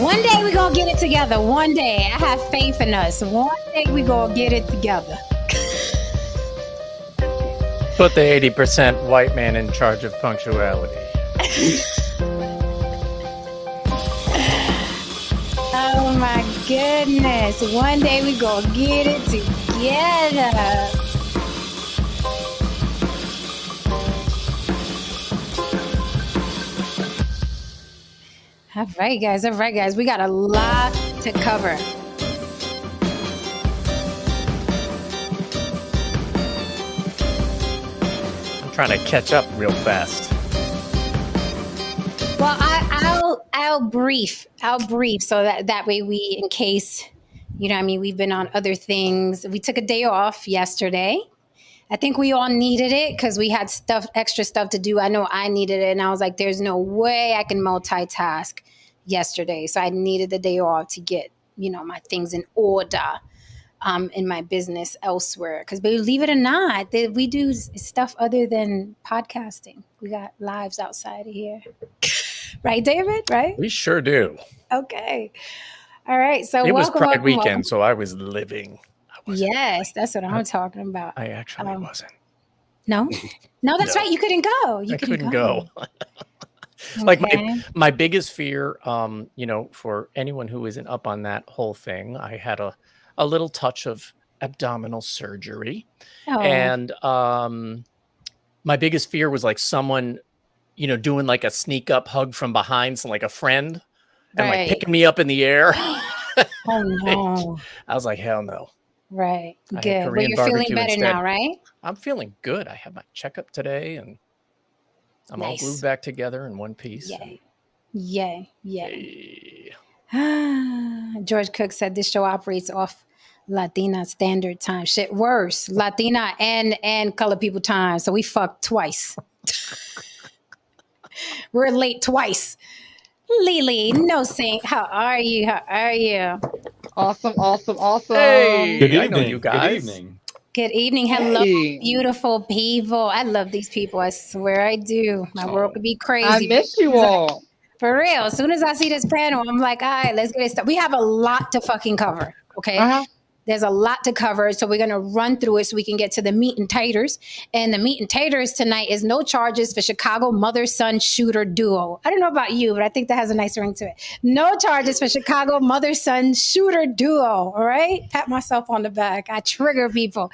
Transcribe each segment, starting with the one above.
One day we gonna get it together. One day. I have faith in us. One day we gonna get it together. Put the 80% white man in charge of punctuality. Oh my goodness. One day we gonna get it together. All right, guys. We got a lot to cover. I'm trying to catch up real fast. Well, I'll brief so that way we, in case, you know what I mean, we've been on other things. We took a day off yesterday. I think we all needed it because we had extra stuff to do. I know I needed it, and I was like, there's no way I can multitask yesterday. So I needed the day off to get, my things in order in my business elsewhere. Because believe it or not, we do stuff other than podcasting. We got lives outside of here. Right, David? Right? We sure do. Okay. All right. So it was Pride weekend, welcome. so I was living. Yes, that's what I'm talking about. I actually wasn't. No, that's right. You couldn't go. I couldn't go. Like my biggest fear, for anyone who isn't up on that whole thing, I had a little touch of abdominal surgery. Oh. And my biggest fear was like someone, doing like a sneak up hug from behind, so like a friend, and like picking me up in the air. Oh no. I was like, hell no. Right. Good. Well, you're feeling better instead. Now, right? I'm feeling good. I had my checkup today, and I'm all glued back together in one piece. Yay. George Cook said this show operates off Latina Standard Time. Shit, worse. Latina and colored people time. So we fucked twice. We're late twice. Lily, no saint. How are you? Awesome. Hey, good evening. I know you guys. Good evening. Hello, beautiful people. I love these people. I swear I do. My world could be crazy. I miss you all. For real. As soon as I see this panel, I'm like, all right, let's get it started. We have a lot to fucking cover. Okay. Uh-huh. There's a lot to cover. So we're going to run through it so we can get to the meat and taters. And the meat and taters tonight is no charges for Chicago mother-son shooter duo. I don't know about you, but I think that has a nice ring to it. No charges for Chicago mother-son shooter duo. All right. Pat myself on the back. I trigger people.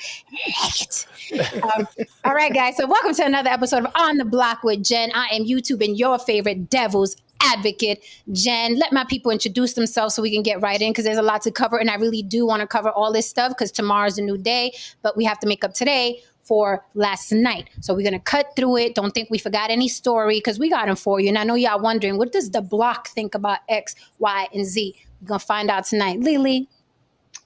All right, guys. So welcome to another episode of On the Block with Jen. I am YouTube and your favorite devil's advocate, Jen. Let my people introduce themselves so we can get right in, because there's a lot to cover, and I really do want to cover all this stuff because tomorrow's a new day, but we have to make up today for last night. So we're going to cut through it. Don't think we forgot any story, because we got them for you. And I know y'all wondering, what does the block think about X, Y, and Z? We're going to find out tonight. Lily.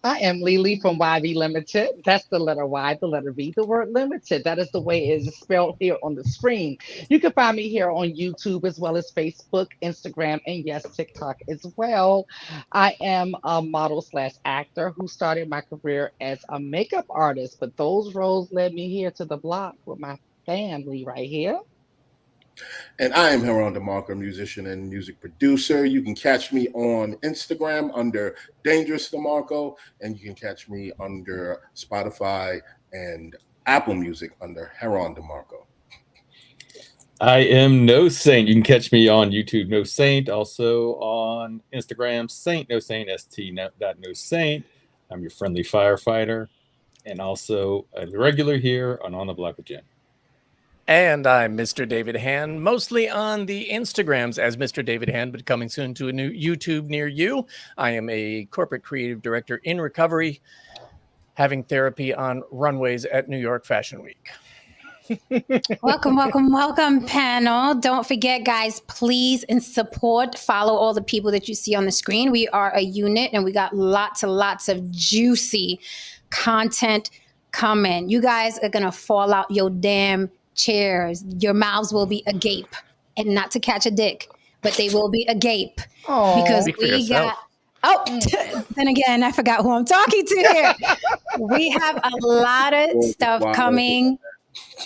I am Lily from YV Limited. That's the letter Y, the letter V, the word limited. That is the way it is spelled here on the screen. You can find me here on YouTube as well as Facebook, Instagram, and yes, TikTok as well. I am a model/actor who started my career as a makeup artist, but those roles led me here to the block with my family right here. And I am Heron DeMarco, musician and music producer. You can catch me on Instagram under Dangerous DeMarco, and you can catch me under Spotify and Apple Music under Heron DeMarco. I am No Saint. You can catch me on YouTube, No Saint. Also on Instagram, Saint No Saint, st.nosaint. I'm your friendly firefighter, and also a regular here on the Block with Jen. And I'm Mr. David Hand, mostly on the Instagrams as Mr. David Hand, but coming soon to a new YouTube near you. I am a corporate creative director in recovery, having therapy on runways at New York Fashion Week. Welcome, panel. Don't forget, guys, please, in support, follow all the people that you see on the screen. We are a unit, and we got lots and lots of juicy content coming. You guys are going to fall out your damn chairs. Your mouths will be agape, and not to catch a dick, but they will be agape. Because we got then again, I forgot who I'm talking to here. We have a lot of stuff coming.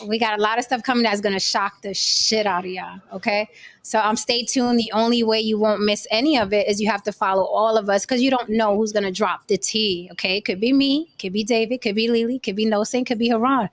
We got a lot of stuff coming that's going to shock the shit out of y'all. Okay. So stay tuned. The only way you won't miss any of it is you have to follow all of us, because you don't know who's going to drop the tea. Okay. It could be me, could be David, could be Lily, could be No Saint, could be Haran.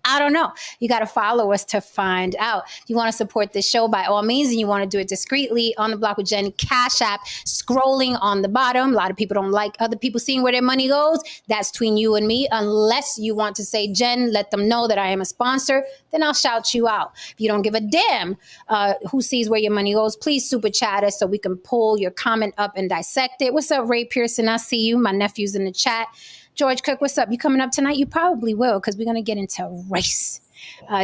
I don't know. You got to follow us to find out. If you want to support this show, by all means, and you want to do it discreetly, On the Block with Jenny Cash App, scrolling on the bottom. A lot of people don't like other people seeing where their money goes. That's between you and me. Unless you want to say, Jen, let them know that I am a sponsor, then I'll shout you out. If you don't give a damn who sees where your money goes, please super chat us so we can pull your comment up and dissect it. What's up, Ray Pearson? I see you. My nephew's in the chat. George Cook, what's up? You coming up tonight? You probably will, because we're going to get into race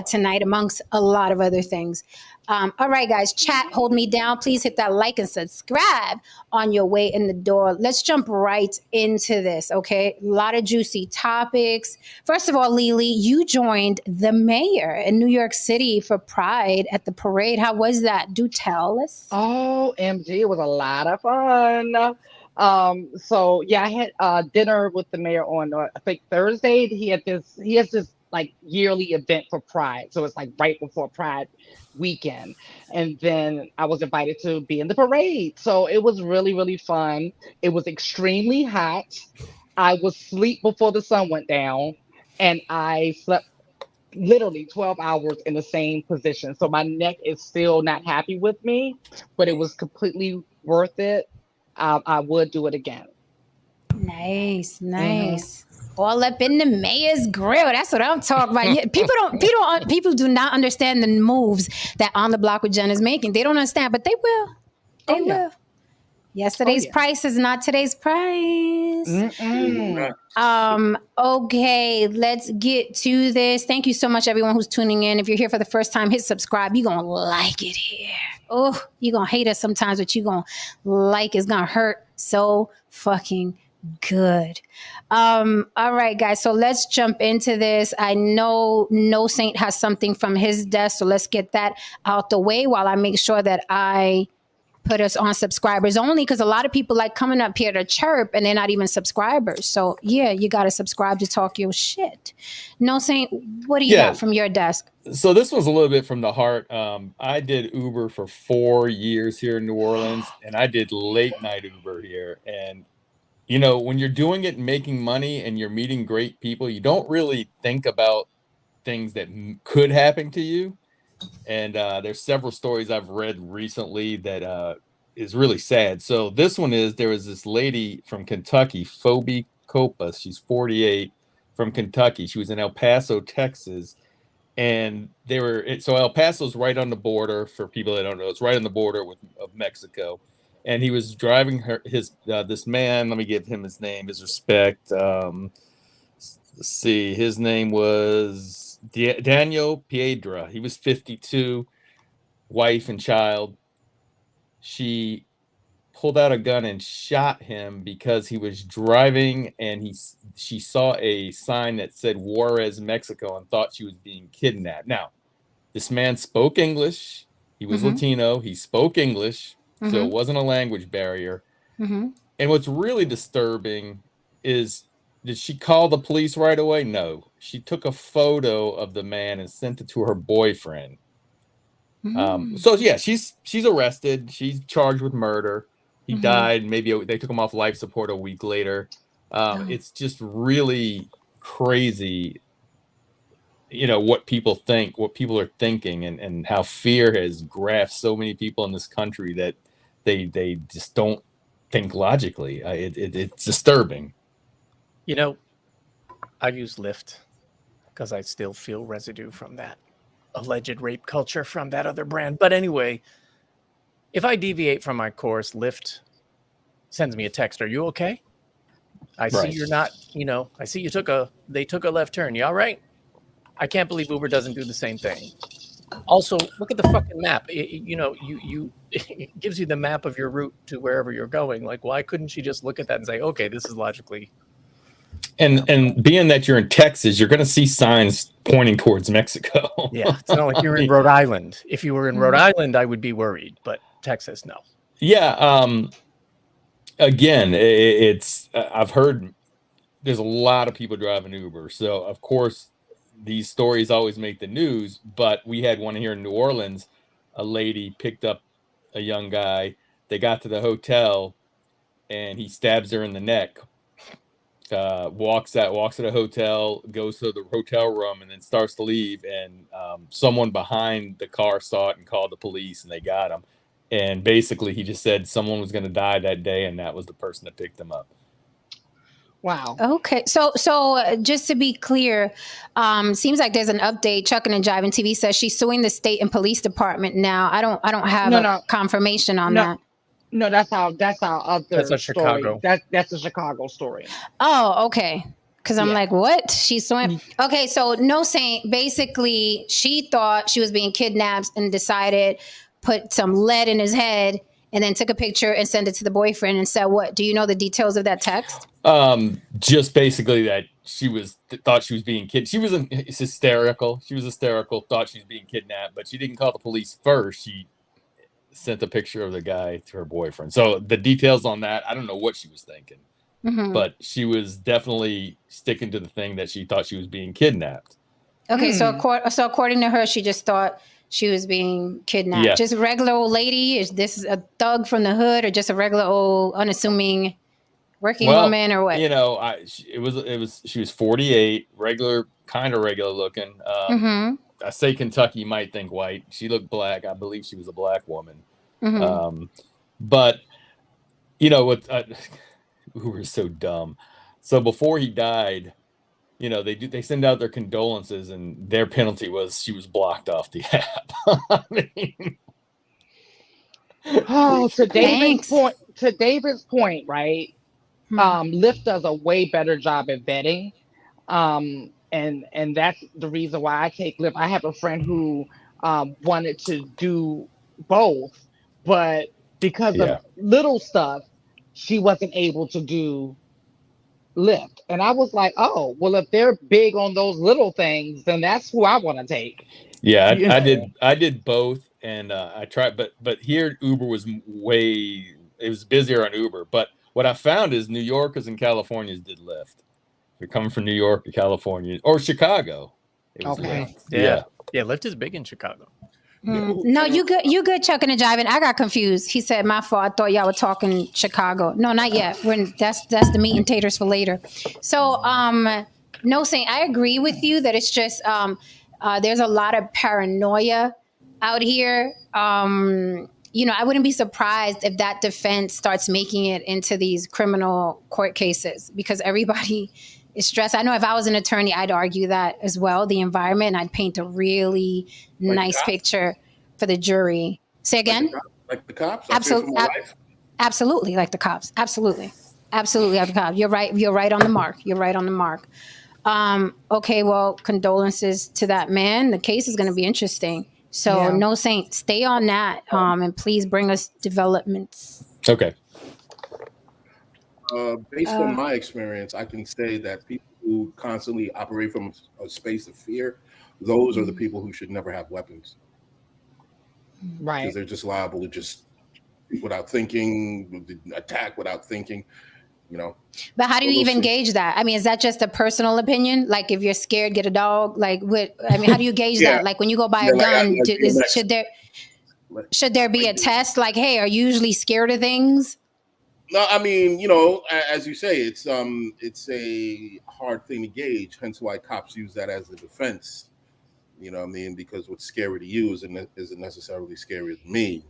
tonight, amongst a lot of other things. All right, guys, chat, hold me down. Please hit that like and subscribe on your way in the door. Let's jump right into this, okay? A lot of juicy topics. First of all, Lily, you joined the mayor in New York City for Pride at the parade. How was that? Do tell us. Oh, MG, it was a lot of fun. So yeah, I had dinner with the mayor on I think Thursday. He has this like yearly event for Pride. So it's like right before Pride weekend. And then I was invited to be in the parade. So it was really, really fun. It was extremely hot. I was asleep before the sun went down, and I slept literally 12 hours in the same position. So my neck is still not happy with me, but it was completely worth it. I would do it again. Nice. All up in the mayor's grill. That's what I'm talking about. Yeah, people do not understand the moves that On the Block with Jen is making. They don't understand, but they will. They will. Yesterday's price is not today's price. Okay, let's get to this. Thank you so much, everyone who's tuning in. If you're here for the first time, hit subscribe. You're gonna like it here. Oh, you're gonna hate us sometimes, but you're gonna like it's gonna hurt so fucking good. All right, guys, so let's jump into this. I know No Saint has something from his desk, so let's get that out the way while I make sure that I put us on subscribers only, because a lot of people like coming up here to chirp and they're not even subscribers. So yeah, you got to subscribe to talk your shit. No Saint, what do you got from your desk? So this was a little bit from the heart. I did Uber for 4 years here in New Orleans, and I did late night Uber here. And you know, when you're doing it and making money and you're meeting great people, you don't really think about things that could happen to you. And there's several stories I've read recently that is really sad. So this one is, there was this lady from Kentucky, Phoebe Copas. She's 48, from Kentucky. She was in El Paso, Texas. And so El Paso's right on the border, for people that don't know. It's right on the border of Mexico. And he was driving this man. Let me give him his name, his respect. Let's see. His name was Daniel Piedra. He was 52, wife and child. She pulled out a gun and shot him because he was driving, and she saw a sign that said Juarez, Mexico, and thought she was being kidnapped. Now, this man spoke English. He was Latino. He spoke English. So it wasn't a language barrier. And what's really disturbing is, did she call the police right away? No. She took a photo of the man and sent it to her boyfriend. So yeah, she's arrested. She's charged with murder. He died. Maybe they took him off life support a week later. It's just really crazy, you know, what people think, what people are thinking, and how fear has grasped so many people in this country that they just don't think logically. It's disturbing. You know, I use Lyft because I still feel residue from that alleged rape culture from that other brand. But anyway, if I deviate from my course, Lyft sends me a text. Are you okay? I see you're not, you know, I see they took a left turn. You all right? I can't believe Uber doesn't do the same thing. Also, look at the fucking map. It gives you the map of your route to wherever you're going. Like, why couldn't she just look at that and say, okay, this is logically. And being that you're in Texas, you're going to see signs pointing towards Mexico. Yeah, it's not like you're in Rhode Island. If you were in Rhode Island, I would be worried, but Texas, no. Yeah. Again, it's I've heard there's a lot of people driving Uber, so of course these stories always make the news, but we had one here in New Orleans. A lady picked up a young guy. They got to the hotel, and he stabs her in the neck. Walks at a hotel, goes to the hotel room, and then starts to leave. And someone behind the car saw it and called the police, and they got him. And basically, he just said someone was going to die that day, and that was the person that picked him up. Wow. Okay, so just to be clear, seems like there's an update. Chucking and Jiving TV says she's suing the state and police department now. I don't have confirmation on that. No, that's our other. That's a story. Chicago. That's a Chicago story. Oh, okay. Because I'm like, what? She's suing. Mm-hmm. Okay, so No Saint, basically, she thought she was being kidnapped and decided put some lead in his head and then took a picture and sent it to the boyfriend and said, what? Do you know the details of that text? Just basically that she thought she was being kidnapped. She was hysterical. She was hysterical, thought she was being kidnapped, but she didn't call the police first. She sent a picture of the guy to her boyfriend. So the details on that, I don't know what she was thinking, but she was definitely sticking to the thing that she thought she was being kidnapped. Okay, so according to her, she just thought she was being kidnapped. Yeah. Just a regular old lady? Is this a thug from the hood or just a regular old unassuming working woman or what? You know, she was 48, kind of regular looking. I say Kentucky, you might think white. She looked black. I believe she was a black woman. But you know what? We were so dumb. So before he died, you know, they send out their condolences, and their penalty was she was blocked off the app. I mean, to David's point, right? Lyft does a way better job at vetting. And that's the reason why I take Lyft. I have a friend who wanted to do both, but because of little stuff, she wasn't able to do Lyft. And I was like, oh, well, if they're big on those little things, then that's who I want to take. Yeah, I did both, and I tried, but here Uber was it was busier on Uber. But what I found is New Yorkers and Californians did Lyft. If you're coming from New York or California or Chicago, it was Lyft. Yeah, Lyft is big in Chicago. No, you good, Chucking and Jiving. I got confused. He said, my fault. I thought y'all were talking Chicago. No, not yet. That's the meat and taters for later. So, No Saint, I agree with you that it's just there's a lot of paranoia out here. You know, I wouldn't be surprised if that defense starts making it into these criminal court cases because everybody is stressed. I know if I was an attorney, I'd argue that as well, the environment, and I'd paint a really nice picture for the jury. Say again? Like the cops? Absolutely, like the cops. Absolutely like the cops. You're right on the mark. Okay, well, condolences to that man. The case is going to be interesting. So No Saint, stay on that, and please bring us developments. Okay. Based on my experience, I can say that people who constantly operate from a space of fear, those are the people who should never have weapons. Right. Because they're just liable to just without thinking, attack without thinking, you know. But how do you even gauge that? I mean, is that just a personal opinion? Like if you're scared, get a dog? Like how do you gauge that? Like when you go buy a gun, should there be a test? Like, hey, are you usually scared of things? No, I mean, you know, as you say, it's a hard thing to gauge. Hence why cops use that as a defense. You know what I mean? Because what's scary to you isn't necessarily scary to me.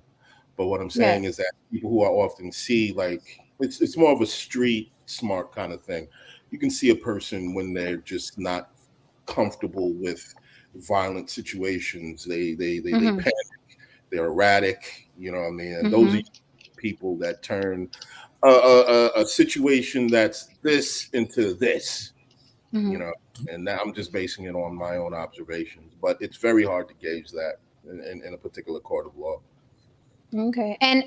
But what I'm saying is that people who I often see, like, it's more of a street smart kind of thing. You can see a person when they're just not comfortable with violent situations. They panic. They're erratic. You know what I mean? And those are people that turn a situation that's this into this. You know, and now I'm just basing it on my own observations. But it's very hard to gauge that in a particular court of law. Okay. And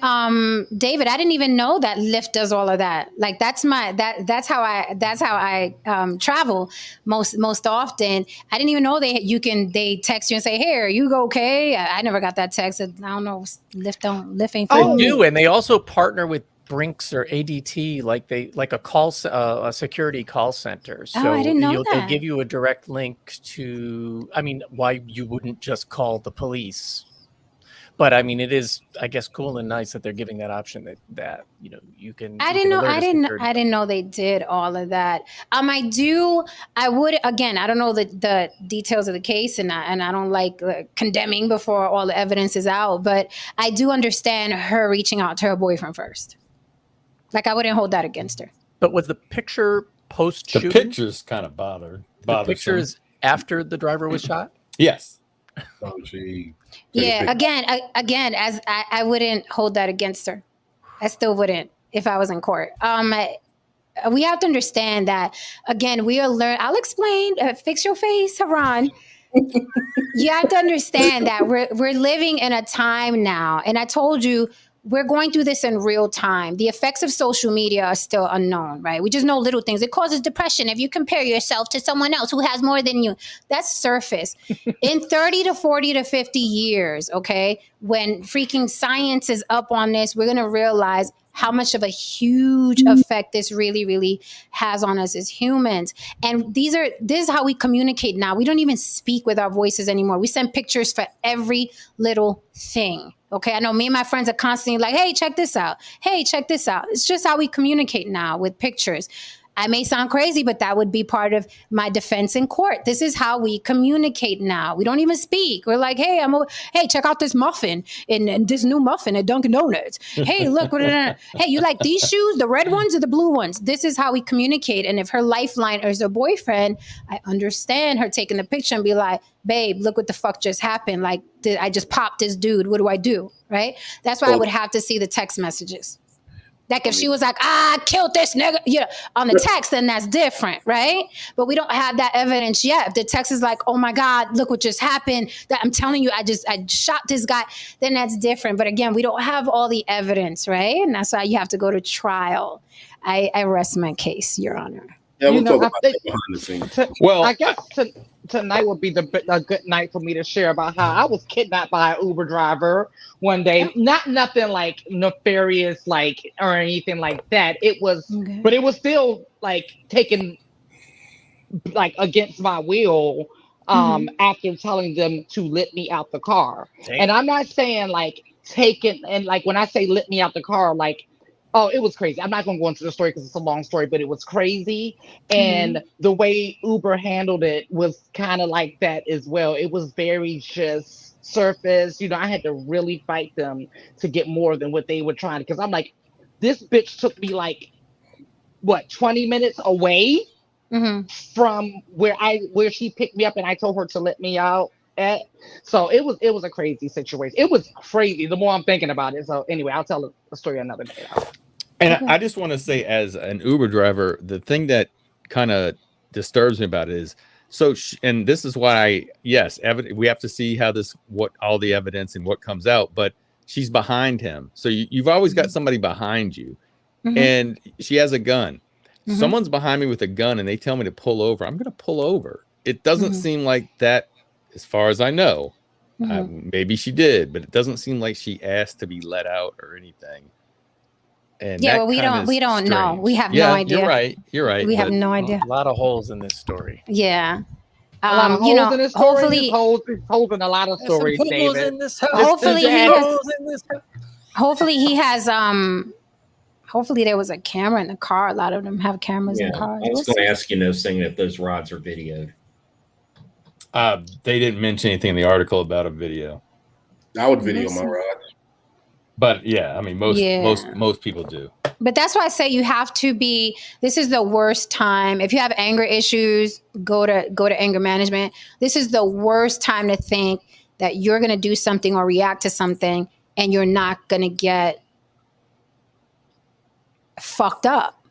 David, I didn't even know that Lyft does all of that. Like that's how I travel most often. I didn't even know they text you and say, "Hey, are you okay?" I never got that text. I don't know. Lyft ain't. They do, and they also partner with Brinks or ADT, like a security call center. So I didn't know they'll that. give you a direct link to. I mean, why you wouldn't just call the police? But I mean, it is, I guess, cool and nice that they're giving that option that you can. I you didn't can know. alert I a didn't. security I didn't know they did all of that. I would. Again, I don't know the details of the case, and I don't like condemning before all the evidence is out. But I do understand her reaching out to her boyfriend first. Like I wouldn't hold that against her. But was the picture post The shooting? picture's kind of The bothersome. picture is after the driver was shot. Yes. So she Yeah. Again, as I wouldn't hold that against her. I still wouldn't if I was in court. We have to understand that again. We are learn. I'll explain. Fix your face, Haran. You have to understand that we're living in a time now, and I told you we're going through this in real time. The effects of social media are still unknown, right? We just know little things. It causes depression if you compare yourself to someone else who has more than you. That's surface. In 30 to 40 to 50 years, okay, when freaking science is up on this, we're going to realize how much of a huge effect this really, really has on us as humans. And this is how we communicate now. We don't even speak with our voices anymore. We send pictures for every little thing. Okay, I know me and my friends are constantly like, hey, check this out. Hey, check this out. It's just how we communicate now with pictures. I may sound crazy, but that would be part of my defense in court. This is how we communicate now. We don't even speak. We're like, hey, hey, check out this muffin and this new muffin at Dunkin' Donuts. Hey, look, hey, you like these shoes, the red ones or the blue ones? This is how we communicate. And if her lifeline is her boyfriend, I understand her taking the picture and be like, babe, look what the fuck just happened. Like, I just popped this dude. What do I do? Right? That's why I would have to see the text messages. Like if she was like, I killed this nigga, on the text, then that's different, right? But we don't have that evidence yet. If the text is like, oh my God, look what just happened. That I'm telling you, I shot this guy, then that's different. But again, we don't have all the evidence, right? And that's why you have to go to trial. I rest my case, Your Honor. Yeah, we'll talk I about think that behind the scenes. Well, I guess tonight would be a good night for me to share about how I was kidnapped by an Uber driver one day. Not nothing like nefarious, like or anything like that. It was, Okay. but it was still like taken like against my will. After telling them to let me out the car, and I'm not saying like taken and like when I say let me out the car, like. Oh, it was crazy. I'm not going to go into the story because it's a long story, but it was crazy. And the way Uber handled it was kind of like that as well. It was very just surface. I had to really fight them to get more than what they were trying. Because I'm like, this bitch took me like, 20 minutes away from where she picked me up and I told her to let me out at. So it was a crazy situation. It was crazy the more I'm thinking about it. So anyway, I'll tell the story another day. And I just want to say, as an Uber driver, the thing that kind of disturbs me about it is and this is why we have to see what all the evidence and what comes out, but she's behind him. So you've always got somebody behind you and she has a gun. Someone's behind me with a gun and they tell me to pull over. I'm going to pull over. It doesn't seem like that, as far as I know. Maybe she did, but it doesn't seem like she asked to be let out or anything. And well, we don't know. We have no idea. You're right. We have no idea. A lot of holes in this story. Yeah. A lot of holes in this story. Hopefully, holes in a lot of stories, David. In this house. Hopefully he has. Hopefully there was a camera in the car. A lot of them have cameras in cars. I was going to ask saying if those rods are videoed. They didn't mention anything in the article about a video. I would video my rods. But yeah, I mean, most people do. But that's why I say you have to be. This is the worst time. If you have anger issues, go to anger management. This is the worst time to think that you're going to do something or react to something, and you're not going to get fucked up.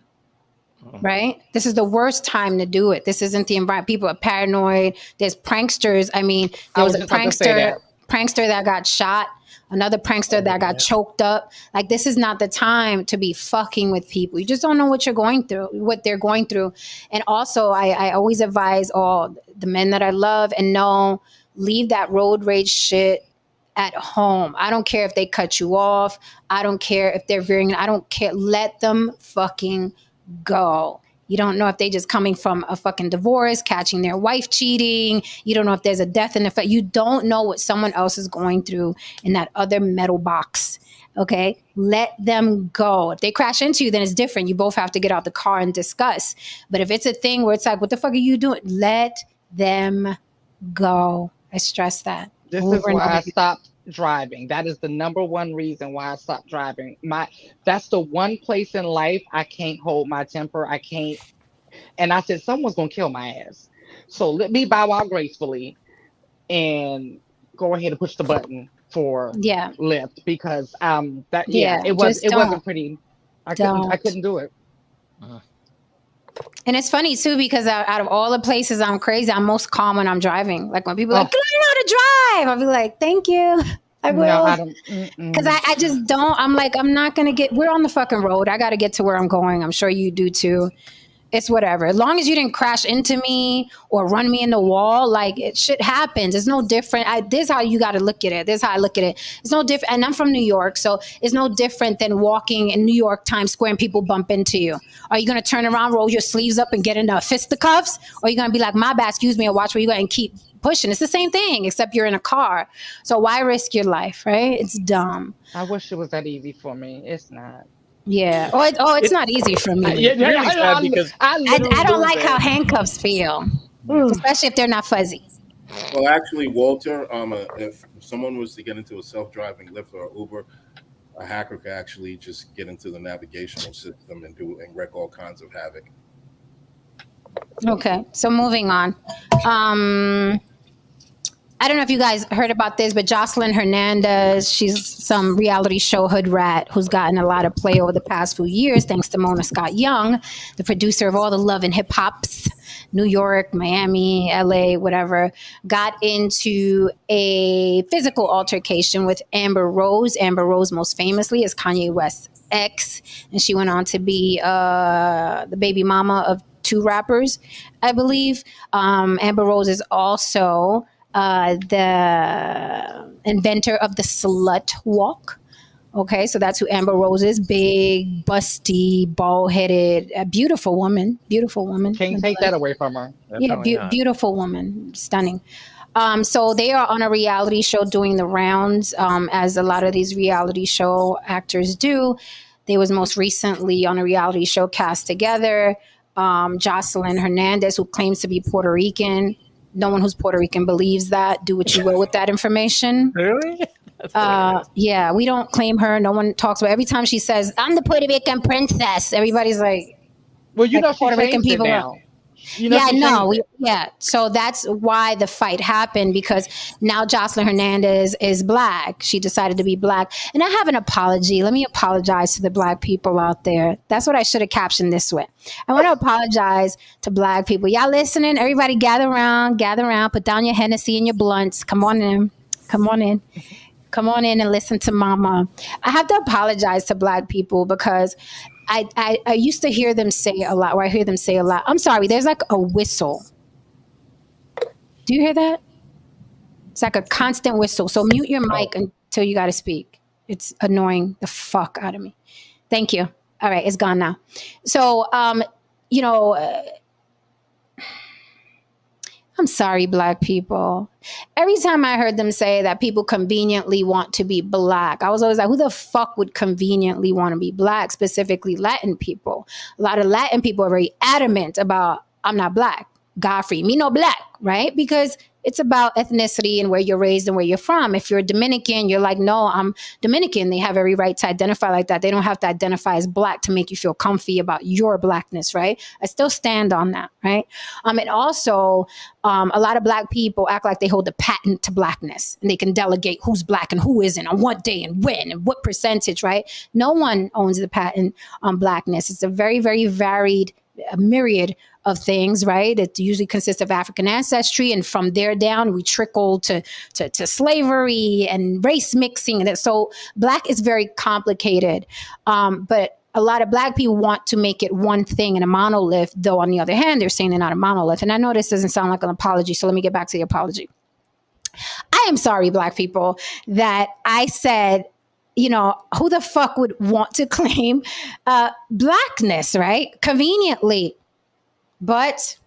Right? This is the worst time to do it. This isn't the environment. People are paranoid. There's pranksters. I mean, there was a prankster that got shot. Another prankster that got choked up. Like, this is not the time to be fucking with people. You just don't know what they're going through. And also, I always advise all the men that I love and know, leave that road rage shit at home. I don't care if they cut you off. I don't care if they're veering. I don't care. Let them fucking go. You don't know if they just coming from a fucking divorce, catching their wife cheating. You don't know if there's a death in the family. You don't know what someone else is going through in that other metal box. Okay, let them go. If they crash into you, then it's different. You both have to get out the car and discuss. But if it's a thing where it's like, what the fuck are you doing? Let them go. I stress that. This is why I stopped driving. That is the number one reason why I stopped driving. That's the one place in life I can't hold my temper. I can't. And I said, someone's gonna kill my ass. So let me bow out gracefully and go ahead and push the button for lift, because it wasn't pretty. I couldn't do it. And it's funny too, because out of all the places I'm crazy, I'm most calm when I'm driving. Like when people are like, learn how to drive, I'll be like, thank you. I will. Because I just don't. I'm like, I'm not going to get, we're on the fucking road. I got to get to where I'm going. I'm sure you do too. It's whatever. As long as you didn't crash into me or run me in the wall, like shit happens. It's no different. This is how you got to look at it. This is how I look at it. It's no different. And I'm from New York, so it's no different than walking in New York Times Square and people bump into you. Are you going to turn around, roll your sleeves up and get into fisticuffs? Or are you going to be like, my bad, excuse me, and watch where you go and keep pushing? It's the same thing, except you're in a car. So why risk your life, right? It's dumb. I wish it was that easy for me. It's not. Yeah. It's not easy for me. I don't like how handcuffs feel, especially if they're not fuzzy. Well, actually, Walter, if someone was to get into a self-driving Lyft or Uber, a hacker could actually just get into the navigational system and wreak all kinds of havoc. Okay, so moving on. I don't know if you guys heard about this, but Jocelyn Hernandez, she's some reality show hood rat who's gotten a lot of play over the past few years, thanks to Mona Scott Young, the producer of all the Love and Hip Hops, New York, Miami, LA, whatever, got into a physical altercation with Amber Rose. Amber Rose, most famously, is Kanye West's ex, and she went on to be the baby mama of 2 rappers, I believe. Amber Rose is also the inventor of the slut walk. Okay, so that's who Amber Rose is. Big, busty, bald-headed, a beautiful woman. Beautiful woman. Can't take that away from her. Yeah, beautiful woman. Stunning. So they are on a reality show doing the rounds, as a lot of these reality show actors do. They was most recently on a reality show, Cast Together. Jocelyn Hernandez, who claims to be Puerto Rican. No one who's Puerto Rican believes that. Do what you will with that information. Really? Yeah, we don't claim her. No one talks about. Every time she says, "I'm the Puerto Rican princess," everybody's like, "Well, you know, Puerto Rican people now." Yeah. So that's why the fight happened, because now Jocelyn Hernandez is Black. She decided to be Black. And I have an apology. Let me apologize to the Black people out there. That's what I should have captioned this with. I want to apologize to Black people. Y'all listening? Everybody gather around, put down your Hennessy and your blunts. Come on in and listen to Mama. I have to apologize to Black people because I used to hear them say a lot, or I hear them say a lot. I'm sorry, there's like a whistle. Do you hear that? It's like a constant whistle. So mute your mic until you got to speak. It's annoying the fuck out of me. Thank you. All right, it's gone now. So, I'm sorry, Black people. Every time I heard them say that people conveniently want to be Black, I was always like, who the fuck would conveniently want to be Black, specifically Latin people? A lot of Latin people are very adamant about, I'm not Black. God free me no Black, right? Because it's about ethnicity and where you're raised and where you're from. If you're Dominican, you're like, no, I'm Dominican. They have every right to identify like that. They don't have to identify as Black to make you feel comfy about your Blackness, right? I still stand on that, right? And also, a lot of Black people act like they hold the patent to Blackness and they can delegate who's Black and who isn't on what day and when and what percentage, right? No one owns the patent on Blackness. It's a very, very varied myriad of things, right? It usually consists of African ancestry, and from there down, we trickle to slavery and race mixing. And so Black is very complicated, but a lot of Black people want to make it one thing in a monolith, though on the other hand, they're saying they're not a monolith. And I know this doesn't sound like an apology, so let me get back to the apology. I am sorry, Black people, that I said, you know, who the fuck would want to claim Blackness, right? Conveniently. But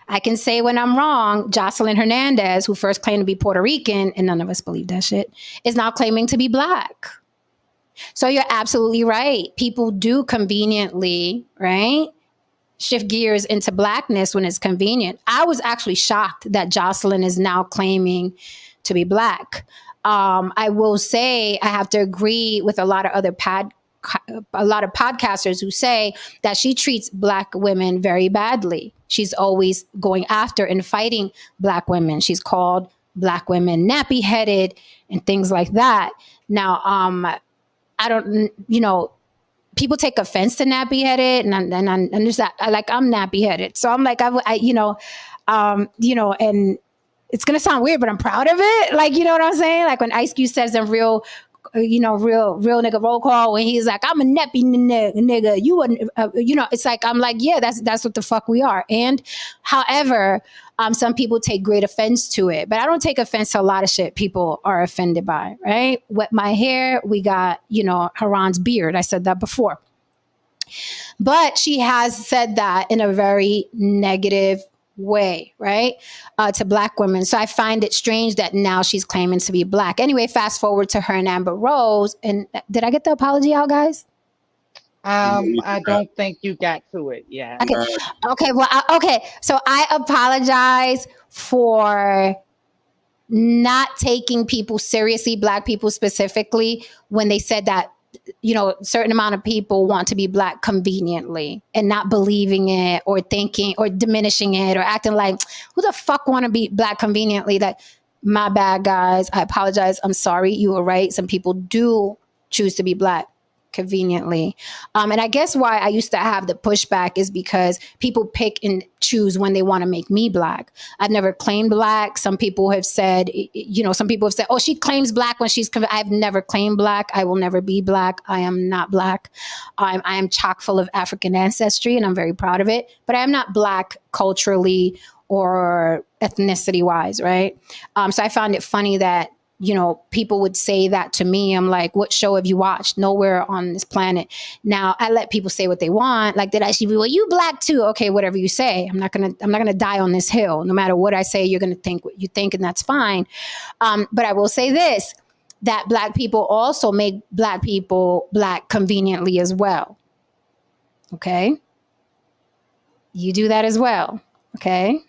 I can say when I'm wrong, Jocelyn Hernandez, who first claimed to be Puerto Rican, and none of us believe that shit, is now claiming to be Black. So you're absolutely right. People do conveniently, right, shift gears into Blackness when it's convenient. I was actually shocked that Jocelyn is now claiming to be Black. I will say I have to agree with a lot of other podcasters who say that she treats Black women very badly. She's always going after and fighting Black women. She's called Black women nappy headed and things like that. Now, I don't, you know, people take offense to nappy headed, and there's that. I'm nappy headed, so I'm like, you know, and it's gonna sound weird, but I'm proud of it. Like, you know what I'm saying? Like when Ice Cube says in real nigga roll call, when he's like, I'm a nappy nigga, you know, it's like, I'm like, yeah, that's what the fuck we are. And however, some people take great offense to it, but I don't take offense to a lot of shit people are offended by, right? Wet my hair, we got, you know, Haran's beard. I said that before. But she has said that in a very negative way, right? To Black women. So I find it strange that now she's claiming to be Black. Anyway, fast forward to her and Amber Rose. And did I get the apology out, guys? I don't think you got to it yet. Okay. Well, okay. So I apologize for not taking people seriously, Black people specifically, when they said that, you know, a certain amount of people want to be Black conveniently, and not believing it or thinking or diminishing it or acting like, who the fuck want to be Black conveniently? That, my bad, guys. I apologize. I'm sorry. You were right. Some people do choose to be Black conveniently. And I guess why I used to have the pushback is because people pick and choose when they want to make me Black. I've never claimed Black. Some people have said, you know, oh, she claims Black when she's, I've never claimed Black. I will never be Black. I am not Black. I am chock full of African ancestry, and I'm very proud of it, but I'm not Black culturally or ethnicity wise, right? So I found it funny that, you know, people would say that to me. I'm like, what show have you watched? Nowhere on this planet. Now I let people say what they want. Like, did I see, well, you Black too? Okay, whatever you say. I'm not gonna die on this hill. No matter what I say, you're gonna think what you think, and that's fine. But I will say this, that Black people also make Black people Black conveniently as well. Okay? You do that as well. Okay?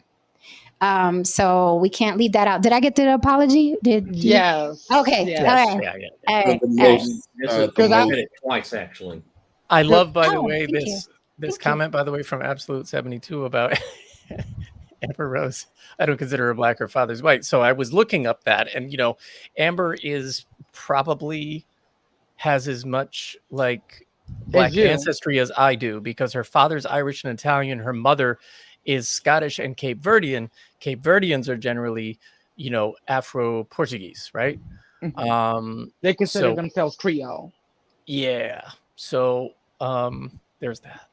So we can't leave that out. Did I get the apology? Yes. Okay. Yes. All right. Yeah. All right. Because I read it twice, actually. I love, by the Oh, way, thank this Thank comment, by the way, from Absolute 72 about Amber Rose. I don't consider her Black. Her father's white. So I was looking up that, and, you know, Amber is probably has as much like Black ancestry as I do, because her father's Irish and Italian. Her mother is Scottish and Cape Verdean. Cape Verdeans are generally, you know, Afro-Portuguese, right? Mm-hmm. They consider themselves Creole. Yeah. So there's that.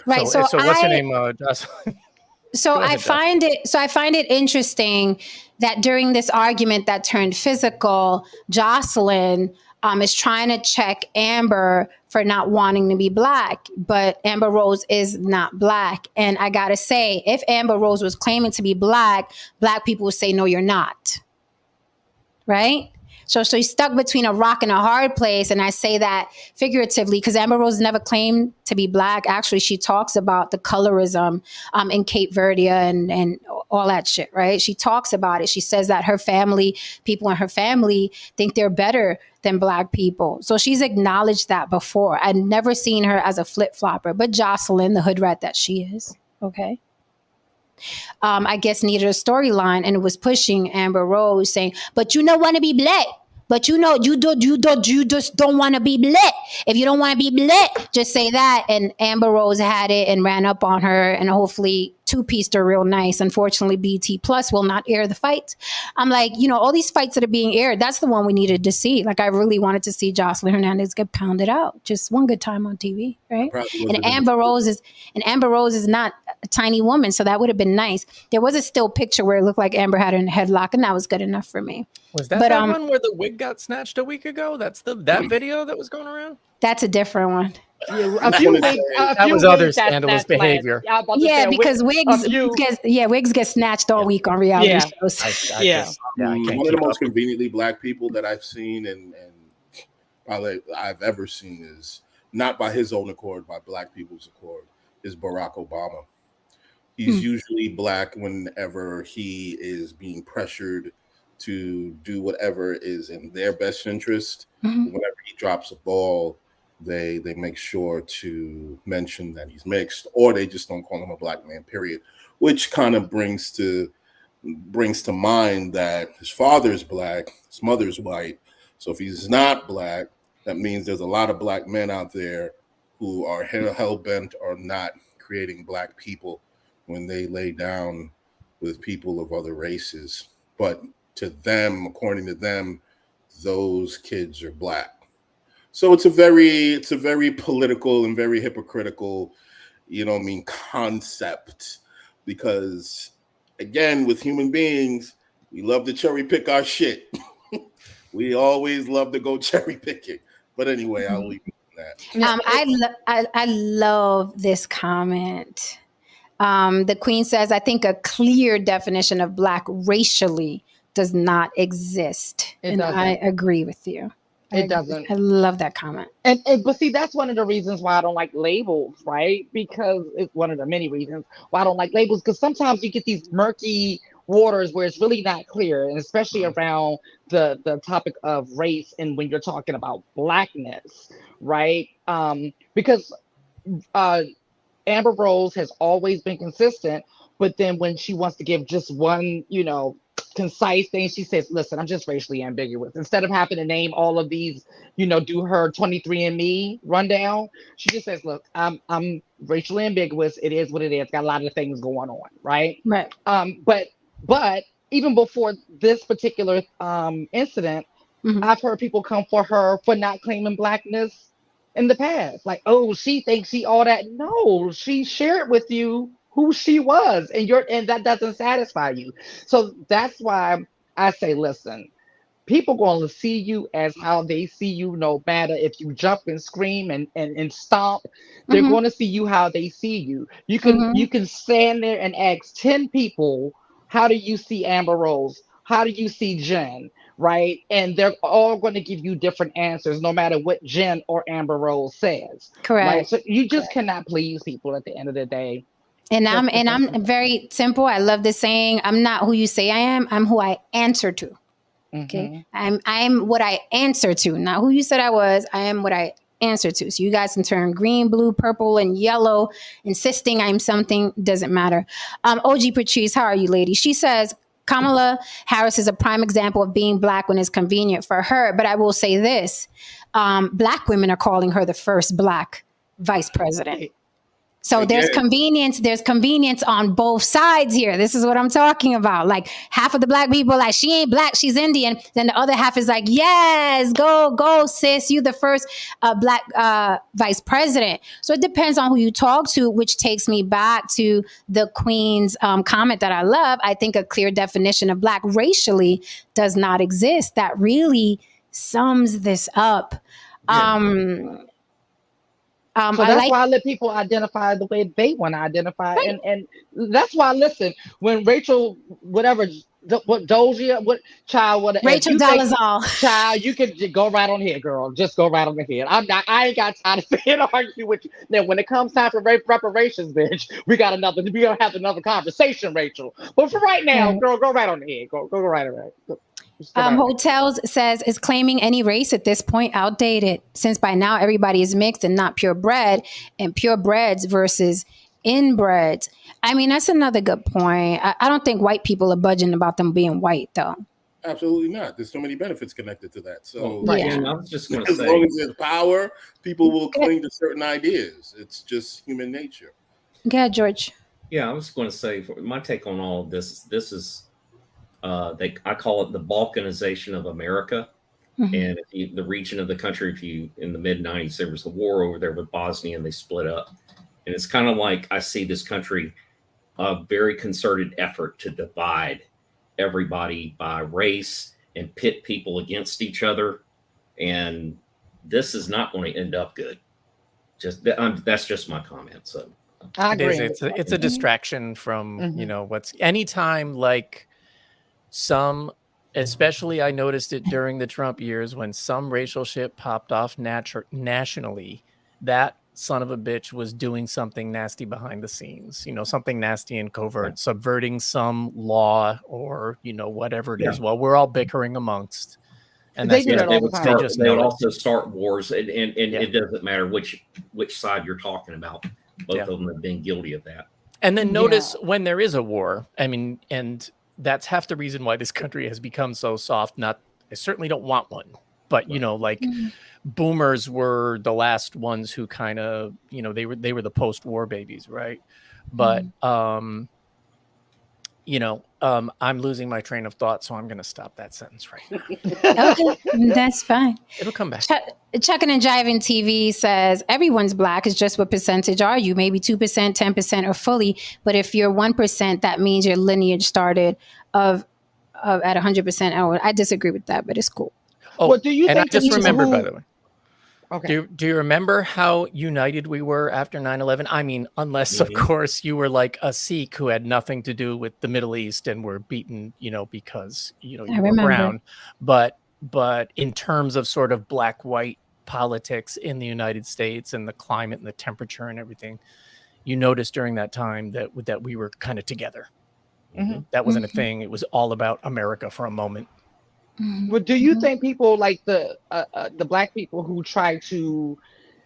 Right. So what's her name, Jocelyn? So I find it interesting that during this argument that turned physical, Jocelyn is trying to check Amber for not wanting to be Black, but Amber Rose is not Black. And I gotta say, if Amber Rose was claiming to be Black, Black people would say, no, you're not. Right? So she's stuck between a rock and a hard place. And I say that figuratively because Amber Rose never claimed to be Black. Actually, she talks about the colorism in Cape Verde and all that shit, right? She talks about it. She says that her family, people in her family think they're better than Black people. So she's acknowledged that before. I'd never seen her as a flip-flopper, but Jocelyn, the hood rat that she is, okay? I guess needed a storyline, and it was pushing Amber Rose saying, but you don't want to be Black. But you know, you just don't want to be Black. If you don't want to be Black, just say that. And Amber Rose had it and ran up on her and hopefully two-piece, they're real nice. Unfortunately, BT Plus will not air the fights. I'm like, all these fights that are being aired, that's the one we needed to see. Like, I really wanted to see Jocelyn Hernandez get pounded out. Just one good time on TV, right? And Amber Rose is not a tiny woman, so that would have been nice. There was a still picture where it looked like Amber had her in a headlock, and that was good enough for me. Was that that one where the wig got snatched a week ago? That's that video that was going around? That's a different one. That was other scandalous behavior. Yeah, because wigs get snatched all week on reality shows. One of the most conveniently black people that I've seen and probably I've ever seen is not by his own accord, by black people's accord, is Barack Obama. He's usually black whenever he is being pressured to do whatever is in their best interest. Whenever he drops a ball, they make sure to mention that he's mixed, or they just don't call him a black man, period. Which kind of brings to mind that his father is black, his mother's white. So if he's not black, that means there's a lot of black men out there who are hell-bent on not creating black people when they lay down with people of other races. But to them, according to them, those kids are black. So it's a very political and very hypocritical, concept, because again, with human beings, we love to cherry pick our shit. We always love to go cherry picking. But anyway, I'll leave it at that. I love this comment. The Queen says, I think a clear definition of black racially does not exist. I agree with you. It doesn't. I love that comment. But see, that's one of the reasons why I don't like labels, right? Because it's one of the many reasons why I don't like labels, because sometimes you get these murky waters where it's really not clear, and especially around the topic of race and when you're talking about blackness, right? Because Amber Rose has always been consistent, but then when she wants to give just one, concise thing, she says, listen, I'm just racially ambiguous. Instead of having to name all of these, do her 23andMe rundown, she just says, look, I'm racially ambiguous. It is what it is. Got a lot of things going on, right? Right. But even before this particular incident, I've heard people come for her for not claiming blackness in the past. Like, oh, she thinks she all that. No, she shared with you who she was, and that doesn't satisfy you. So that's why I say, listen, people going to see you as how they see you, no matter if you jump and scream and stomp. They're going to see you how they see you. You can stand there and ask 10 people, how do you see Amber Rose? How do you see Jen? Right? And they're all going to give you different answers, no matter what Jen or Amber Rose says. Correct. Right? So you just cannot please people at the end of the day. And I'm very simple. I love this saying. I'm not who you say I am. I'm who I answer to. Okay. I'm what I answer to, not who you said I was. I am what I answer to. So you guys can turn green, blue, purple, and yellow, insisting I'm something, doesn't matter. OG Patrice, how are you, lady? She says, Kamala Harris is a prime example of being black when it's convenient for her. But I will say this, black women are calling her the first black vice president. So there's convenience on both sides here. This is what I'm talking about. Like half of the black people, like, she ain't black, she's Indian. Then the other half is like, yes, go, sis. You the first black vice president. So it depends on who you talk to, which takes me back to the Queen's comment that I love. I think a clear definition of black racially does not exist. That really sums this up. Yeah. So that's why I let people identify the way they want to identify. Right. And that's why, listen, when Rachel, whatever, Doja, Rachel Dolezal. Child, you can go right on here, girl. Just go right on ahead. I ain't got time to sit and argue with you. Now, when it comes time for reparations, bitch, we gonna have another conversation, Rachel. But for right now, girl, go right on ahead. Go right ahead. Hotels says, is claiming any race at this point outdated, since by now everybody is mixed and not purebred, and purebreds versus inbreds. I mean, that's another good point. I don't think white people are budging about them being white, though. Absolutely not. There's so many benefits connected to that. So right. Yeah. I was just going to say, as long as there's power, people will cling to certain ideas. It's just human nature. Yeah, George. Yeah, I was going to say my take on all of this is I call it the Balkanization of America. And the region of the country, in the mid-90s, there was a war over there with Bosnia and they split up. And it's kind of like I see this country, a very concerted effort to divide everybody by race and pit people against each other. And this is not going to end up good. That's just my comment. So I agree. It's a distraction from, anytime like especially I noticed it during the Trump years when some racial shit popped off nationally, that son of a bitch was doing something nasty behind the scenes, something nasty and covert, subverting some law or, whatever it is, while we're all bickering amongst. And they do that all the time. They would also start wars, and it doesn't matter which side you're talking about. Both of them have been guilty of that. And then notice when there is a war, and that's half the reason why this country has become so soft. I certainly don't want one, but boomers were the last ones who kind of, they were the post-war babies, right? But I'm losing my train of thought, so I'm going to stop that sentence right now. Okay, that's fine. It'll come back. Chucking and Jiving TV says, everyone's black. It's just what percentage are you? Maybe 2%, 10%, or fully. But if you're 1%, that means your lineage started at 100%. I disagree with that, but it's cool. Oh, well, do you and think I just remembered, by the way. Okay. Do you remember how united we were after 9/11? I mean, unless, of course, you were like a Sikh who had nothing to do with the Middle East and were beaten, because, you were brown. But in terms of sort of black-white politics in the United States and the climate and the temperature and everything, you noticed during that time that we were kind of together. That wasn't a thing. It was all about America for a moment. Well, do you think people like the black people who try to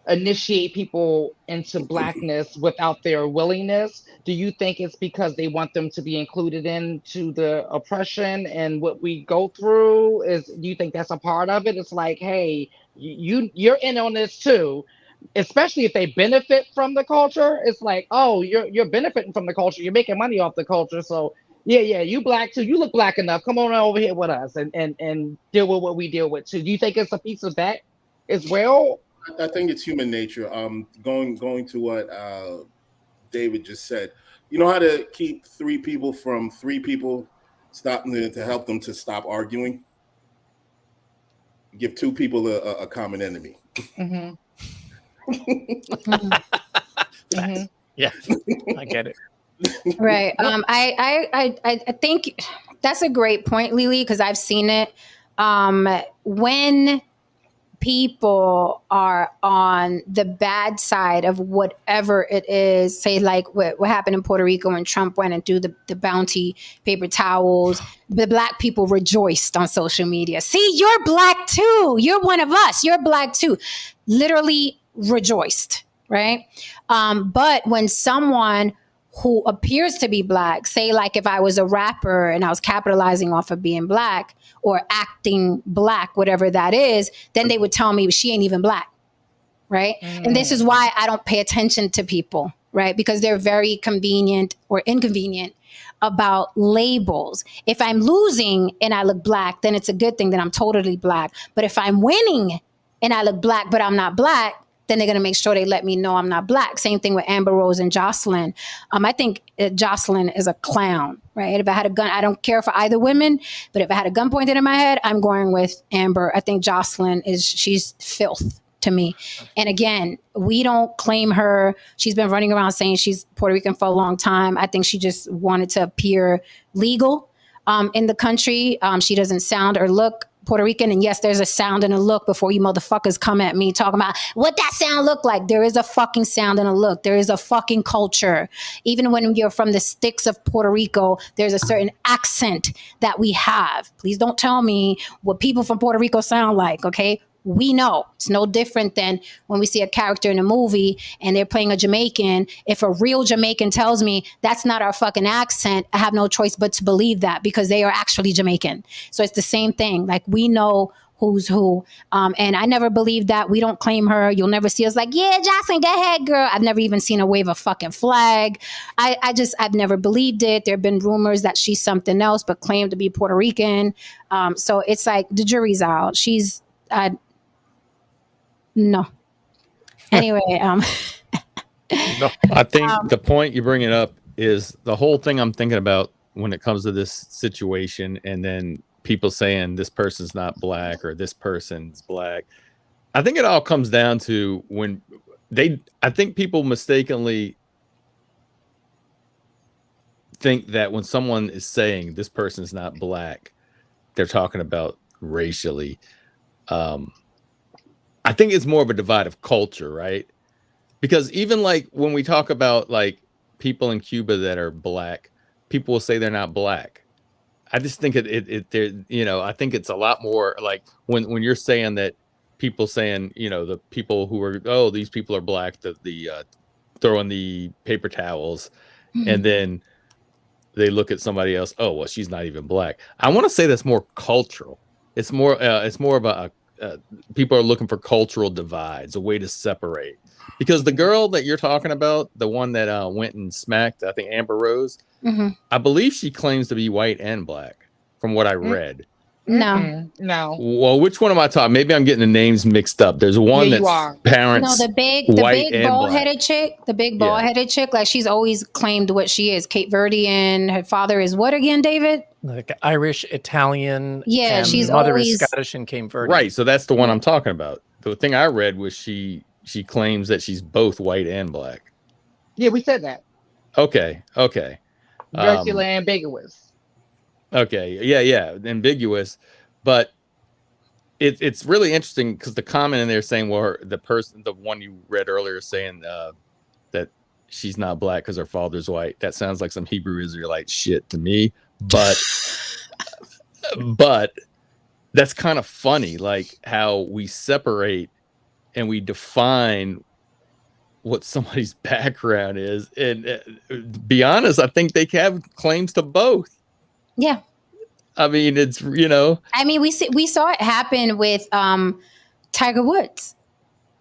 initiate people into blackness without their willingness, do you think it's because they want them to be included into the oppression and what we go through? Do you think that's a part of it? It's like, hey, you're in on this too, especially if they benefit from the culture. It's like, oh, you're benefiting from the culture, you're making money off the culture, so yeah, you black too. You look black enough. Come on over here with us and deal with what we deal with too. Do you think it's a piece of that as well? I think it's human nature. Going to what David just said. You know how to keep three people stopping to help them to stop arguing? Give two people a common enemy. Yeah, I get it. Right. I think that's a great point, Lily, because I've seen it. When people are on the bad side of whatever it is, say like what happened in Puerto Rico when Trump went and threw the bounty paper towels, the black people rejoiced on social media. See, you're black too. You're one of us. You're black too. Literally rejoiced, right? But when someone who appears to be black, say like if I was a rapper and I was capitalizing off of being black or acting black, whatever that is, then they would tell me she ain't even black, right? And this is why I don't pay attention to people, right? Because they're very convenient or inconvenient about labels. If I'm losing and I look black, then it's a good thing that I'm totally black. But if I'm winning and I look black, but I'm not black, then they're going to make sure they let me know I'm not black. Same thing with Amber Rose and Jocelyn. I think Jocelyn is a clown, right? If I had a gun, I don't care for either women, but if I had a gun pointed in my head, I'm going with Amber. I think Jocelyn she's filth to me. And again, we don't claim her. She's been running around saying she's Puerto Rican for a long time. I think she just wanted to appear legal in the country. She doesn't sound or look Puerto Rican. And yes, there's a sound and a look before you motherfuckers come at me talking about what that sound look like. There is a fucking sound and a look. There is a fucking culture. Even when you're from the sticks of Puerto Rico, there's a certain accent that we have. Please don't tell me what people from Puerto Rico sound like, okay? We know it's no different than when we see a character in a movie and they're playing a Jamaican. If a real Jamaican tells me that's not our fucking accent, I have no choice but to believe that because they are actually Jamaican. So it's the same thing. Like we know who's who. And I never believed that. We don't claim her. You'll never see us like, yeah, Jocelyn, go ahead, girl. I've never even seen her wave a fucking flag. I've never believed it. There have been rumors that she's something else, but claimed to be Puerto Rican. So it's like the jury's out. She's, no. Anyway, No, I think the point you bring it up is the whole thing I'm thinking about when it comes to this situation, and then people saying this person's not black or this person's black. I think it all comes down to when I think people mistakenly think that when someone is saying this person's not black, they're talking about racially. I think it's more of a divide of culture, right? Because even like when we talk about like people in Cuba that are black, people will say they're not black. I just think I think it's a lot more like when you're saying that people saying, the people who are, oh, these people are black, the throwing the paper towels, and then they look at somebody else, oh, well, she's not even black. I want to say that's more cultural. It's more of a people are looking for cultural divides, a way to separate. Because the girl that you're talking about, the one that went and smacked, I think Amber Rose, I believe she claims to be white and black, from what I read. No. Well, which one am I talking? Maybe I'm getting the names mixed up. There's one that's parents. No, the big bald-headed chick. The big bald-headed chick. Like she's always claimed what she is. Cape Verdean. Her father is what again, David? Like Irish, Italian. Yeah, and she's mother always is Scottish and Cape Verdean. Right. So that's the one I'm talking about. The thing I read was she claims that she's both white and black. Yeah, we said that. Okay. Virtually ambiguous. Okay. Yeah. Ambiguous. But it's really interesting because the comment in there saying, well, the one you read earlier saying that she's not black because her father's white. That sounds like some Hebrew Israelite shit to me. But but that's kind of funny, like how we separate and we define what somebody's background is. And to be honest, I think they have claims to both. Yeah. I mean, it's, I mean, we saw it happen with Tiger Woods.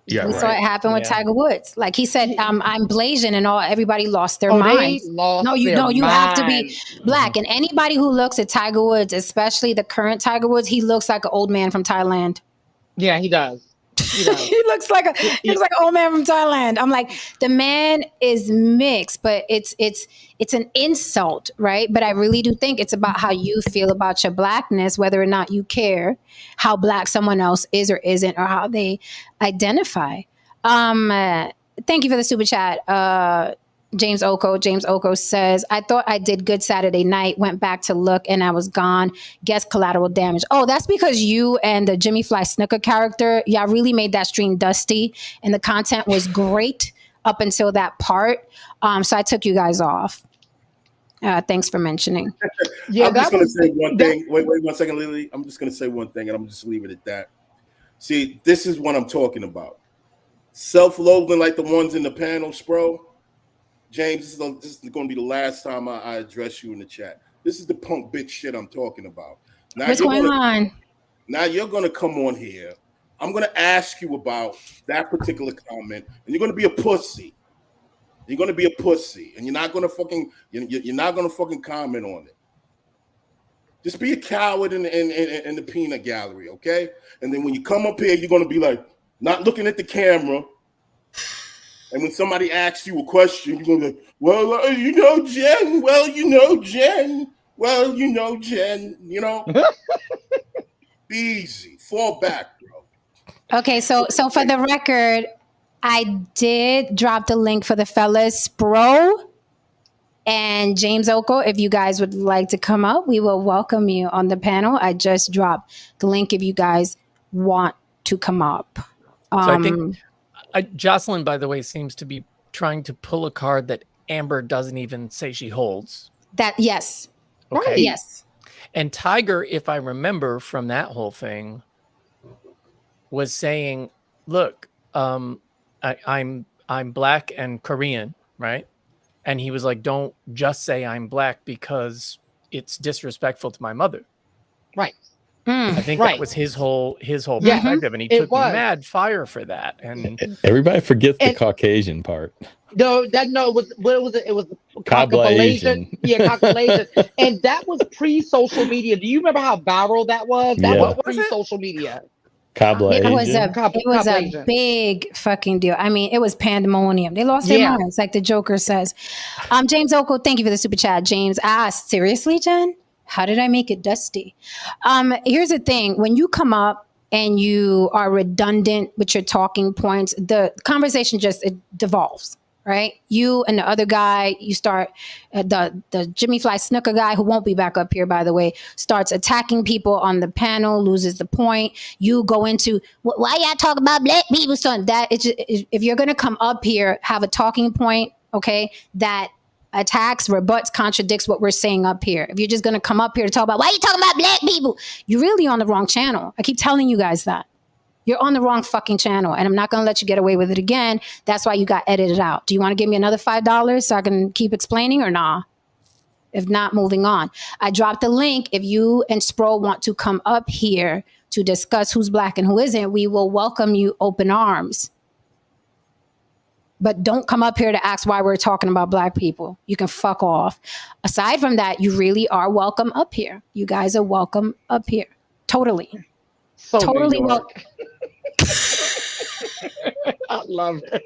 Yeah, we saw it happen with Tiger Woods. Like he said, I'm Blasian, and everybody lost their minds. You have to be black. And anybody who looks at Tiger Woods, especially the current Tiger Woods, he looks like an old man from Thailand. Yeah, he does. He looks like an old man from Thailand. I'm like, the man is mixed, but it's an insult, right? But I really do think it's about how you feel about your blackness, whether or not you care how black someone else is or isn't, or how they identify. Thank you for the super chat. James Oko says, I thought I did good Saturday night, went back to look and I was gone. Guess collateral damage. Oh, that's because you and the Jimmy Fly Snooker character, y'all really made that stream dusty, and the content was great up until that part. So I took you guys off. Thanks for mentioning. I'm just going to say one thing. Wait 1 second, Lily. I'm just going to say one thing, and I'm just leave it at that. See, this is what I'm talking about. Self-loathing like the ones in the panel, Spro. James, this is going to be the last time I address you in the chat. This is the punk bitch shit I'm talking about. Now what's going on? Now you're going to come on here. I'm going to ask you about that particular comment, and you're going to be a pussy. You're going to be a pussy, and you're not going to fucking comment on it. Just be a coward in the peanut gallery, okay? And then when you come up here, you're going to be like, not looking at the camera. And when somebody asks you a question, you're going to be like, well, Jen. Well, Jen. Well, Jen. Be easy. Fall back, bro. Okay, so for the record, I did drop the link for the fellas, Spro and James Oko. If you guys would like to come up, we will welcome you on the panel. I just dropped the link if you guys want to come up. So I think Jocelyn, by the way, seems to be trying to pull a card that Amber doesn't even say she holds. Yes. Okay. Right. Yes. And Tiger, if I remember from that whole thing, was saying, look, I'm black and Korean, right? And he was like, don't just say I'm black because it's disrespectful to my mother. Right. I think Right. that was his whole Yes, perspective, and he it took was. mad fire for that. And Everybody forgets the And- Caucasian part. No, it was what was it? It was Caucasian. Yeah, Caucasian. And that was pre-social media. Do you remember how viral that was? That Yeah. was What was it? pre-social media. Kabla It was Asian. a Asian. big fucking deal. I mean, it was pandemonium. They lost their Yeah. minds, like the Joker says. James Oko, thank you for the super chat. James asked, seriously, Jen? How did I make it dusty? Here's the thing. When you come up and you are redundant with your talking points, the conversation it devolves. Right, you and the other guy, you start the Jimmy Fly Snooker guy, who won't be back up here, by the way, starts attacking people on the panel, loses the point. You go into why y'all talk about black people? So that if you're gonna come up here, have a talking point, okay, that attacks, rebuts, contradicts what we're saying up here. If you're just gonna come up here to talk about why you talking about black people, you're really on the wrong channel. I keep telling you guys that. You're on the wrong fucking channel, and I'm not going to let you get away with it again. That's why you got edited out. Do you want to give me another $5 so I can keep explaining or nah? If not, moving on. I dropped the link. If you and Spro want to come up here to discuss who's black and who isn't, we will welcome you open arms. But don't come up here to ask why we're talking about black people. You can fuck off. Aside from that, you really are welcome up here. You guys are welcome up here. Totally. So Totally New York. I love it.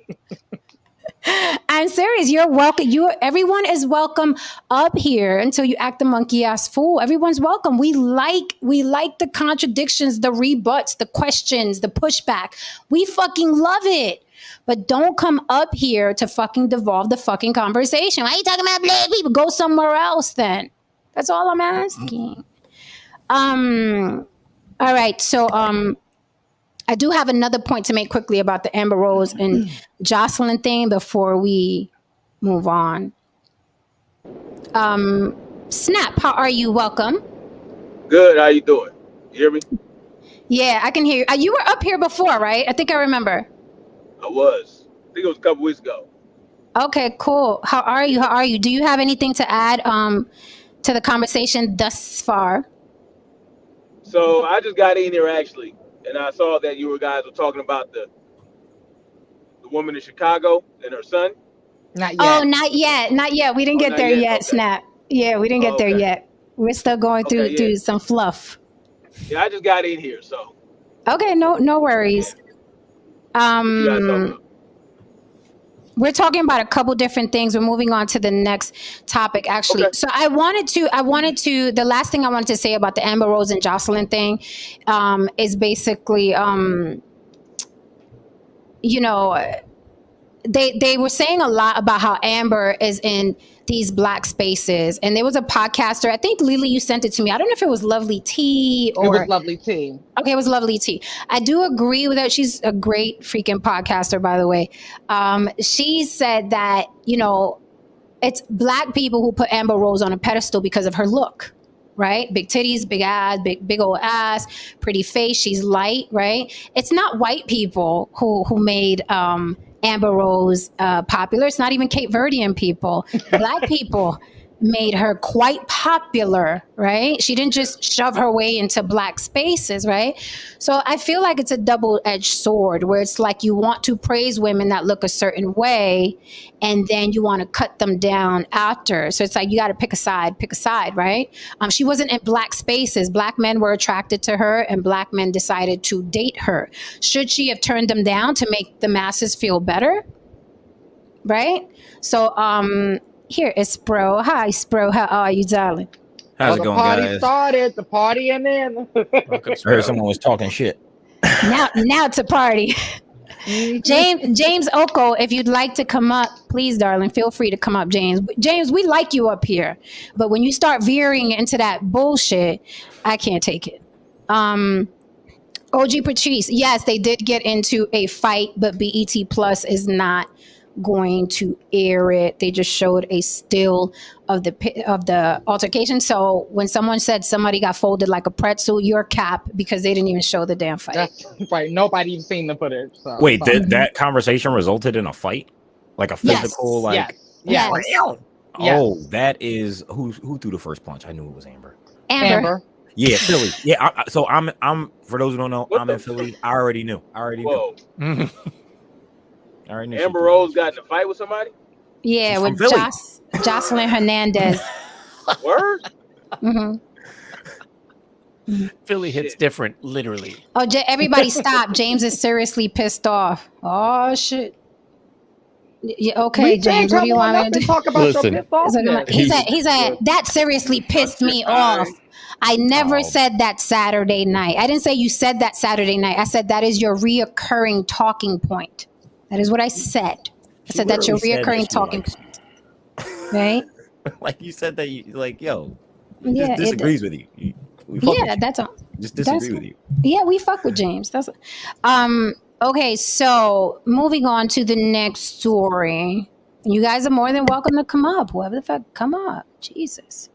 I'm serious. You're welcome. Everyone is welcome up here until you act the monkey ass fool. Everyone's welcome. We like the contradictions, the rebuts, the questions, the pushback. We fucking love it. But don't come up here to fucking devolve the fucking conversation. Why are you talking about black people? Go somewhere else then. That's all I'm asking. All right. So I do have another point to make quickly about the Amber Rose and Jocelyn thing before we move on. Snap, how are you? Welcome. Good. How you doing? You hear me? Yeah, I can hear you. You were up here before, right? I think I remember. I was. I think it was a couple weeks ago. Okay, cool. How are you? How are you? Do you have anything to add to the conversation thus far? So I just got in here actually, and I saw that you guys were talking about the woman in Chicago and her son. Not yet. Oh, not yet. Not yet. We didn't get not there yet? yet, Okay. Snap. Yeah, we didn't get there Okay. yet. We're still going Okay, yeah. through some fluff. Yeah, I just got in here, so Okay, no worries. what you guys talking about? We're talking about a couple different things. We're moving on to the next topic, actually. Okay. So I wanted to, the last thing I wanted to say about the Amber Rose and Jocelyn thing is basically, they were saying a lot about how Amber is in these black spaces. And there was a podcaster, I think Lily, you sent it to me. I don't know if it was Lovely T or... It was Lovely T. Okay, it was Lovely T. I do agree with that. She's a great freaking podcaster, by the way. She said that, it's black people who put Amber Rose on a pedestal because of her look, right? Big titties, big ass, big old ass, pretty face. She's light, right? It's not white people who made Amber Rose popular. It's not even Cape Verdean people. Black people made her quite popular, right? She didn't just shove her way into black spaces, right? So I feel like it's a double-edged sword where it's like you want to praise women that look a certain way and then you want to cut them down after. So it's like you got to pick a side, right? She wasn't in black spaces. Black men were attracted to her and black men decided to date her. Should she have turned them down to make the masses feel better? Right? So here is Spro. Hi, Spro. How are you, darling? How's it the going, party guys? started. The party and then. welcome, I heard someone was talking shit. Now it's a party. James Oko, if you'd like to come up, please, darling, feel free to come up, James. James, we like you up here, but when you start veering into that bullshit, I can't take it. OG Patrice, yes, they did get into a fight, but BET Plus is not going to air it. They just showed a still of the altercation. So when someone said somebody got folded like a pretzel, you're cap because they didn't even show the damn fight. That's right. Nobody even seen the footage. So, Wait, so. that conversation resulted in a fight? Like a physical, like... Yes. Oh, that is... Who threw the first punch? I knew it was Amber. Amber. Yeah, Philly. Yeah, so I'm for those who don't know, What I'm the in Philly. I already knew. I already Whoa. knew. I already knew. she Amber pretty Rose much- got in a fight with somebody? Yeah, She's from with Philly. Jocelyn Hernandez. Word? hmm Philly hits Shit. different, literally. Oh, everybody stop. James is seriously pissed off. Oh, shit. Yeah, okay, We said, James, what do come you on want me up to and do? talk about Listen, your pissed So, offness. he said, that seriously pissed me off. I never Oh. said that Saturday night. I didn't say you said that Saturday night. I said that is your reoccurring talking point. That is what I said. I She said that's your literally said that reoccurring she talking likes point, right? like you said that you like, yo, Yeah, just disagrees with you. We fuck with you. that's all. Just disagree That's with you. yeah, we fuck with James. That's okay. So moving on to the next story. You guys are more than welcome to come up. Whoever the fuck, come up. Jesus.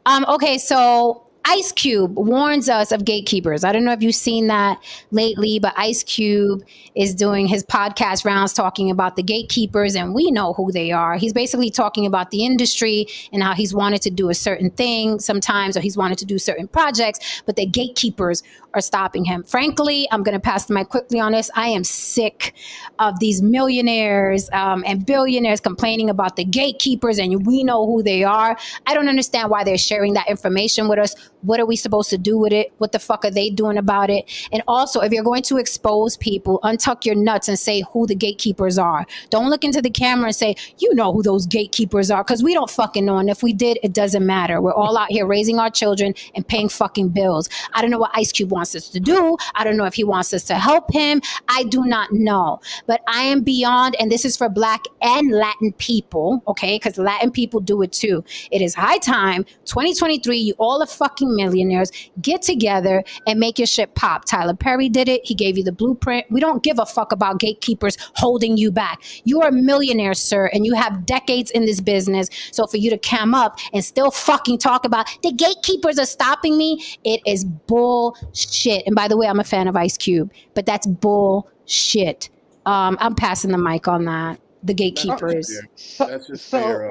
Okay, so Ice Cube warns us of gatekeepers. I don't know if you've seen that lately, but Ice Cube is doing his podcast rounds talking about the gatekeepers, and we know who they are. He's basically talking about the industry and how he's wanted to do a certain thing sometimes, or he's wanted to do certain projects, but the gatekeepers are stopping him. Frankly, I'm going to pass the mic quickly on this. I am sick of these millionaires and billionaires complaining about the gatekeepers, and we know who they are. I don't understand why they're sharing that information with us. What are we supposed to do with it? What the fuck are they doing about it? And also, if you're going to expose people, untuck your nuts and say who the gatekeepers are. Don't look into the camera and say, you know who those gatekeepers are, because we don't fucking know. And if we did, it doesn't matter. We're all out here raising our children and paying fucking bills. I don't know what Ice Cube wants us to do. I don't know if he wants us to help him. I do not know. But I am beyond, and this is for Black and Latin people, okay? Because Latin people do it too. It is high time, 2023, you all are fucking millionaires, get together and make your shit pop. Tyler Perry did it. He gave you the blueprint. We don't give a fuck about gatekeepers holding you back. You are a millionaire, sir, and you have decades in this business. So for you to come up and still fucking talk about the gatekeepers are stopping me, it is bullshit. And by the way, I'm a fan of Ice Cube, but that's bullshit. I'm passing the mic on that. The gatekeepers. That's just fair.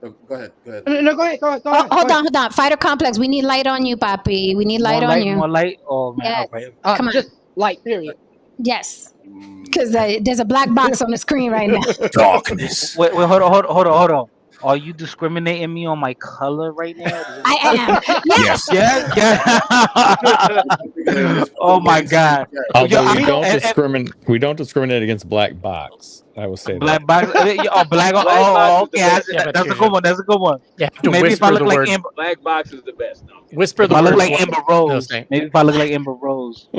Go ahead. No, go ahead. Oh, hold on. Fighter Complex. We need light on you, Papi. We need light on you. More light? Oh, man. Yes. Okay. Come on. Just light, period. Yes. Because there's a black box on the screen right now. Darkness. Wait, hold on. Are you discriminating me on my color right now? I am. Yes. Yeah. Oh my God. Although we don't discriminate against black box. I will say Black that. box. Oh, black. Oh, okay. That's a good one. That's a good one. You have to Maybe if I whisper look the like word. Amber, Black box is the best. No. Whisper if the I word. look like Amber Rose. No, Maybe if I look like Amber Rose.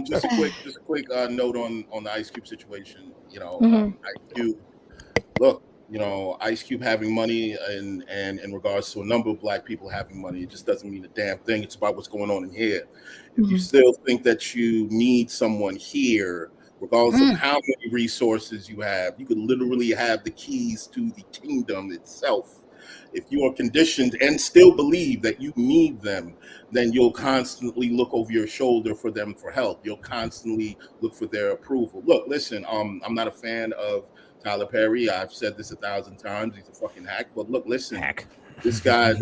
Just a quick note on the Ice Cube situation. Ice Cube. Look, Ice Cube having money and in regards to a number of black people having money, it just doesn't mean a damn thing. It's about what's going on in here. If you still think that you need someone here, regardless of how many resources you have, you could literally have the keys to the kingdom itself. If you are conditioned and still believe that you need them, then you'll constantly look over your shoulder for them for help. You'll constantly look for their approval. Look, listen, I'm not a fan of Tyler Perry. I've said this 1,000 times. He's a fucking hack. But look, listen, this guy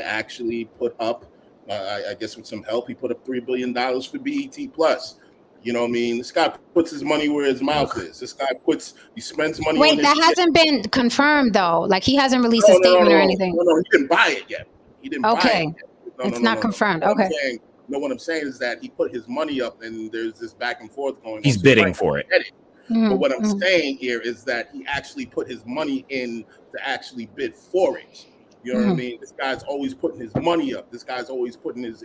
actually put up, I guess with some help, he put up $3 billion for BET Plus. You know what I mean? This guy puts his money where his mouth is. This guy he spends money. Wait, on his that hasn't been confirmed though. Like he hasn't released a statement or anything. No, he didn't buy it yet. He didn't buy it yet. It's not confirmed. Okay. What I'm saying is that he put his money up, and there's this back and forth going on. He's bidding for it. But what I'm saying here is that he actually put his money in to actually bid for it. You know what I mean? This guy's always putting his money up. This guy's always putting his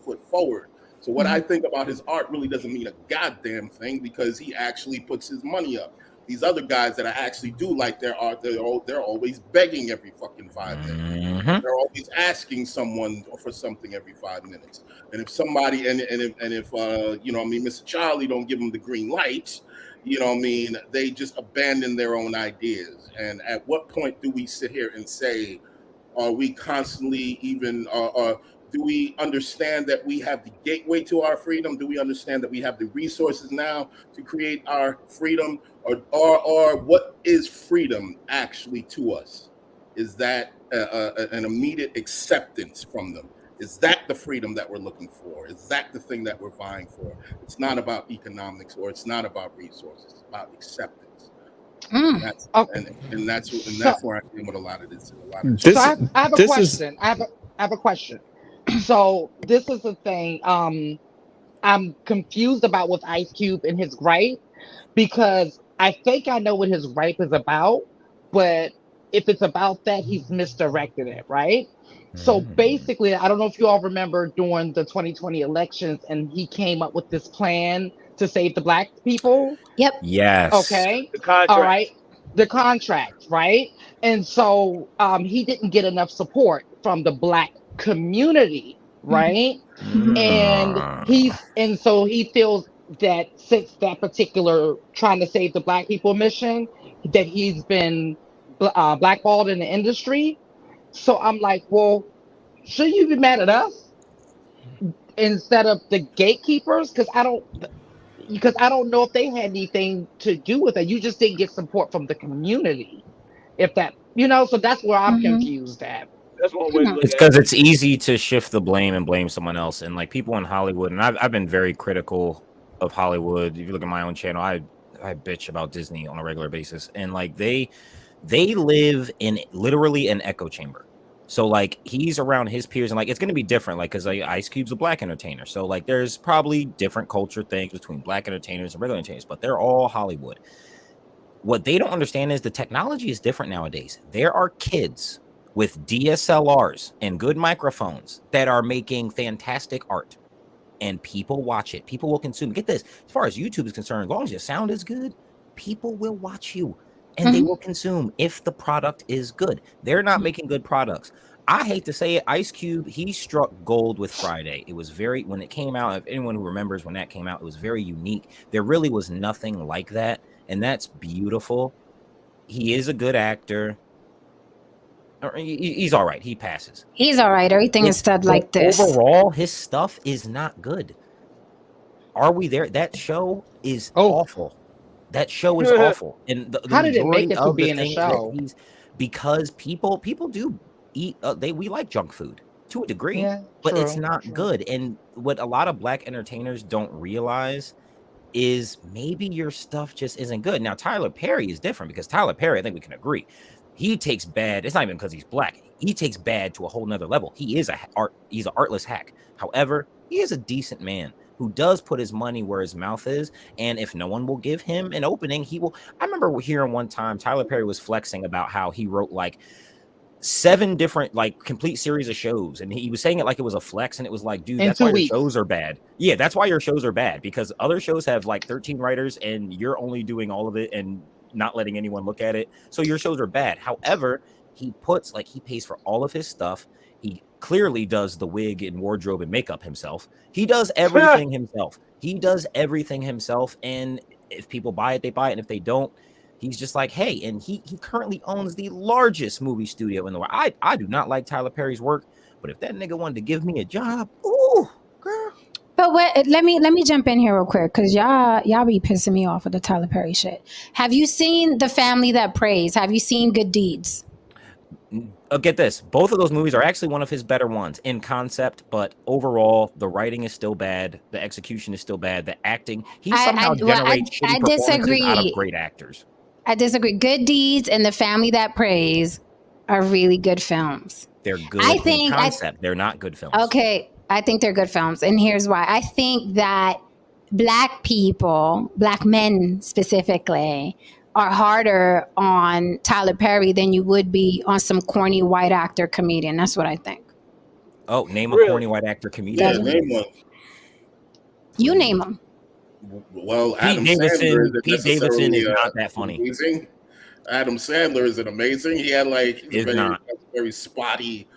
foot forward. So what I think about his art really doesn't mean a goddamn thing, because he actually puts his money up. These other guys that I actually do like their art, they're always begging every fucking 5 minutes. They're always asking someone for something every 5 minutes. And if somebody if Mr. Charlie don't give them the green light, they just abandon their own ideas. And at what point do we sit here and say, are we constantly do we understand that we have the gateway to our freedom? Do we understand that we have the resources now to create our freedom? Or what is freedom actually to us? Is that an immediate acceptance from them? Is that the freedom that we're looking for? Is that the thing that we're vying for? It's not about economics, or it's not about resources. It's about acceptance. And that's where I came with a lot of this. So I have a question. I have a question. So this is the thing. I'm confused about with Ice Cube and his gripe, because I think I know what his gripe is about, but if it's about that, he's misdirected it, right? So basically, I don't know if you all remember during the 2020 elections, and he came up with this plan to save the Black people. Yep. Yes. Okay. The contract. All right. The contract, right? And so he didn't get enough support from the Black community, right? And so he feels that since that particular trying to save the Black people mission, that he's been blackballed in the industry. So I'm like, well, should you be mad at us instead of the gatekeepers? Because I don't know if they had anything to do with it. You just didn't get support from the community, if that, so that's where I'm confused at. That's one way to look It's at because it. it's easy to shift the blame and blame someone else. And like people in Hollywood, and I've been very critical of Hollywood. If you look at my own channel, I bitch about Disney on a regular basis. And like they live in literally an echo chamber. So like he's around his peers, and like it's gonna be different, like because like, Ice Cube's a Black entertainer. So like there's probably different culture things between Black entertainers and regular entertainers, but they're all Hollywood. What they don't understand is the technology is different nowadays. There are kids with DSLRs and good microphones that are making fantastic art, and people watch it. People will consume. Get this, as far as YouTube is concerned, as long as your sound is good, people will watch you and they will consume if the product is good. They're not making good products. I hate to say it, Ice Cube, he struck gold with Friday. It was when it came out, if anyone who remembers when that came out, it was very unique. There really was nothing like that, and that's beautiful. He is a good actor. He's all right. He passes. He's all right. Everything is said like this. Overall, his stuff is not good. Are we there? That show is awful. That show is awful. And how did it make it to be in the show? Because people do eat. We like junk food to a degree, but true, it's not good. And what a lot of Black entertainers don't realize is maybe your stuff just isn't good. Now, Tyler Perry is different, because Tyler Perry, I think we can agree, he takes bad. It's not even because he's Black. He takes bad to a whole nother level. He's an artless hack. However, he is a decent man who does put his money where his mouth is. And if no one will give him an opening, he will. I remember hearing one time Tyler Perry was flexing about how he wrote like 7 different, like, complete series of shows, and he was saying it like it was a flex, and it was like, dude, that's why your shows are bad. Yeah, that's why your shows are bad, because other shows have like 13 writers and you're only doing all of it and not letting anyone look at it, so your shows are bad. However, he pays for all of his stuff. He clearly does the wig and wardrobe and makeup himself. He does everything himself. And if people buy it, they buy it, and if they don't, he's just like, hey. And he currently owns the largest movie studio in the world. I do not like Tyler Perry's work, but if that nigga wanted to give me a job, ooh, girl. But let me jump in here real quick, because y'all be pissing me off with the Tyler Perry shit. Have you seen The Family That Prays? Have you seen Good Deeds? Get this, both of those movies are actually one of his better ones in concept, but overall the writing is still bad, the execution is still bad, the acting, he somehow generates shitty performances out of great actors. I disagree. Good Deeds and The Family That Prays are really good films. They're good in concept. They're not good films. Okay, I think they're good films, and here's why. I think that Black people, Black men specifically, are harder on Tyler Perry than you would be on some corny white actor comedian. That's what I think. Oh, name a corny white actor comedian. Yeah, name one. You name them. Well, Pete Davidson is not that funny. Amazing. Adam Sandler isn't amazing. He had like very spotty,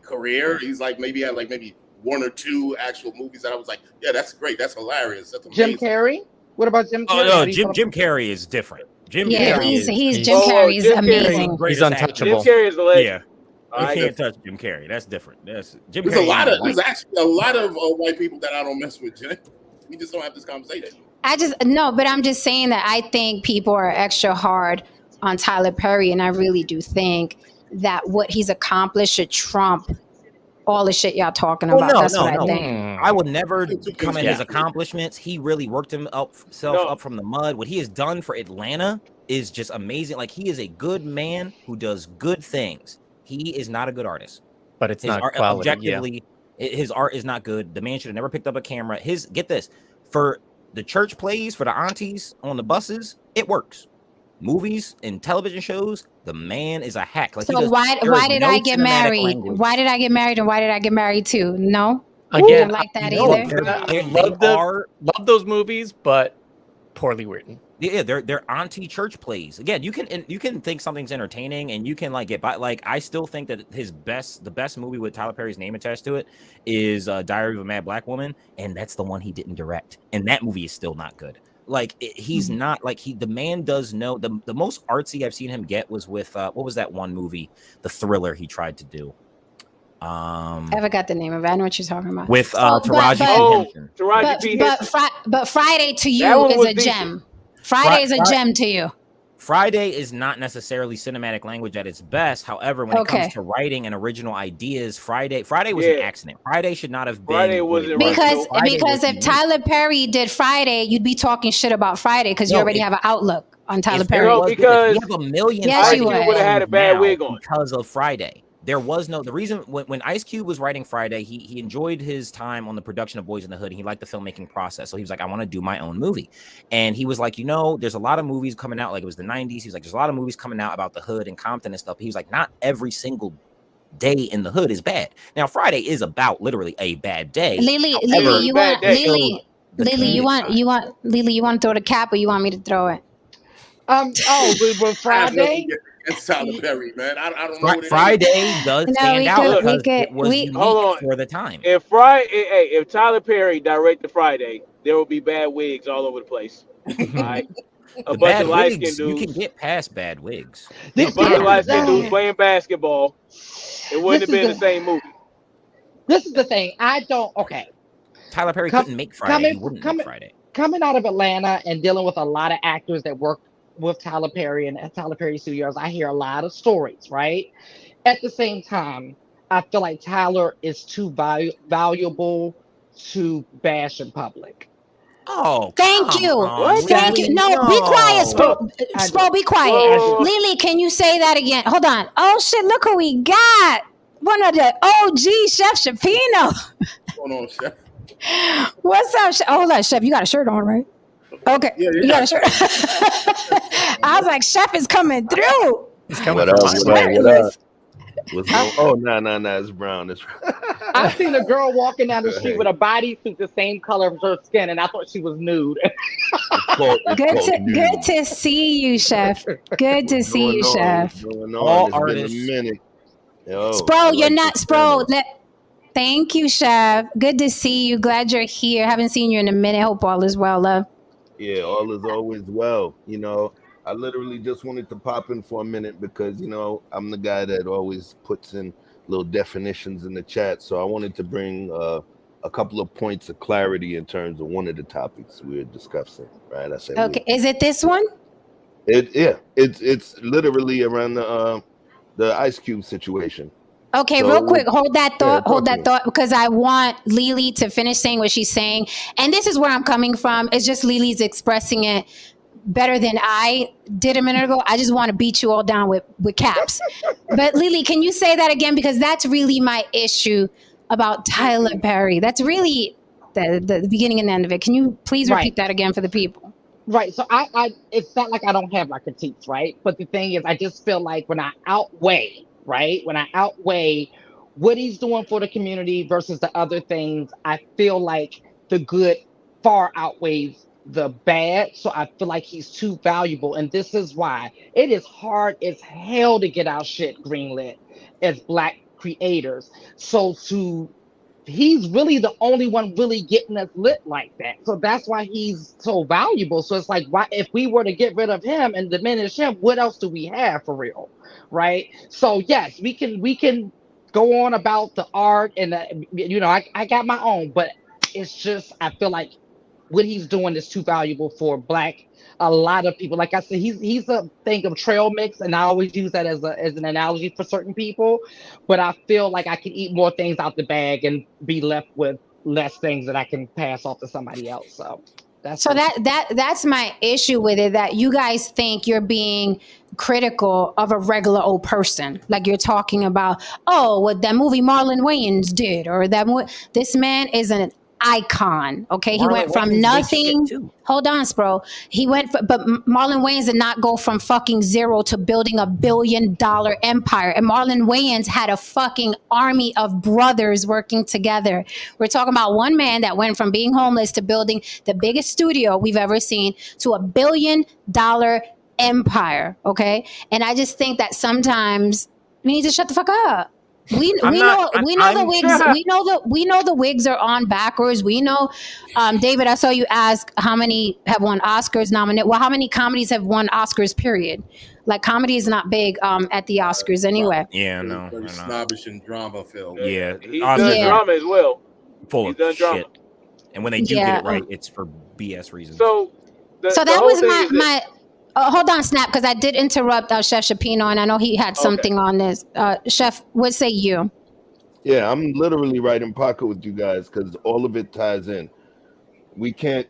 career. He's like maybe had like maybe 1 or 2 actual movies that I was like, yeah, that's great. That's hilarious. That's amazing. Jim Carrey? What about Jim Carrey? Oh no, Jim Carrey is different. Jim Carrey is amazing. He's untouchable. Jim Carrey is the legend. Yeah. You can't touch Jim Carrey. That's different. There's actually a lot of white people that I don't mess with, Jim. We just don't have this conversation. But I'm just saying that I think people are extra hard on Tyler Perry, and I really do think that what he's accomplished should trump all the shit y'all talking Oh about. no, That's no, what I no. think. I would never Two come at things. his accomplishments. He really worked himself No. up from the mud. What he has done for Atlanta is just amazing. Like, he is a good man who does good things. He is not a good artist. But it's His not art, quality. Yeah. objectively, his art is not good. The man should have never picked up a camera. Get this, for the church plays, for the aunties on the buses, it works. Movies and television shows, the man is a hack. Like, So why did I get married? Why did I get married, and why did I get married too? No, Again, I like that no, either. love those movies, but poorly written. Yeah, they're anti-church plays. Again, you can think something's entertaining and you can like get by. Like, I still think that the best movie with Tyler Perry's name attached to it is Diary of a Mad Black Woman, and that's the one he didn't direct. And that movie is still not good. Like, he's not like the man does know the most artsy I've seen him get was with what was that one movie, the thriller he tried to do. I forgot the name of it. I know what you're talking about. With So, Taraji P. Henson. Taraji P. Henson. but Friday to That you one is was a decent. gem. Friday is a gem to you. Friday is not necessarily cinematic language at its best. However, when it comes to writing and original ideas, Friday was an accident. Friday should not have been. Friday wasn't because if Tyler Perry did Friday, you'd be talking shit about Friday because you already have an outlook on Tyler Perry. No, because we have a million. Yes, you would have had a bad wig on because of Friday. There was the reason when Ice Cube was writing Friday, he enjoyed his time on the production of Boys in the Hood, and he liked the filmmaking process. So he was like, I want to do my own movie. And he was like, there's a lot of movies coming out, like it was the 90s. He was like, there's a lot of movies coming out about the hood and Compton and stuff. He was like, not every single day in the hood is bad. Now, Friday is about literally a bad day. Lily, you want to throw the cap, or you want me to throw it? But Friday. It's Tyler Perry, man. I don't know. Friday does stand out because it was unique for the time. If Tyler Perry directed Friday, there will be bad wigs all over the place. All right? A bunch of light-skinned dudes. You can get past bad wigs. A bunch of light-skinned dudes playing basketball. It wouldn't have been the same movie. This is the thing. Tyler Perry couldn't make Friday. He wouldn't make Friday. Coming out of Atlanta and dealing with a lot of actors that work with Tyler Perry and at Tyler Perry Studios, I hear a lot of stories, right? At the same time, I feel like Tyler is too valuable to bash in public. Oh, thank you. Thank you. No, be quiet, Spro, be quiet. Whoa. Lily, can you say that again? Hold on. Oh, shit, look who we got. One of the OG Chef Shapino. What's going on, Chef? What's up, Chef? Oh, hold on, Chef. You got a shirt on, right? Okay. Yeah. You got a shirt. I was like, Chef is coming through. He's coming What up? Shirtless. What's going on? Oh, no, it's brown. I seen a girl walking down the street with a bodysuit the same color as her skin, and I thought she was nude. Good to see you, Chef. Good to see you, Chef. All artists. Been a minute. Yo, Spro, you're not Spro. Thank you, Chef. Good to see you. Glad you're here. Haven't seen you in a minute. Hope all is well, love. Yeah, all is always well. I literally just wanted to pop in for a minute because, I'm the guy that always puts in little definitions in the chat. So I wanted to bring a couple of points of clarity in terms of one of the topics we were discussing, right? Okay, is it this one? It's literally around the Ice Cube situation. Okay, real quick, hold that thought, because I want Lily to finish saying what she's saying. And this is where I'm coming from. It's just Lily's expressing it better than I did a minute ago. I just want to beat you all down with caps. But Lily, can you say that again? Because that's really my issue about Tyler Perry. That's really the beginning and the end of it. Can you please repeat that again for the people? Right. So I it's not like I don't have my critiques, right? But the thing is, I just feel like when I outweigh what he's doing for the community versus the other things, I feel like the good far outweighs the bad. So I feel like he's too valuable. And this is why it is hard as hell to get our shit greenlit as Black creators. So he's really the only one really getting us lit like that. So that's why he's so valuable. So it's like, why, if we were to get rid of him and diminish him, what else do we have for real? Right. So yes, we can go on about the art and I got my own, but it's just, I feel like what he's doing is too valuable for a lot of people. Like I said, he's a thing of trail mix, and I always use that as an analogy for certain people. But I feel like I can eat more things out the bag and be left with less things that I can pass off to somebody else. So that's my issue with it, that you guys think you're being critical of a regular old person, like you're talking about, oh, what that movie Marlon Wayans did, or this man is an icon. Okay, he Marlon went from Wayans did nothing. shit too. Hold on, Spro. But Marlon Wayans did not go from fucking zero to building $1 billion empire. And Marlon Wayans had a fucking army of brothers working together. We're talking about one man that went from being homeless to building the biggest studio we've ever seen to $1 billion empire. Okay, and I just think that sometimes we need to shut the fuck up. We know the wigs are on backwards. We know, David, I saw you ask how many have won Oscars nominated. Well, how many comedies have won Oscars, period? Like, comedy is not big at the Oscars anyway. Yeah, no. Very snobbish and drama film. Yeah. He's done drama as well. Full of done shit. drama. And when they do get it right, it's for BS reasons. So that was my hold on, Snap, because I did interrupt Chef Shapino, and I know he had something on this. Chef, what say you? Yeah, I'm literally right in pocket with you guys because all of it ties in. We can't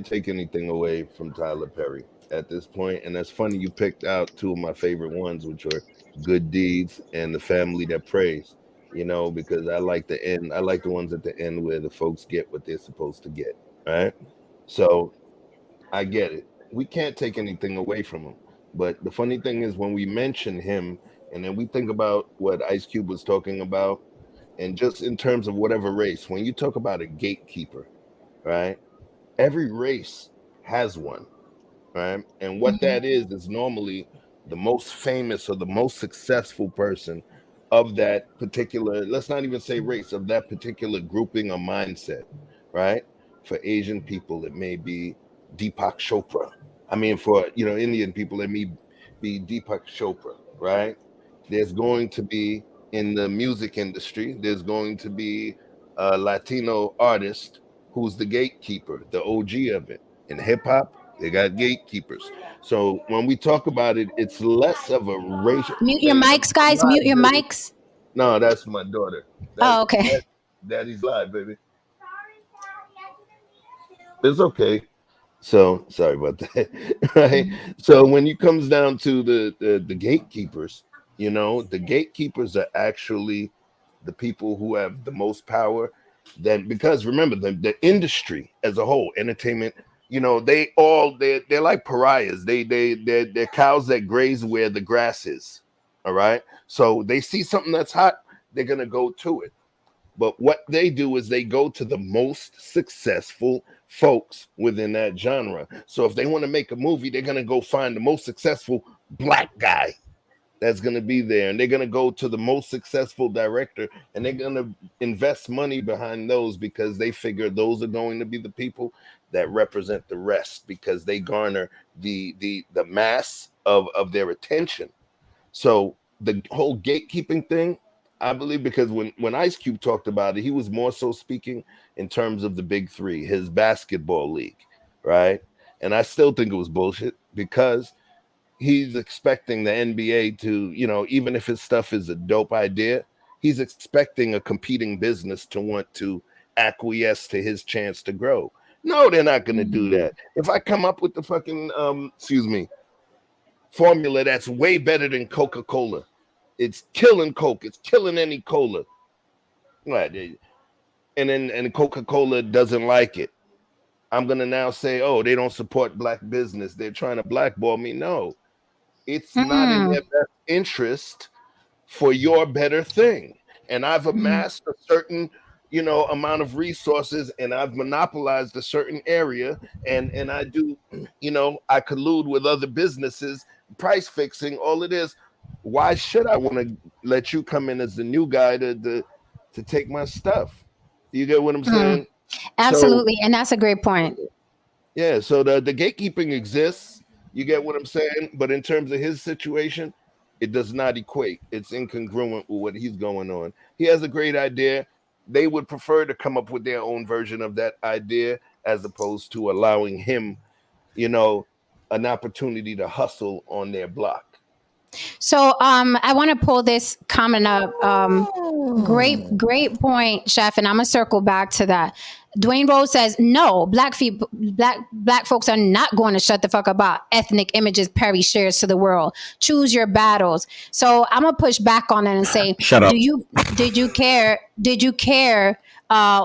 take anything away from Tyler Perry at this point, and that's funny you picked out two of my favorite ones, which are Good Deeds and The Family That Prays. You know, because I like the end. I like the ones at the end where the folks get what they're supposed to get. Right? So I get it. We can't take anything away from him. But the funny thing is when we mention him and then we think about what Ice Cube was talking about, and just in terms of whatever race, when you talk about a gatekeeper, right? Every race has one, right? And what that is normally the most famous or the most successful person of that particular, let's not even say race, of that particular grouping or mindset, right? For Asian people, it may be Deepak Chopra. I mean, for Indian people, it may be Deepak Chopra, right? There's going to be in the music industry, there's going to be a Latino artist who's the gatekeeper, the OG of it. In hip hop, they got gatekeepers. So when we talk about it, it's less of a racial. Mute your mics, guys. Mute your mics. No, that's my daughter. Okay. Daddy's live, baby. It's okay. So sorry about that. Right. So when it comes down to the gatekeepers, the gatekeepers are actually the people who have the most power. Then because remember the industry as a whole, entertainment, they're like pariahs. They're cows that graze where the grass is. All right. So they see something that's hot, they're gonna go to it. But what they do is they go to the most successful folks within that genre. So if they want to make a movie, they're going to go find the most successful black guy that's going to be there. And they're going to go to the most successful director and they're going to invest money behind those because they figure those are going to be the people that represent the rest because they garner the mass of their attention. So the whole gatekeeping thing, I believe, because when Ice Cube talked about it, he was more so speaking in terms of the big three, his basketball league, right? And I still think it was bullshit because he's expecting the NBA to, even if his stuff is a dope idea, he's expecting a competing business to want to acquiesce to his chance to grow. No, they're not going to do that. If I come up with the fucking, formula that's way better than Coca-Cola, it's killing Coke. It's killing any cola. Right. And Coca-Cola doesn't like it. I'm going to now say, oh, they don't support black business. They're trying to blackball me. No, it's not in their best interest for your better thing. And I've amassed a certain, amount of resources and I've monopolized a certain area. And I do, I collude with other businesses, price fixing, all it is. Why should I want to let you come in as the new guy to take my stuff? You get what I'm saying? Absolutely. And that's a great point. Yeah. So the gatekeeping exists. You get what I'm saying? But in terms of his situation, it does not equate. It's incongruent with what he's going on. He has a great idea. They would prefer to come up with their own version of that idea as opposed to allowing him, you know, an opportunity to hustle on their block. So I want to pull this comment up. Great point, Chef, and I'm gonna circle back to that. Dwayne Rose says, no, black folks are not going to shut the fuck up about ethnic images Perry shares to the world. Choose your battles. So I'm gonna push back on it and say, Shut up. Did you care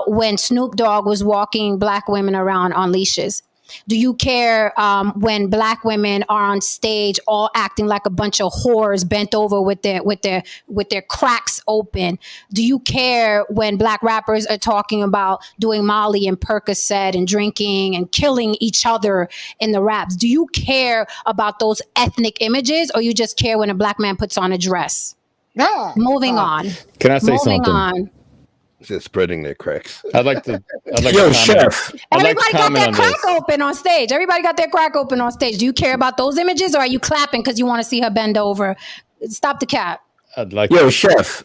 when Snoop Dogg was walking black women around on leashes? Do you care when black women are on stage all acting like a bunch of whores bent over with their cracks open? Do you care when black rappers are talking about doing Molly and Percocet and drinking and killing each other in the raps? Do you care about those ethnic images, or you just care when a black man puts on a dress? Moving on. Can I say Moving something? on. Just spreading their cracks. I'd like to Yo, Chef. Everybody got their crack open on stage. Everybody got their crack open on stage. Do you care about those images, or are you clapping because you want to see her bend over? Stop the cap. I'd like Yo, Chef.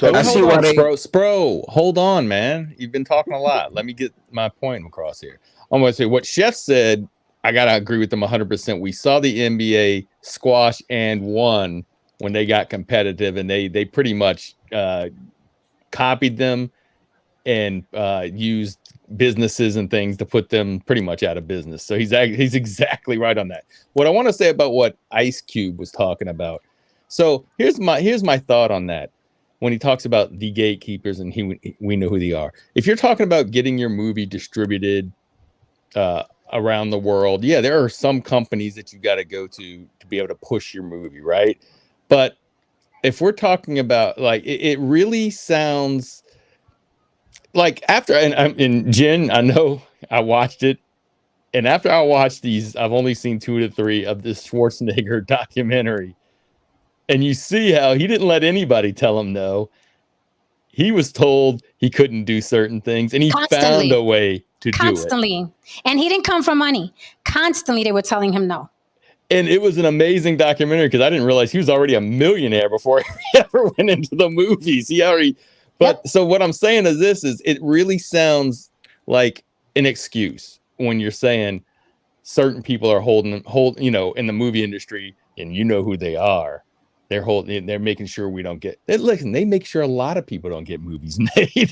I see why Spro, hold on, man. You've been talking a lot. Let me get my point across here. I'm going to say what Chef said. I got to agree with them 100%. We saw the NBA squash and won when they got competitive, and they pretty much copied them and used businesses and things to put them pretty much out of business. So he's exactly right on that. What I want to say about what Ice Cube was talking about. So here's my thought on that. When he talks about the gatekeepers and we know who they are. If you're talking about getting your movie distributed around the world, yeah, there are some companies that you got to go to be able to push your movie, right? But if we're talking about like, it really sounds like after, and Jen, I know I watched it. And after I watched these, I've only seen 2 to 3 of this Schwarzenegger documentary. And you see how he didn't let anybody tell him no. He was told he couldn't do certain things, and he found a way to do it. And he didn't come from money. Constantly, they were telling him no. And it was an amazing documentary because I didn't realize he was already a millionaire before he ever went into the movies. So what I'm saying is it really sounds like an excuse when you're saying certain people are holding, in the movie industry, and you know who they are. They're making sure we don't get. They make sure a lot of people don't get movies made.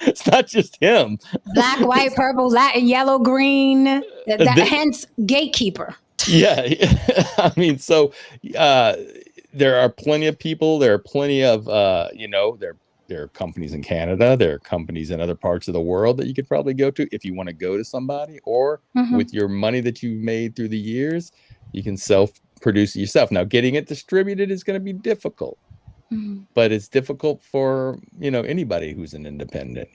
It's not just him. Black, white, purple, Latin, yellow, green. Hence, gatekeeper. Yeah, I mean, so there are plenty of people. There are plenty of there are companies in Canada. There are companies in other parts of the world that you could probably go to if you want to go to somebody, or with your money that you've made through the years, you can self-produce it yourself. Now, getting it distributed is going to be difficult, but it's difficult for anybody who's an independent.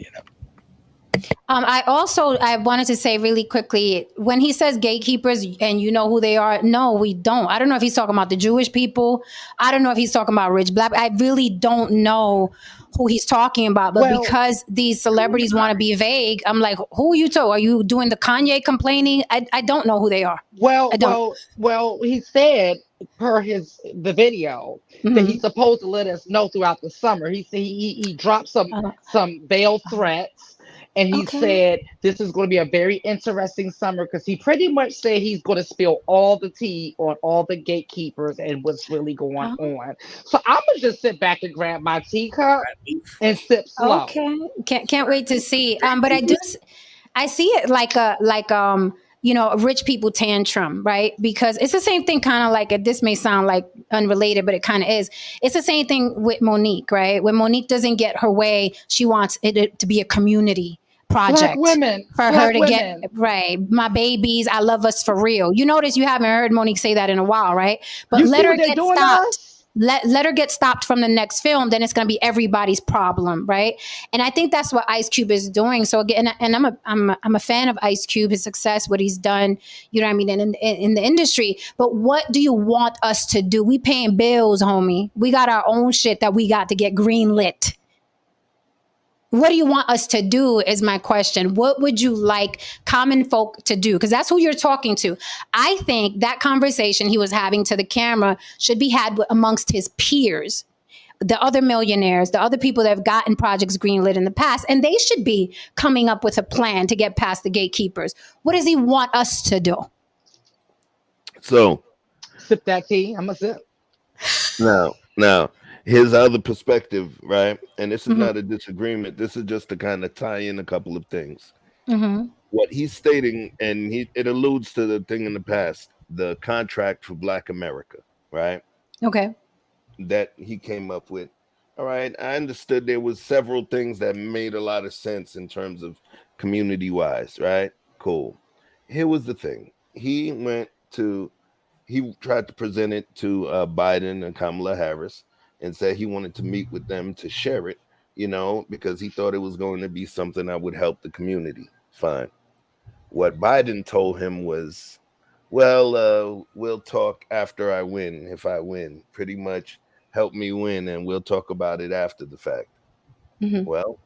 I wanted to say really quickly, when he says gatekeepers and you know who they are, no, we don't. I don't know if he's talking about the Jewish people. I don't know if he's talking about rich black. I really don't know who he's talking about. But because these celebrities want to be vague, I'm like, who are you to? Are you doing the Kanye complaining? I don't know who they are. Well, he said per the video that he's supposed to let us know throughout the summer. He dropped some veiled threats. And he said this is going to be a very interesting summer because he pretty much said he's going to spill all the tea on all the gatekeepers and what's really going on. So I'm going to just sit back and grab my teacup and sip slow. Okay. Can't wait to see. But I see it like a rich people tantrum, right? Because it's the same thing, kind of like, this may sound like unrelated, but it kind of is. It's the same thing with Monique, right? When Monique doesn't get her way, she wants it to be a community project for her to get right. My babies, I love us for real. You notice you haven't heard Monique say that in a while, right? But let her get stopped. Let her get stopped from the next film, then it's going to be everybody's problem, right? And I think that's what Ice Cube is doing. So again, and I'm a fan of Ice Cube, his success, what he's done, you know what I mean, in the industry. But what do you want us to do? We paying bills, homie. We got our own shit that we got to get greenlit. What do you want us to do is my question. What would you like common folk to do? Because that's who you're talking to. I think that conversation he was having to the camera should be had amongst his peers. the other millionaires, the other people that have gotten projects greenlit in the past, and they should be coming up with a plan to get past the gatekeepers. What does he want us to do? So Sip that tea. I'm gonna sip. now, here's other perspective, right? And this is Mm-hmm. not a disagreement. This is just to kind of tie in a couple of things. Mm-hmm. What he's stating, and it alludes to the thing in the past, the contract for Black America, right? Okay. That he came up with. All right, I understood there was several things that made a lot of sense in terms of community wise, right? Cool. Here was the thing. He tried to present it to Biden and Kamala Harris and said he wanted to meet with them to share it, because he thought it was going to be something that would help the community. Fine. What Biden told him was, well, we'll talk after I win. If I win, pretty much help me win and we'll talk about it after the fact. Mm-hmm. Well,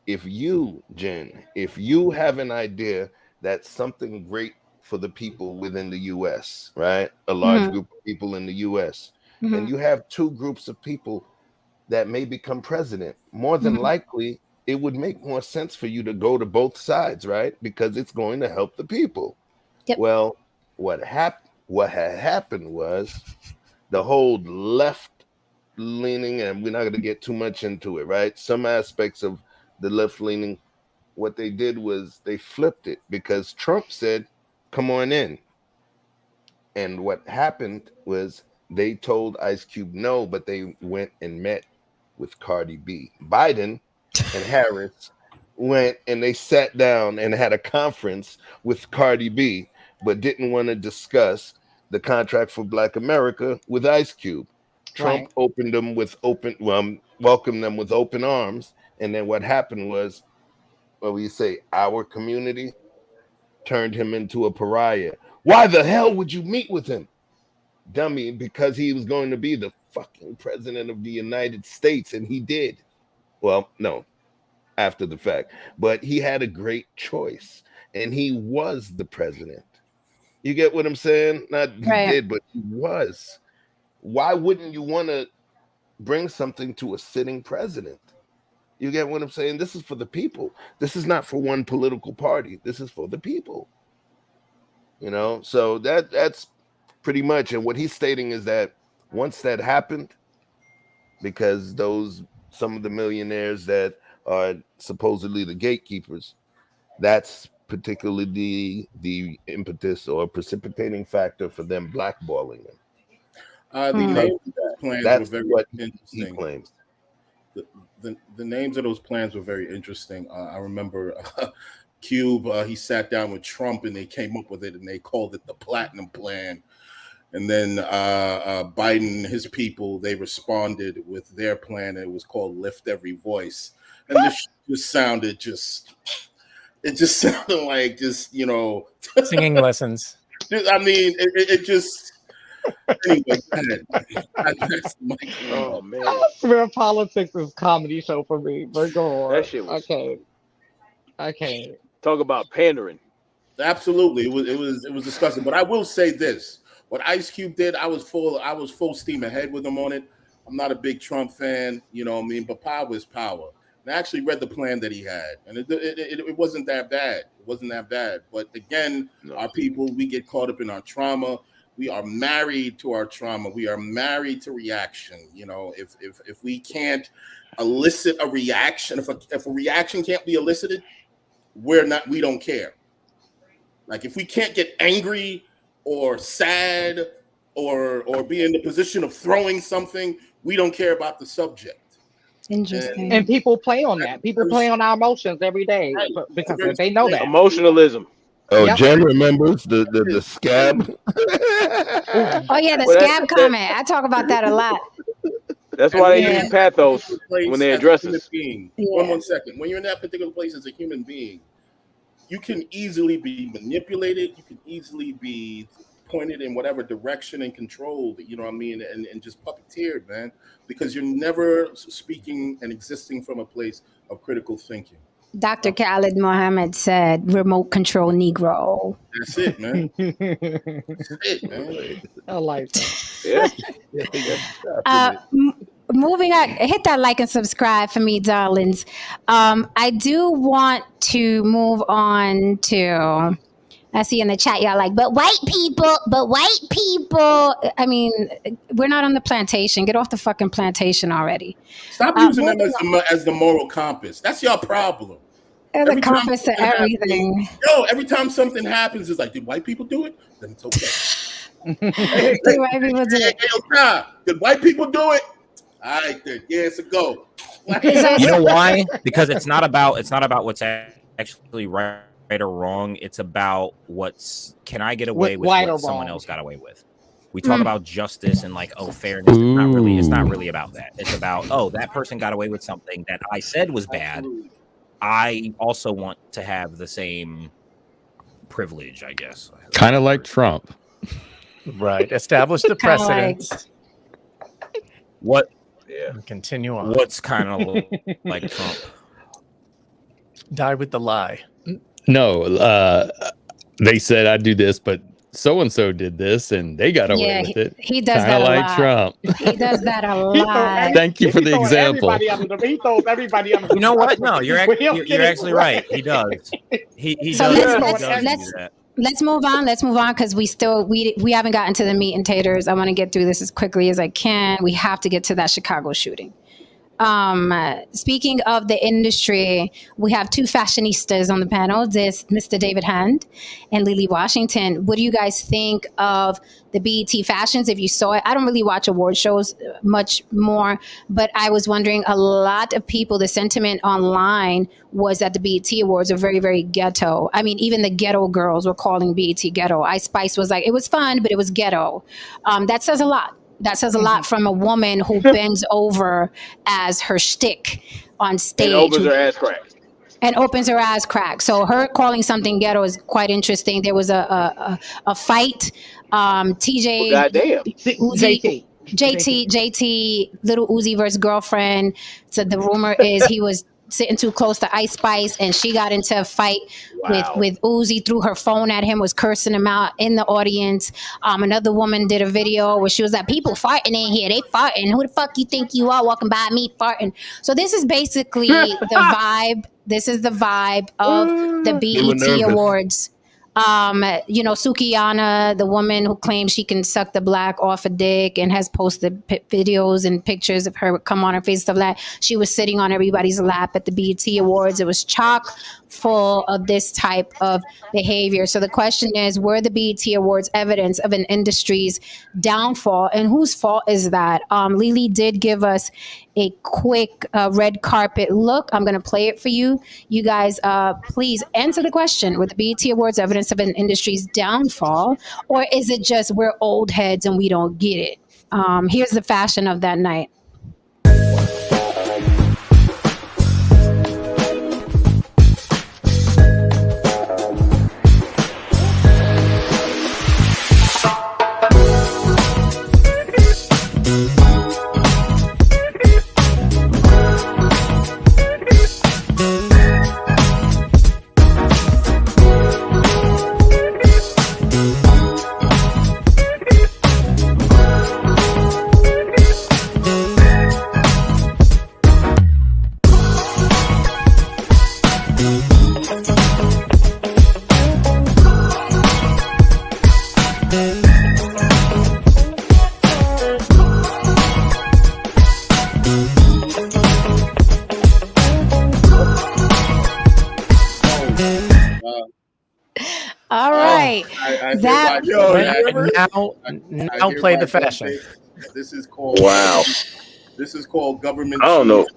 if you, Jen, have an idea that's something great for the people within the US, right? A large Mm-hmm. group of people in the US, Mm-hmm. and you have two groups of people that may become president, more than Mm-hmm. likely, it would make more sense for you to go to both sides, right? Because it's going to help the people. Yep. Well, what had happened was the whole left leaning, and we're not going to get too much into it, right? Some aspects of the left leaning, what they did was they flipped it because Trump said, come on in. And what happened was they told Ice Cube no, but they went and met with Cardi B. Biden and Harris went and they sat down and had a conference with Cardi B, but didn't want to discuss the contract for Black America with Ice Cube. Trump welcomed them with open arms. And then what happened was, our community turned him into a pariah. Why the hell would you meet with him? Dummy, because he was going to be the fucking president of the United States, and he did. Well, no, after the fact. But he had a great choice, and he was the president. You get what I'm saying? Not he did, but he was. Why wouldn't you want to bring something to a sitting president? You get what I'm saying? This is for the people. This is not for one political party. This is for the people. So that's pretty much. And what he's stating is that once that happened, because some of the millionaires that are supposedly the gatekeepers, that's particularly the impetus or precipitating factor for them blackballing him. The names of those plans That's were very what interesting. he claims. The names of those plans were very interesting. I remember Cube, he sat down with Trump and they came up with it and they called it the Platinum Plan. And then Biden and his people, they responded with their plan. And it was called Lift Every Voice. And this just sounded like singing lessons. I mean, it just. Anyway, Oh man, I swear politics is comedy show for me. But go on. that shit was Okay. talk about pandering. Absolutely, it was disgusting. But I will say this: what Ice Cube did, I was full steam ahead with him on it. I'm not a big Trump fan, you know what I mean, but power is power. And I actually read the plan that he had, and it wasn't that bad. It wasn't that bad. But again, our people, we get caught up in our trauma. We are married to our trauma. We are married to reaction. If we can't elicit a reaction, if a reaction can't be elicited, we don't care. Like if we can't get angry or sad or be in the position of throwing something, we don't care about the subject. Interesting. And people play on that. People play on our emotions every day because they know that. Emotionalism. Oh, Yep. Jen remembers the scab. Oh yeah, the Well, scab comment. I talk about that a lot. That's why they Yeah. use pathos when they address us. Being. Yeah. One second. When you're in that particular place as a human being, you can easily be manipulated. You can easily be pointed in whatever direction and controlled, you know what I mean, and just puppeteered, man, because you're never speaking and existing from a place of critical thinking. Dr. Khalid Mohammed said, remote control Negro. That's it, man. That's it, man. I like that. Yeah. moving on, hit that like and subscribe for me, darlings. I do want to move on to. I see in the chat y'all like, but white people. I mean, we're not on the plantation. Get off the fucking plantation already. Stop using them as the moral compass. That's your problem. The compass to everything. Every time something happens, it's like, did white people do it? Then it's okay. Did white people do it? Did white people do it? All right, then. Yeah, it's a go. You know why? Because it's not about what's actually right or wrong. It's about can I get away with what someone else got away with. We talk about justice and like, fairness. It's not really about that. It's about, that person got away with something that I said was bad. I also want to have the same privilege, I guess. Kind of like Trump. Right. Establish the precedent. What? Yeah. Continue on. What's kind of like Trump? Die with the lie. No, they said I'd do this, but so and so did this, and they got away with it. He does Kinda that like a lot. Trump. He does that a lot. Thank you for the example. He throws everybody under the You know what? No, you're actually right. He does. He So does. let's move on. Let's move on because we haven't gotten to the meat and taters. I want to get through this as quickly as I can. We have to get to that Chicago shooting. Speaking of the industry, we have two fashionistas on the panel. This Mr. David Hand and Lily Washington. What do you guys think of the BET fashions? If you saw it, I don't really watch award shows much more, but I was wondering, a lot of people, the sentiment online was that the BET Awards are very, very ghetto. I mean, even the ghetto girls were calling BET ghetto. Ice Spice was like, it was fun, but it was ghetto. That says a lot. That says a lot from a woman who bends over as her shtick on stage. And opens her ass crack. And opens her ass crack. So her calling something ghetto is quite interesting. There was a fight. TJ. Well, goddamn. JT, Little Uzi versus Girlfriend. So the rumor is he was sitting too close to Ice Spice, and she got into a fight with Uzi, threw her phone at him, was cursing him out in the audience. Another woman did a video where she was like, people farting in here, they farting. Who the fuck you think you are walking by me farting? So this is basically the vibe. This is the vibe of the BET Awards. Sukiyana, the woman who claims she can suck the black off a dick and has posted videos and pictures of her come on her face, stuff like that. She was sitting on everybody's lap at the BET Awards. It was chock full of this type of behavior. So the question is, were the BET Awards evidence of an industry's downfall, and whose fault is that? Lily did give us a quick red carpet look. I'm going to play it for you. You guys, please answer the question. Were the BET Awards evidence of an industry's downfall, or is it just we're old heads and we don't get it? Here's the fashion of that night. All right. Now play the fashion. This is called This is called government. I don't know.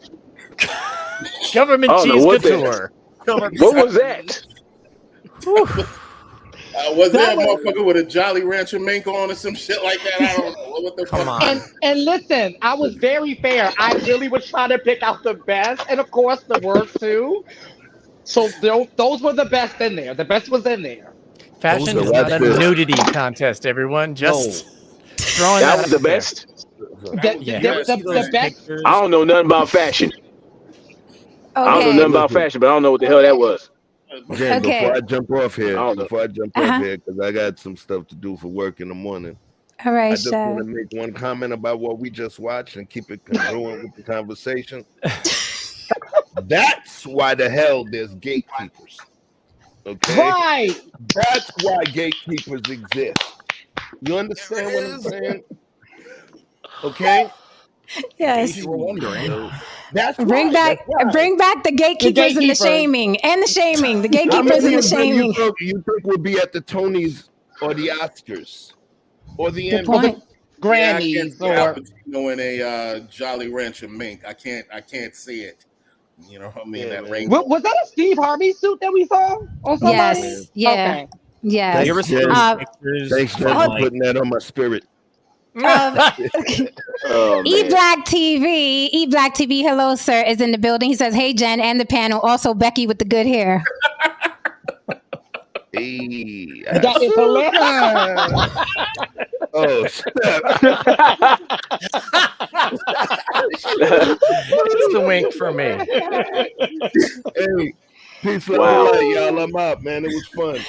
Government cheese couture. What was that? Was there a motherfucker with a Jolly Rancher mink on or some shit like that? I don't know. What the fuck? And listen, I was very fair. I really was trying to pick out the best, and of course the worst too. So those were the best in there. The best was in there. Fashion is not a nudity contest, everyone. Just throwing that was the best. The best. I don't know nothing about fashion. Okay. I don't know nothing about fashion, but I don't know what the hell that was. Before I jump off here, because I got some stuff to do for work in the morning. All I right, just want Chef. to make one comment about what we just watched and keep it congruent with the conversation. That's why the hell there's gatekeepers. Okay? Right. That's why gatekeepers exist. You understand what I'm saying? Okay? In Yes. case you were wondering, So that's Bring why. back, That's why. bring back the gatekeepers and the gatekeepers. shaming, and the shaming, the How gatekeepers many and the of them shaming. you think will be at the Tonys or the Oscars or the Good Emmys? point. Yeah, I can't Grammys see Al or Pacino in a Jolly Rancher mink. I can't see it. You know what I mean? Yeah, That man. rainbow. was that a Steve Harvey suit that we saw on somebody? Yes. Yeah. Okay. Yes. you ever Thanks, see Jen. those pictures Thanks, Jen, from for like putting that on my spirit. Oh, E man. Black TV, E Black TV, hello, sir, is in the building. He says, "Hey, Jen, and the panel. Also, Becky with the good hair." Hey, That is hilarious. oh, snap. It's the wink for me. Hey, peace, love, Wow. and light, y'all. I'm out, man. It was fun.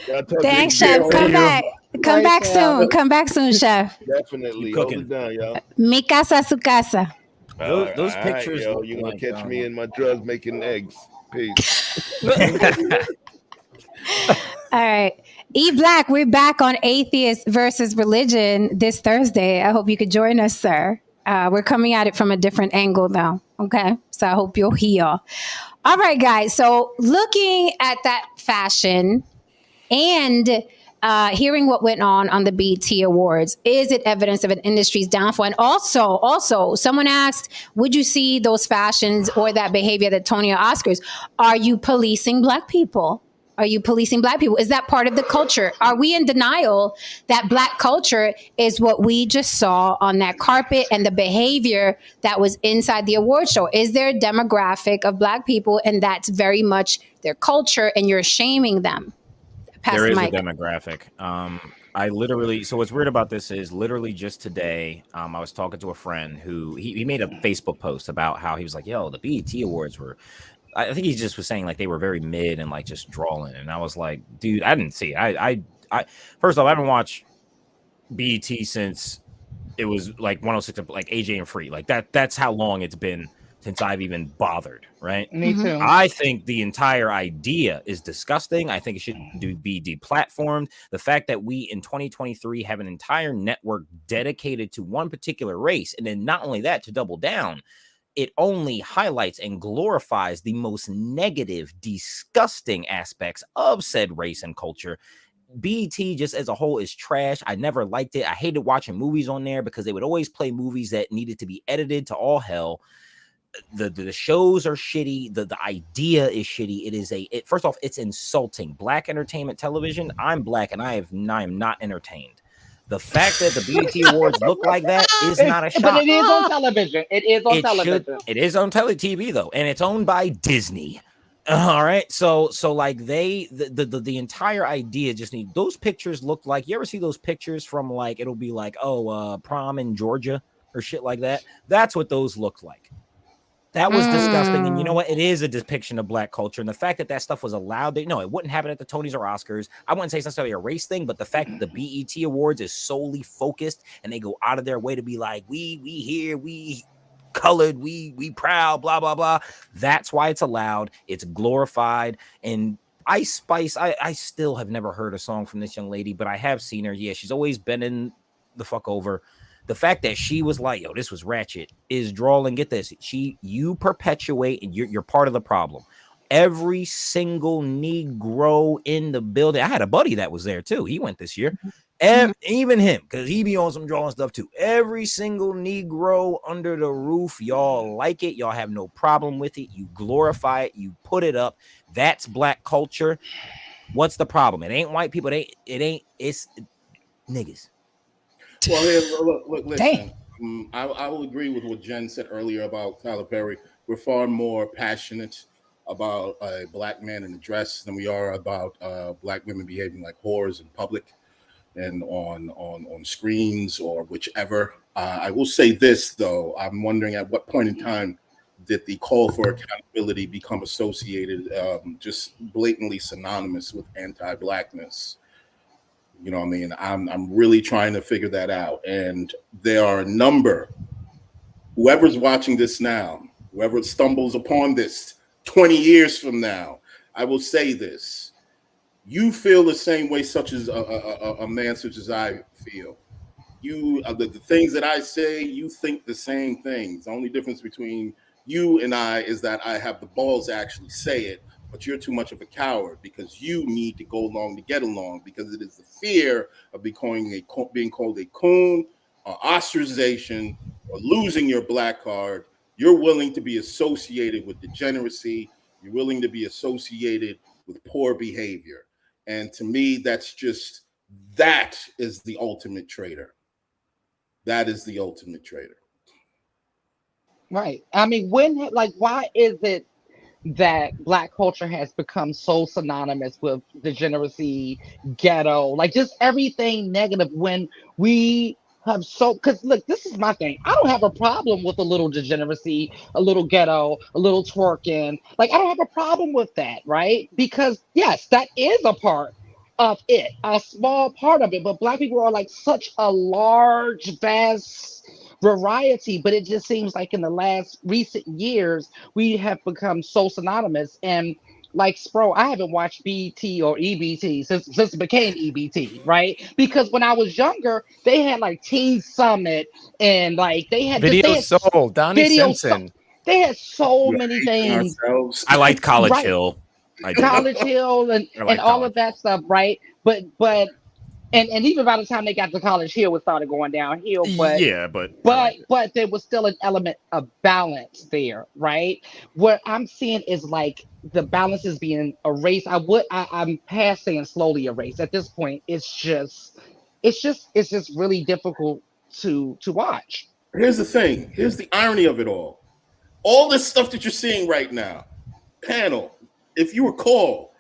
Y'all talk Thanks, to you. Chef. Come back. Come Right, back Chef. soon. Come back soon, Chef. Definitely. Keep Hold cooking. it down, y'all. Mi casa, su casa. Those All right, pictures yo, look you're going like, to catch me in my drugs making eggs. Peace. All right. E Black, we're back on Atheist versus Religion this Thursday. I hope you could join us, sir. We're coming at it from a different angle, though. Okay. So I hope you'll heal. All right, guys. So looking at that fashion and hearing what went on the BET Awards, is it evidence of an industry's downfall? And also, someone asked, would you see those fashions or that behavior at the Tony or Oscars? Are you policing Black people? Are you policing Black people? Is that part of the culture? Are we in denial that Black culture is what we just saw on that carpet and the behavior that was inside the award show? Is there a demographic of Black people and that's very much their culture and you're shaming them? Pass there the is a mic. demographic. I literally, so what's weird about this is literally just today, I was talking to a friend who he made a Facebook post about how he was like, yo, the BET Awards were, I think he just was saying like they were very mid and like just drawing. And I was like, dude, I didn't see it. I first off, I haven't watched BET since it was like 106, like AJ and Free. Like that's how long it's been since I've even bothered, right? Me too. I think the entire idea is disgusting. I think it should be deplatformed. The fact that we in 2023 have an entire network dedicated to one particular race, and then not only that, to double down, it only highlights and glorifies the most negative, disgusting aspects of said race and culture. BET just as a whole is trash. I never liked it. I hated watching movies on there because they would always play movies that needed to be edited to all hell. The shows are shitty. The idea is shitty. First off, it's insulting. Black entertainment television. I'm Black and I am not entertained. The fact that the BET Awards look like that is not a shock. But it is on television. It is on television. It is on TV though, and it's owned by Disney. All right, so like the entire idea just need those pictures look like, you ever see those pictures from like, it'll be like, prom in Georgia or shit like that. That's what those look like. That was disgusting. And you know what? It is a depiction of Black culture. And the fact that stuff was allowed, it wouldn't happen at the Tonys or Oscars. I wouldn't say it's necessarily a race thing, but the fact that the BET Awards is solely focused and they go out of their way to be like, we here, we colored, we proud, blah, blah, blah. That's why it's allowed. It's glorified. And Ice Spice, I still have never heard a song from this young lady, but I have seen her. Yeah, she's always bending the fuck over. The fact that she was like, yo, this was ratchet is drawing. Get this. You perpetuate and you're part of the problem. Every single Negro in the building. I had a buddy that was there too. He went this year. Even him, because he be on some drawing stuff too. Every single Negro under the roof, y'all like it. Y'all have no problem with it. You glorify it. You put it up. That's Black culture. What's the problem? It ain't white people. It's niggas. Well, here, look, listen. I will agree with what Jen said earlier about Tyler Perry. We're far more passionate about a Black man in a dress than we are about Black women behaving like whores in public and on screens or whichever. I will say this, though. I'm wondering at what point in time did the call for accountability become associated, just blatantly synonymous with anti-Blackness? You know what I mean? I'm really trying to figure that out. And there are a number, whoever's watching this now, whoever stumbles upon this 20 years from now, I will say this. You feel the same way, such as a man such as I feel. You the things that I say, you think the same things. The only difference between you and I is that I have the balls to actually say it, but you're too much of a coward because you need to go along to get along, because it is the fear of being called a coon or ostracization or losing your black card. You're willing to be associated with degeneracy. You're willing to be associated with poor behavior. And to me, that is the ultimate traitor. That is the ultimate traitor. Right. I mean, why is it that Black culture has become so synonymous with degeneracy, ghetto, like just everything negative, when we have because look, this is my thing. I don't have a problem with a little degeneracy, a little ghetto, a little twerking. Like, I don't have a problem with that, right? Because yes, that is a part of it, a small part of it. But Black people are like such a large, vast variety. But it just seems like in the last recent years, we have become so synonymous. And like Spro, I haven't watched BT or EBT since it became EBT, right? Because when I was younger, they had like Teen Summit, and like they had Soul, Donnie Video Simpson. they had so many things. I liked College Right. Hill. I did. College Hill and like all College of that stuff, right? But and even by the time they got to College Hill, it started going downhill. But Yeah, but but there was still an element of balance there, right? What I'm seeing is like the balance is being erased. I'm past saying slowly erased. At this point, it's just really difficult to watch. Here's the thing. Here's the irony of it all. All this stuff that you're seeing right now, panel, if you recall,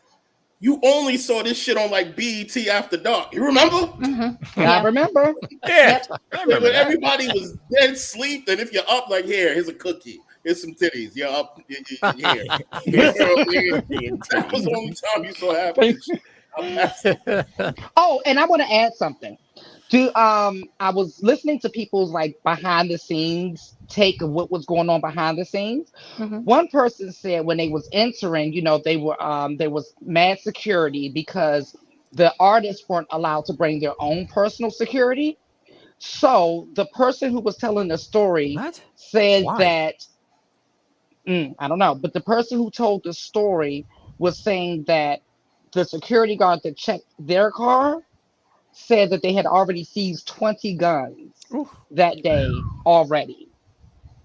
you only saw this shit on like BET After Dark. You remember? Mm-hmm. I remember. Yeah. I remember when everybody was dead asleep, and if you're up, like, here's a cookie. Here's some titties. You're up here. You know what I mean? That was the only time you saw happen. Oh, and I want to add something. I was listening to people's like behind the scenes take of what was going on behind the scenes. Mhm. One person said when they was entering, they were there was mad security because the artists weren't allowed to bring their own personal security. So the person who was telling the story said Why? that I don't know, but the person who told the story was saying that the security guard that checked their car said that they had already seized 20 guns that day already.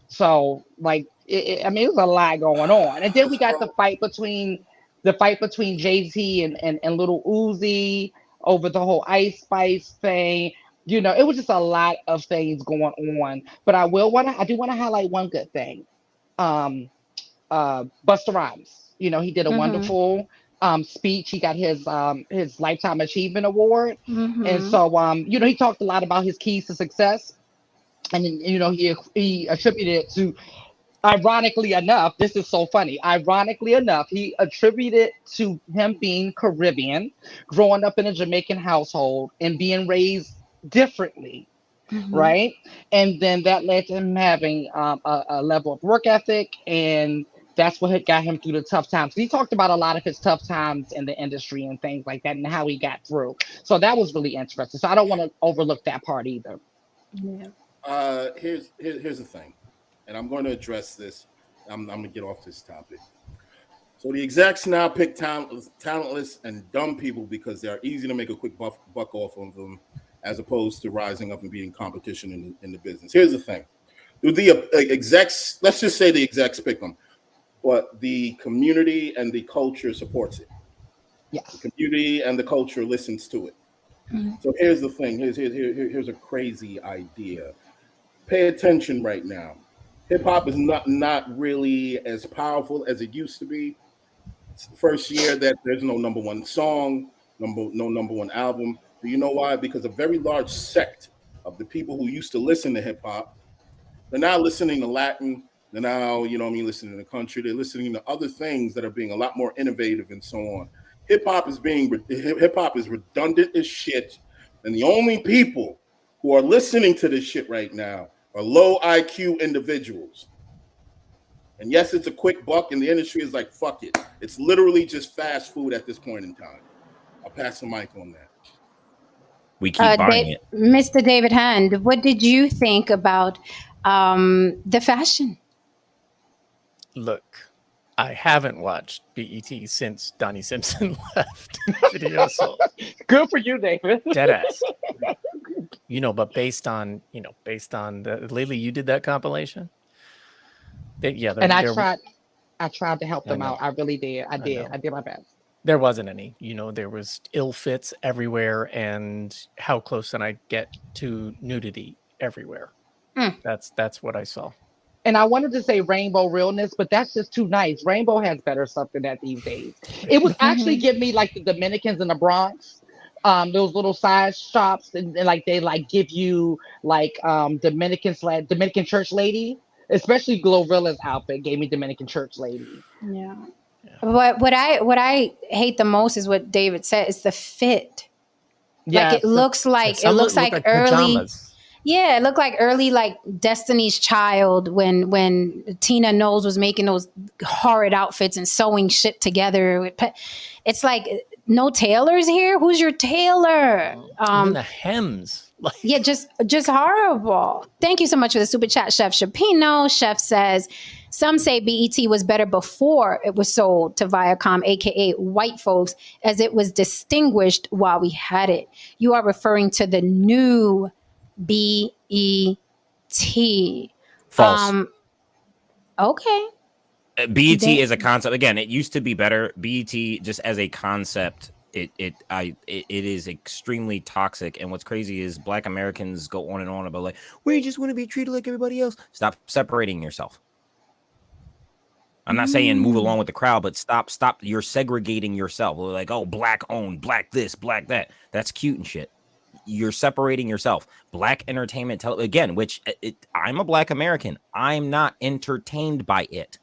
So, like, I mean, it was a lot going on. And then we got the fight between Jay-Z and Little Uzi over the whole Ice Spice thing. It was just a lot of things going on. But I do want to highlight one good thing. Busta Rhymes. He did a Mhm. wonderful speech. He got his Lifetime Achievement Award. Mhm. And so, he talked a lot about his keys to success. And, he attributed it to, ironically enough, this is so funny. Ironically enough, he attributed to him being Caribbean, growing up in a Jamaican household, and being raised differently. Mhm. Right. And then that led to him having a level of work ethic, and that's what had got him through the tough times. He talked about a lot of his tough times in the industry and things like that and how he got through. So that was really interesting. So I don't want to overlook that part either. Yeah. Here's the thing, and I'm going to address this. I'm going to get off this topic. So the execs now pick talentless and dumb people because they are easy to make a quick buck off of them, as opposed to rising up and being competition in the business. Here's the thing. The execs, let's just say the execs pick them, but the community and the culture supports it. Yes. The community and the culture listens to it. Mhm. So here's the thing. Here's a crazy idea. Pay attention right now. Hip hop is not really as powerful as it used to be. It's the first year that there's no number one song, no number one album. Do you know why? Because a very large sect of the people who used to listen to hip hop, they're now listening to Latin. They're now, listening to country. They're listening to other things that are being a lot more innovative and so on. hip hop is redundant as shit, and the only people who are listening to this shit right now are low IQ individuals. And yes, it's a quick buck, and the industry is like, fuck it. It's literally just fast food at this point in time. I'll pass the mic on that. We keep buying it. Mr. David Hand, what did you think about the fashion? Look, I haven't watched BET since Donnie Simpson left Video Soul. Good for you, David. Deadass. But based on the Lily, you did that compilation? And I tried to help them out. I really did. I did my best. There wasn't any. There was ill fits everywhere, and how close can I get to nudity everywhere? That's what I saw. And I wanted to say rainbow realness, but that's just too nice. Rainbow has better stuff than that these days. It was actually give me like the Dominicans in the Bronx, those little side shops, and like they like give you like Dominican church lady, especially Glorilla's outfit gave me Dominican church lady. Yeah. What I hate the most is what David said. It's the fit. Yes. Like it looks like early. Pajamas. Yeah, it looked like early, like Destiny's Child when Tina Knowles was making those horrid outfits and sewing shit together. It's like no tailors here. Who's your tailor? Even the hems. Yeah, just horrible. Thank you so much for the super chat, Chef Shapino. Chef says, some say BET was better before it was sold to Viacom, aka white folks, as it was distinguished while we had it. You are referring to the new BET. False. Okay. BET is a concept. Again, it used to be better. BET just as a concept, it is extremely toxic. And what's crazy is Black Americans go on and on about like, we just want to be treated like everybody else. Stop separating yourself. I'm not saying move along with the crowd, but stop. You're segregating yourself. Like, oh, black owned, black this, black that. That's cute and shit. You're separating yourself. Black entertainment, again, I'm a Black American. I'm not entertained by it.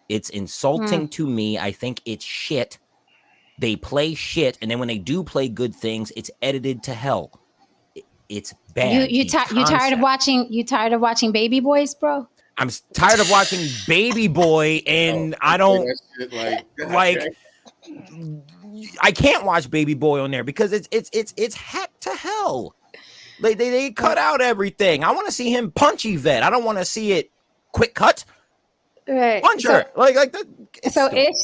It's insulting to me. I think it's shit. They play shit, and then when they do play good things, it's edited to hell. It's bad. You tired of watching? You tired of watching Baby Boys, bro? I'm tired of watching Baby Boy, and I don't like. I can't watch Baby Boy on there because it's hacked to hell. They cut out everything. I want to see him punch Yvette. I don't want to see it quick cut. Right. Punch her like that. So Ish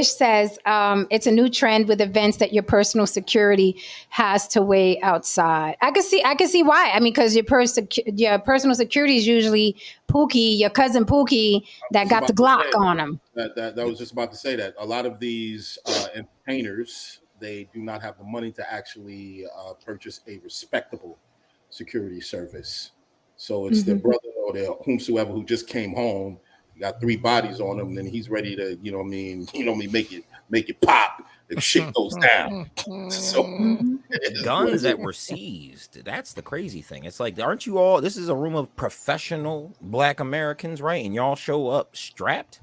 says it's a new trend with events that your personal security has to wait outside. I can see why. I mean, because your personal security is usually Pookie, your cousin Pookie, that got the Glock on him. That was just about to say that a lot of these entertainers, they do not have the money to actually purchase a respectable security service. So it's their brother or their whomsoever who just came home. Got 3 bodies on him, and he's ready to, make it pop if shit goes down. So guns that were seized. That's the crazy thing. It's like, aren't you all? This is a room of professional Black Americans, right? And y'all show up strapped.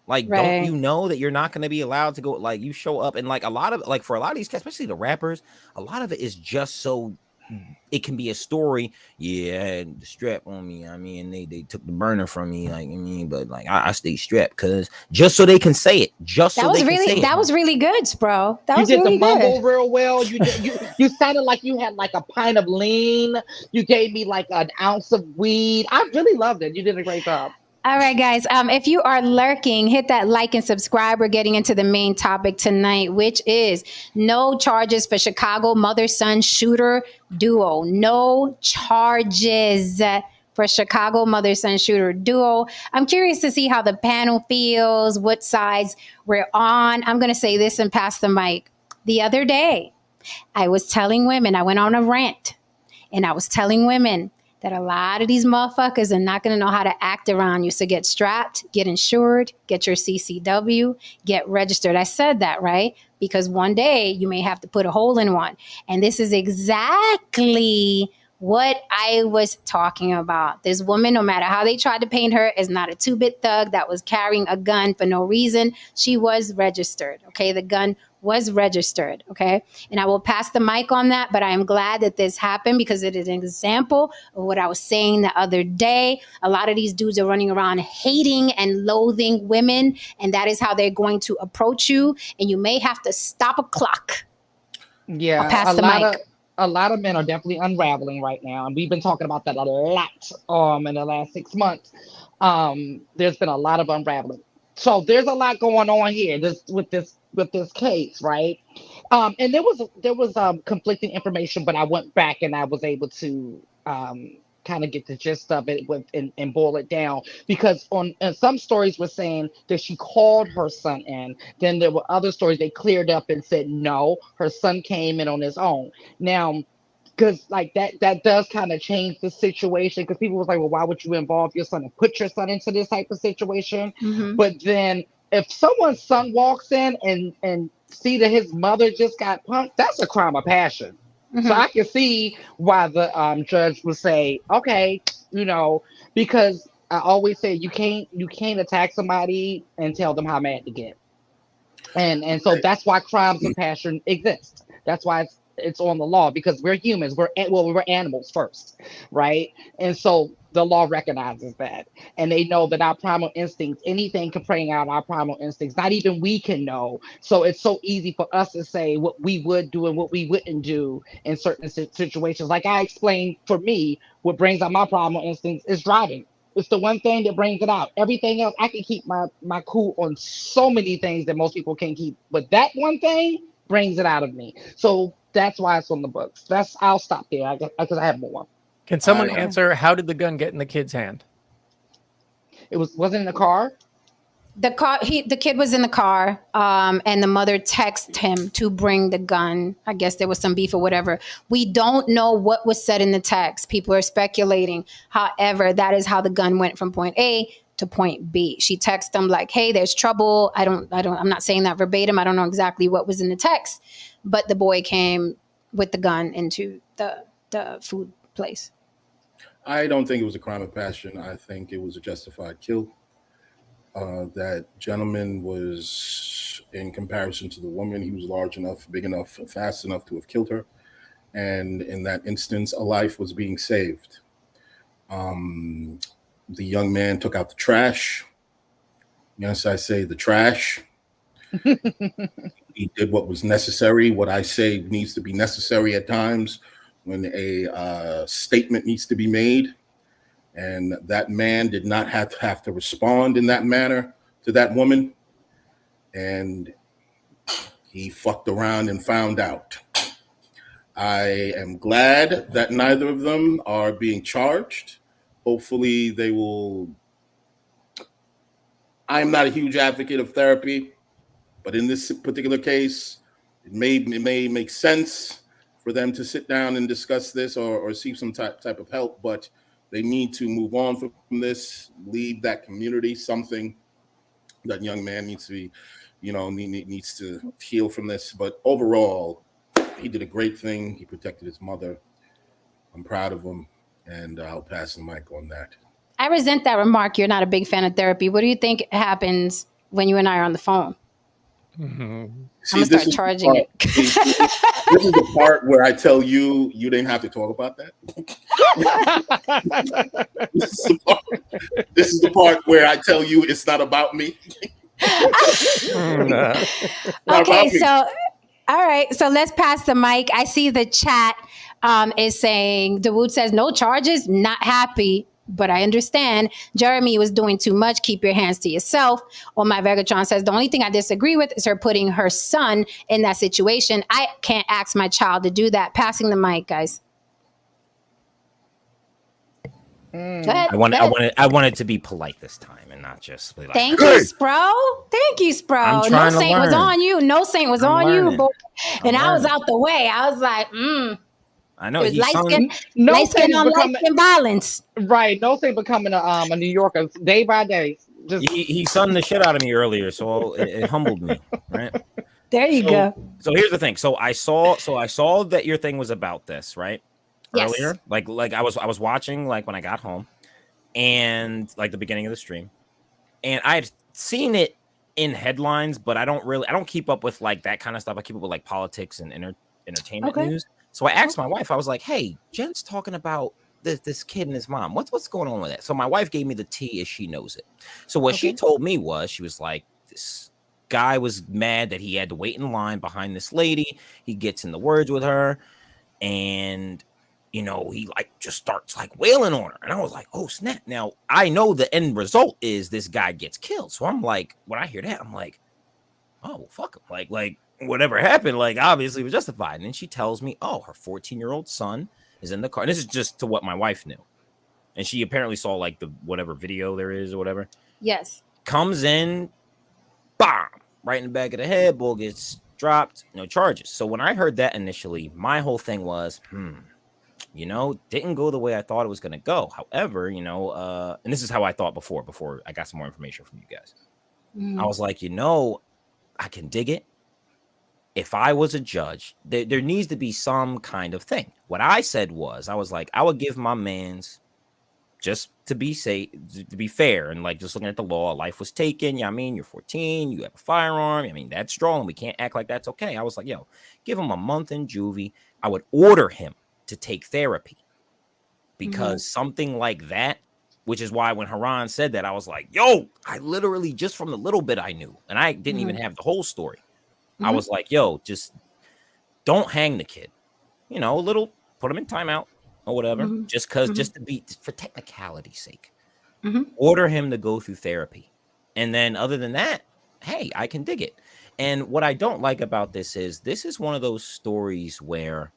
Like, Don't you know that you're not going to be allowed to go? Like, you show up, and like a lot of for a lot of these, especially the rappers, a lot of it is just so. It can be a story. Yeah, I had the strap on me. I mean, they took the burner from me. Like, I mean, but like I stay strapped because just so they can say it. That was really good, bro. That was really good. You did the mumble real well. You sounded like you had like a pint of lean. You gave me like an ounce of weed. I really loved it. You did a great job. All right, guys. If you are lurking, hit that like and subscribe. We're getting into the main topic tonight, which is no charges for Chicago mother-son shooter duo. No charges for Chicago mother-son shooter duo. I'm curious to see how the panel feels, what sides we're on. I'm going to say this and pass the mic. The other day, I was telling women, I went on a rant, and I was telling women that a lot of these motherfuckers are not going to know how to act around you. So get strapped, get insured, get your CCW, get registered. I said that, right? Because one day you may have to put a hole in one. And this is exactly what I was talking about. This woman, no matter how they tried to paint her, is not a two-bit thug that was carrying a gun for no reason. She was registered, okay? The gun was registered, okay? And I will pass the mic on that, but I am glad that this happened because it is an example of what I was saying the other day. A lot of these dudes are running around hating and loathing women, and that is how they're going to approach you, and you may have to stop a clock. Yeah, I'll pass the mic. A lot of men are definitely unraveling right now, and we've been talking about that a lot in the last 6 months. There's been a lot of unraveling. So there's a lot going on here with this case, right? And there was conflicting information, but I went back and I was able to kind of get the gist of it and boil it down, because and some stories were saying that she called her son in. Then there were other stories they cleared up and said no, her son came in on his own. Now, because like that does kind of change the situation, because people was like, well, why would you involve your son and put your son into this type of situation? But then if someone's son walks in and see that his mother just got punked, that's a crime of passion. So I can see why the judge would say, okay, because I always say you can't attack somebody and tell them how mad to get. And so that's why crimes of passion exist. That's why it's on the law, because we're humans. We're animals first, right? And so the law recognizes that, and they know that our primal instincts, anything can bring out our primal instincts. Not even we can know. So it's so easy for us to say what we would do and what we wouldn't do in certain situations. Like I explained, for me, what brings out my primal instincts is driving. It's the one thing that brings it out. Everything else, I can keep my cool on so many things that most people can't keep, but that one thing brings it out of me. So that's why it's on the books. I'll stop there because I have more. Can someone answer, how did the gun get in the kid's hand? It wasn't in the car. The kid was in the car, and the mother texted him to bring the gun. I guess there was some beef or whatever. We don't know what was said in the text. People are speculating. However, that is how the gun went from point A to point B. She texted him like, "Hey, there's trouble." I'm not saying that verbatim. I don't know exactly what was in the text, but the boy came with the gun into the food place. I don't think it was a crime of passion. I think it was a justified kill. That gentleman was, in comparison to the woman, he was large enough, big enough, fast enough to have killed her. And in that instance, a life was being saved. The young man took out the trash. Yes, I say the trash. He did what was necessary, what I say needs to be necessary at times when a statement needs to be made. And that man did not have to respond in that manner to that woman. And he fucked around and found out. I am glad that neither of them are being charged. Hopefully they will. I'm not a huge advocate of therapy, but in this particular case, it may make sense for them to sit down and discuss this or seek some type of help, but they need to move on from this, leave that community. Something that young man needs to be, needs to heal from this. But overall, he did a great thing. He protected his mother. I'm proud of him, and I'll pass the mic on that. I resent that remark. You're not a big fan of therapy. What do you think happens when you and I are on the phone? See, I'm going to start charging it. This is the part where I tell you didn't have to talk about that. This is the part where I tell you it's not about me. Okay, so all right, so let's pass the mic. I see the chat is saying, Dawood says, no charges, not happy. But I understand Jeremy was doing too much. Keep your hands to yourself. Or my Vegatron says, the only thing I disagree with is her putting her son in that situation. I can't ask my child to do that. Passing the mic, guys. Go ahead, I wanted to be polite this time and not just be like, Thank you, Spro. Thank you, Spro. No Saint was on you. No Saint was on you, boy. And I was out the way. I was like, I know he's light skin on light skin violence. Right. No Saint becoming a New Yorker day by day. He sunned the shit out of me earlier, so it humbled me. Right. There you go. So here's the thing. So I saw that your thing was about this, right? Yes. earlier. Like I was watching like when I got home, and like the beginning of the stream, and I had seen it in headlines, but I don't keep up with like that kind of stuff. I keep up with like politics and entertainment Okay. news. So I asked my wife, I was like, "Hey, Jen's talking about this kid and his mom. What's going on with that?" So my wife gave me the tea as she knows it. So what she Okay. told me was, she was like, this guy was mad that he had to wait in line behind this lady. He gets in the words with her, and you know, he like just starts like wailing on her. And I was like, oh snap. Now I know the end result is this guy gets killed. So I'm like, when I hear that, I'm like, oh well, fuck him. Like whatever happened, like obviously was justified. And then she tells me, oh, her 14-year-old son is in the car. And this is just to what my wife knew. And she apparently saw like the whatever video there is or whatever. Yes. Comes in, bomb, right in the back of the head. Bull gets dropped, no charges. So when I heard that initially, my whole thing was, you know, didn't go the way I thought it was going to go. However, you know, and this is how I thought before I got some more information from you guys. I was like, you know, I can dig it. If I was a judge, there needs to be some kind of thing. What I said was, I was like, I would give my mans, just to be safe, to be fair, and like just looking at the law, life was taken. Yeah, I mean, you're 14, you have a firearm. I mean, that's strong. We can't act like that's okay. I was like, yo, give him a month in juvie. I would order him to take therapy, because something like that, which is why when Haran said that, I was like, yo, I literally, just from the little bit I knew, and I didn't even have the whole story. I was like, yo, just don't hang the kid, you know, a little, put him in timeout or whatever, just to be, for technicality's sake, order him to go through therapy. And then other than that, hey, I can dig it. And what I don't like about this is one of those stories where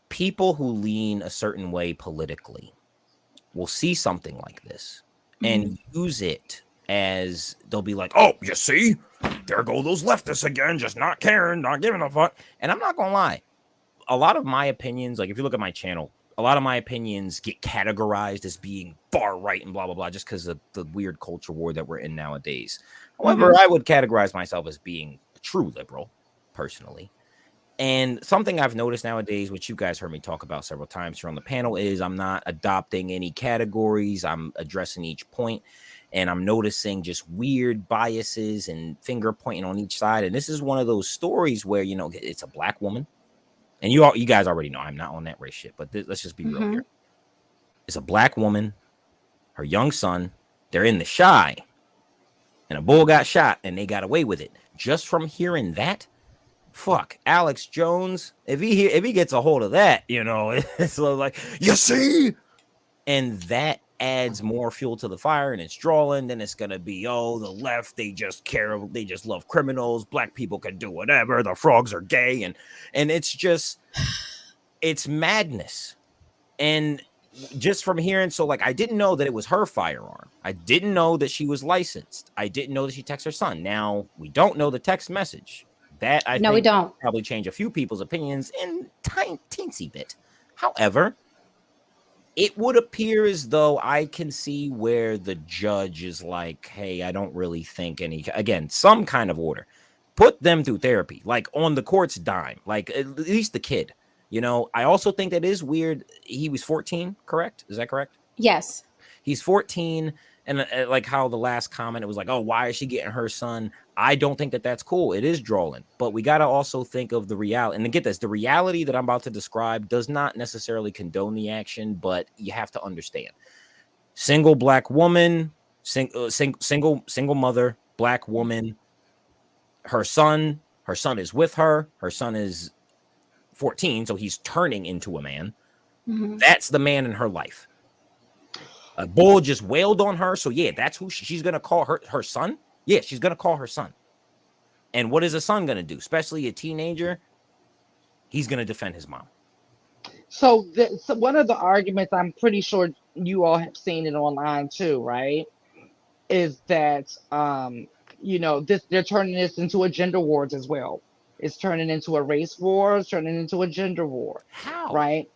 people who lean a certain way politically will see something like this and use it as, they'll be like, oh, you see, there go those leftists again, just not caring, not giving a fuck. And I'm not gonna lie, a lot of my opinions, like if you look at my channel, a lot of my opinions get categorized as being far right and blah blah blah, just because of the weird culture war that we're in nowadays. However, I would categorize myself as being a true liberal personally. And something I've noticed nowadays, which you guys heard me talk about several times here on the panel, is I'm not adopting any categories. I'm addressing each point, and I'm noticing just weird biases and finger pointing on each side. And this is one of those stories where, you know, it's a black woman, and you guys already know I'm not on that race shit, but let's just be real here. It's a black woman, her young son, they're in the Chi, and a bull got shot, and they got away with it. Just from hearing that, fuck, Alex Jones, if he gets a hold of that, you know, it's like, you see, and that adds more fuel to the fire, and it's drawing. Then it's gonna be, oh, the left, they just love criminals, black people can do whatever, the frogs are gay, and it's just, it's madness. And just from hearing, so like, I didn't know that it was her firearm, I didn't know that she was licensed, I didn't know that she texted her son. Now we don't know the text message. That I think we don't. Probably change a few people's opinions in teensy bit. However, it would appear as though I can see where the judge is like, hey, I don't really think again, some kind of order. Put them through therapy, like on the court's dime, like at least the kid. You know, I also think that is weird. He was 14, correct? Is that correct? Yes. He's 14. And like how the last comment, it was like, oh, why is she getting her son? I don't think that that's cool. It is drawing, but we got to also think of the reality. And to get this, the reality that I'm about to describe does not necessarily condone the action, but you have to understand. Single black woman, single mother, black woman. Her son is with her. Her son is 14, so he's turning into a man. That's the man in her life. A bull just wailed on her. So yeah, that's who she's going to call her son. Yeah, she's going to call her son. And what is a son going to do? Especially a teenager. He's going to defend his mom. So one of the arguments, I'm pretty sure you all have seen it online too, right? Is that, you know, they're turning this into a gender war as well. It's turning into a race war. It's turning into a gender war. How? Right?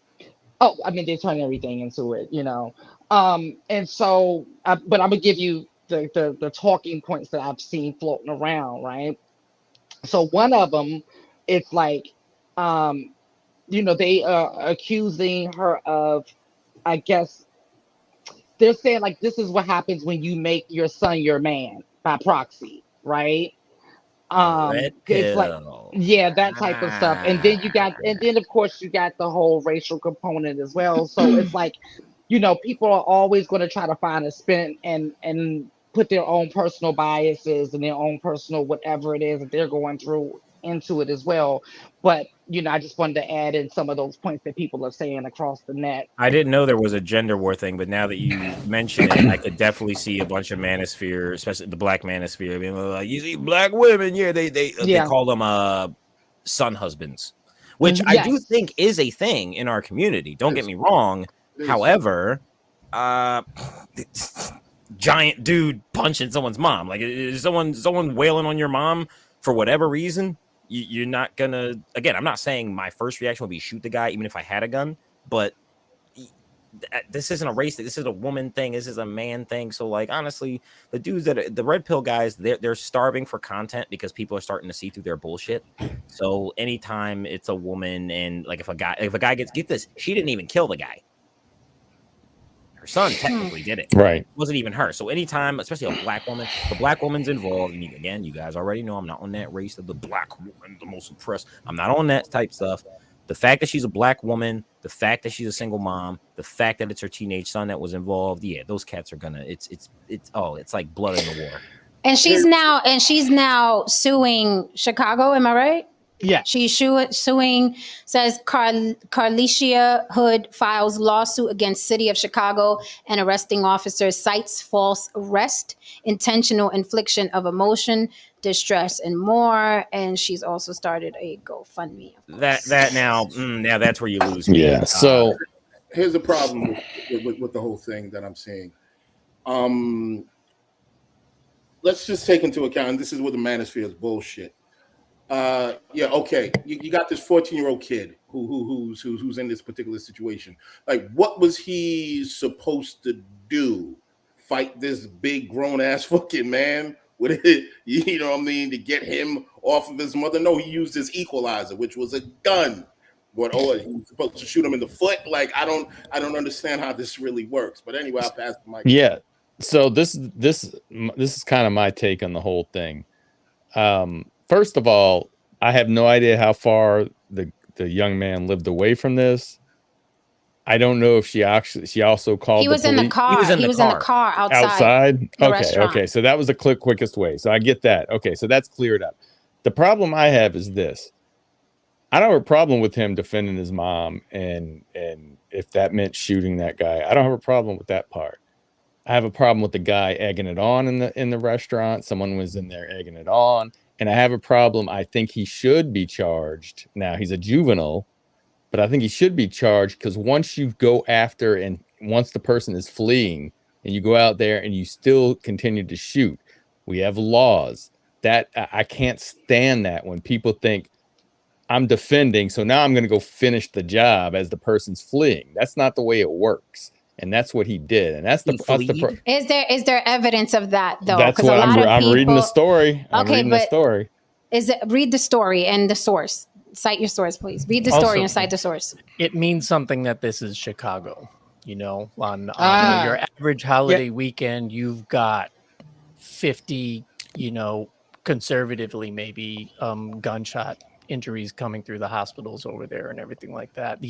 Oh, I mean, they turn everything into it, you know. And so, but I'm gonna give you the talking points that I've seen floating around, right? So one of them, it's like, they are accusing her of, I guess, they're saying like this is what happens when you make your son your man by proxy, right? Red It's like, pill. yeah, that type of stuff. And then of course you got the whole racial component as well. So it's like, people are always going to try to find a spin and put their own personal biases and their own personal whatever it is that they're going through into it as well. But I just wanted to add in some of those points that people are saying across the net. I didn't know there was a gender war thing, but now that you mention it, I could definitely see a bunch of manosphere, especially the black manosphere, being like, you see black women, yeah, they call them son husbands, which I do think is a thing in our community. Don't get me wrong. However, giant dude punching someone's mom, like is someone wailing on your mom for whatever reason, you're not gonna. Again, I'm not saying my first reaction would be shoot the guy, even if I had a gun, but this isn't a race thing. This is a woman thing. This is a man thing. So, like, honestly, the dudes the red pill guys, they're starving for content because people are starting to see through their bullshit. So anytime it's a woman and like if a guy get this, she didn't even kill the guy. Her son technically did it. Right. It wasn't even her. So anytime, especially a black woman, the black woman's involved. And again, you guys already know I'm not on that race of the black woman, the most oppressed. I'm not on that type stuff. The fact that she's a black woman, the fact that she's a single mom, the fact that it's her teenage son that was involved, yeah, those cats are gonna. It's like blood in the water. And she's now suing Chicago. Am I right? Yeah. She's suing, says Carlicia Hood files lawsuit against City of Chicago and arresting officer cites false arrest, intentional infliction of emotion, distress, and more. And she's also started a GoFundMe. That now that's where you lose me. Yeah. So here's the problem with the whole thing that I'm seeing. Let's just take into account, and this is where the manosphere is bullshit. Okay, you got this 14-year-old kid who's in this particular situation. Like, what was he supposed to do? Fight this big grown ass fucking man with it? You know what I mean? To get him off of his mother? No, he used his equalizer, which was a gun. But he was supposed to shoot him in the foot. Like, I don't understand how this really works. But anyway, I'll pass the mic. Yeah. So this is kind of my take on the whole thing. First of all, I have no idea how far the young man lived away from this. I don't know if she also called. He was in the car. He was in the car outside. Okay. So that was the quickest way. So I get that. Okay, so that's cleared up. The problem I have is this. I don't have a problem with him defending his mom, and if that meant shooting that guy, I don't have a problem with that part. I have a problem with the guy egging it on in the restaurant. Someone was in there egging it on. And I have a problem. I think he should be charged. Now, he's a juvenile, but I think he should be charged because once you go after and once the person is fleeing and you go out there and you still continue to shoot, we have laws. That I can't stand that when people think I'm defending, so now I'm going to go finish the job as the person's fleeing. That's not the way it works. And that's what he did, and that's the Is there evidence of that though? That's what I'm reading the story. Read the story and the source. Cite your source, please. Read the story and cite the source. It means something that this is Chicago. On your average holiday weekend, you've got 50, conservatively maybe gunshot injuries coming through the hospitals over there and everything like that.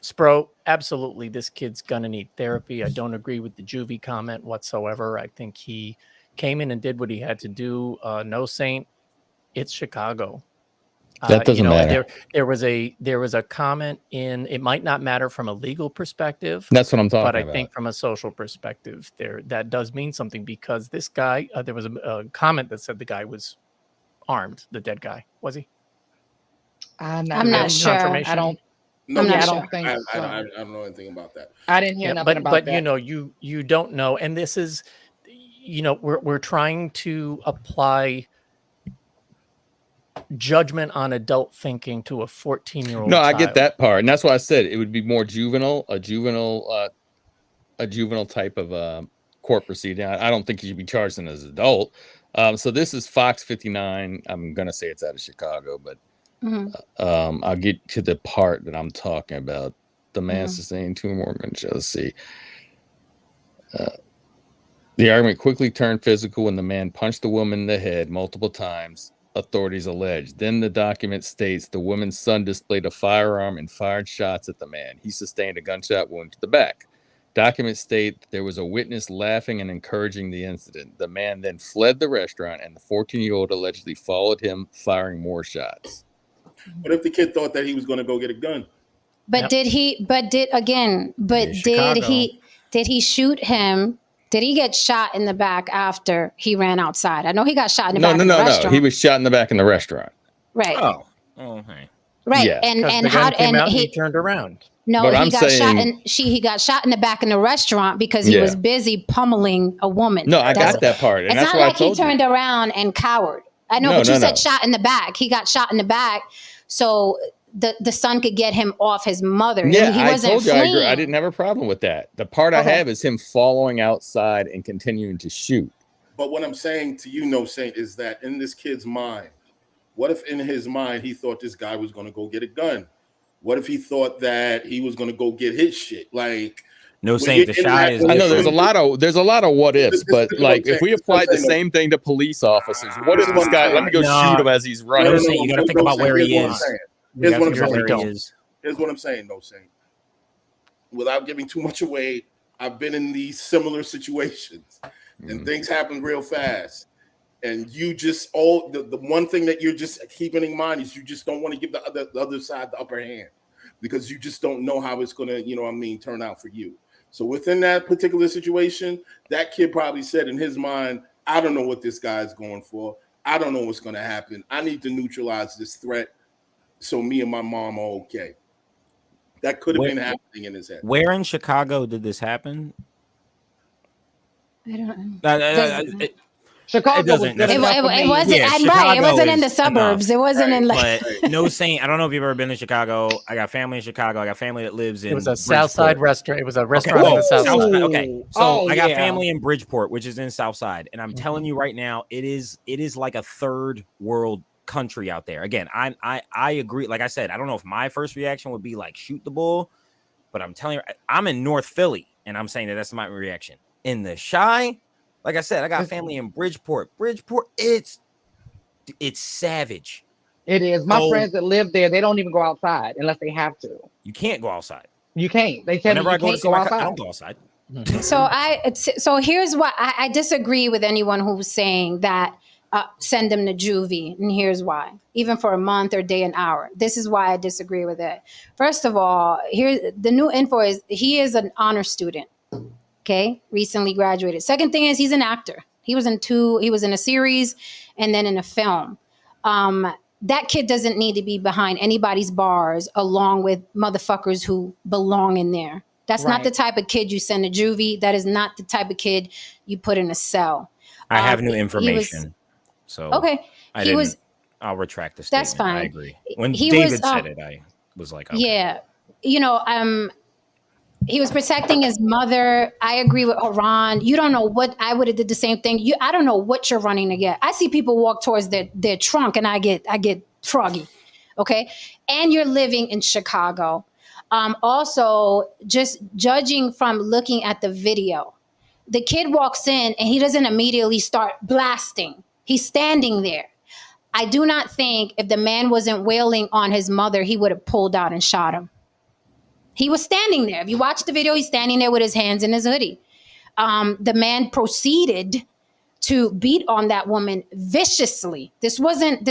Spro, absolutely, this kid's gonna need therapy. I don't agree with the juvie comment whatsoever. I think he came in and did what he had to do. No Saint, it's Chicago. That doesn't matter. There was a comment in. It might not matter from a legal perspective. That's what I'm talking about. But I think from a social perspective, that does mean something because this guy. There was a comment that said the guy was armed. The dead guy, was he? I'm not sure. I don't. No, I don't think so. I don't know anything about that. I didn't hear nothing about that. But you don't know, and this is, we're trying to apply judgment on adult thinking to a 14-year-old. No, I get that part, and that's why I said it would be more juvenile, a juvenile type of court proceeding. I don't think you should be charged as an adult. So this is Fox 59. I'm gonna say it's out of Chicago, but Mhm. I'll get to the part that I'm talking about. The man Mhm. sustained 2 more jealousy. The argument quickly turned physical when the man punched the woman in the head multiple times, authorities alleged. Then the document states the woman's son displayed a firearm and fired shots at the man. He sustained a gunshot wound to the back. Documents state that there was a witness laughing and encouraging the incident. The man then fled the restaurant, and the 14-year-old allegedly followed him, firing more shots. What if the kid thought that he was going to go get a gun? But Yep. did he? But did again? But In did Chicago. he? Did he shoot him? Did he get shot in the back after he ran outside? I know he got shot in the back of the restaurant. He was shot in the back in the restaurant. Right. Oh, okay. Right. Yeah. And Because the how gun came and out and he he turned around. no But he I'm got shot saying- and he got shot in the back in the restaurant because he Yeah. was busy pummeling a woman. No, I That's- got that part, and It's that's not why like I he told you. turned around and cowered. I know, No, but you no, said no. shot in the back. He got shot in the back, so the son could get him off his mother. Yeah, he I wasn't told you I agree. I fleeing. didn't have a problem with that. The part I Okay. have is him following outside and continuing to shoot. But what I'm saying to you, No Saint, is that in this kid's mind, what if in his mind he thought this guy was going to go get a gun? What if he thought that he was going to go get his shit? Like, No when Saint, the you're shy interacting is with I know different. there's a lot of what ifs, This but is what like I'm if we saying. applied the This is what I'm same thing to police officers, what if This is this what I'm guy? saying. Let me go Nah. shoot him as he's No, running. Saint, you gotta think No about Saint, where he here's what I'm is. saying. You Here's gotta what I'm think about saying. where he No. is. Here's what I'm saying, No Saint. Without giving too much away, I've been in these similar situations, and things happen real fast. And you just the one thing that you're just keeping in mind is you just don't want to give the other side the upper hand because you just don't know how it's gonna, turn out for you. So within that particular situation, that kid probably said in his mind, I don't know what this guy's going for. I don't know what's gonna happen. I need to neutralize this threat so me and my mom are okay. That could have been happening in his head. Where in Chicago did this happen? I don't know. Chicago doesn't- was good It, enough for it me. wasn't. Yeah, I'm right. It Chicago wasn't in the is suburbs. enough. It wasn't in like. But No Saint, I don't know if you've ever been to Chicago. I got family in Chicago. I got family that lives in It was a South Side Bridgeport. restaurant. It was a restaurant in Whoa, the South Side. Southside, okay. So Oh, I got yeah. family in Bridgeport, which is in Southside, and I'm telling you right now, it is like a third world country out there. Again, I agree. Like I said, I don't know if my first reaction would be like shoot the bull, but I'm telling you, I'm in North Philly, and I'm saying that's my reaction. In the Shy, like I said, I got family in Bridgeport. Bridgeport, it's savage. It is. My Oh. friends that live there, they don't even go outside unless they have to. You can't go outside. You can't. They tell me Whenever you I go to can't see go my outside. I don't go outside. So here's what I disagree with anyone who's saying that send them to juvie, and here's why. Even for a month or day, an hour. This is why I disagree with it. First of all, here the new info is he is an honor student. Okay, recently graduated. Second thing is he's an actor. He was in a series and then in a film. That kid doesn't need to be behind anybody's bars along with motherfuckers who belong in there. That's not Right. the type of kid you send to juvie. That is not the type of kid you put in a cell. I have new he was- information. So Okay. I He was I'll retract the statement. That's fine. I agree. When He David was, said it, I was like, okay. yeah. He was protecting his mother. I agree with Haran. You don't know what I would have did the same thing. I don't know what you're running to get. I see people walk towards their trunk and I get froggy. Okay. And you're living in Chicago. Also, just judging from looking at the video, the kid walks in and he doesn't immediately start blasting. He's standing there. I do not think if the man wasn't wailing on his mother, he would have pulled out and shot him. He was standing there. If you watch the video, he's standing there with his hands in his hoodie. The man proceeded to beat on that woman viciously. This wasn't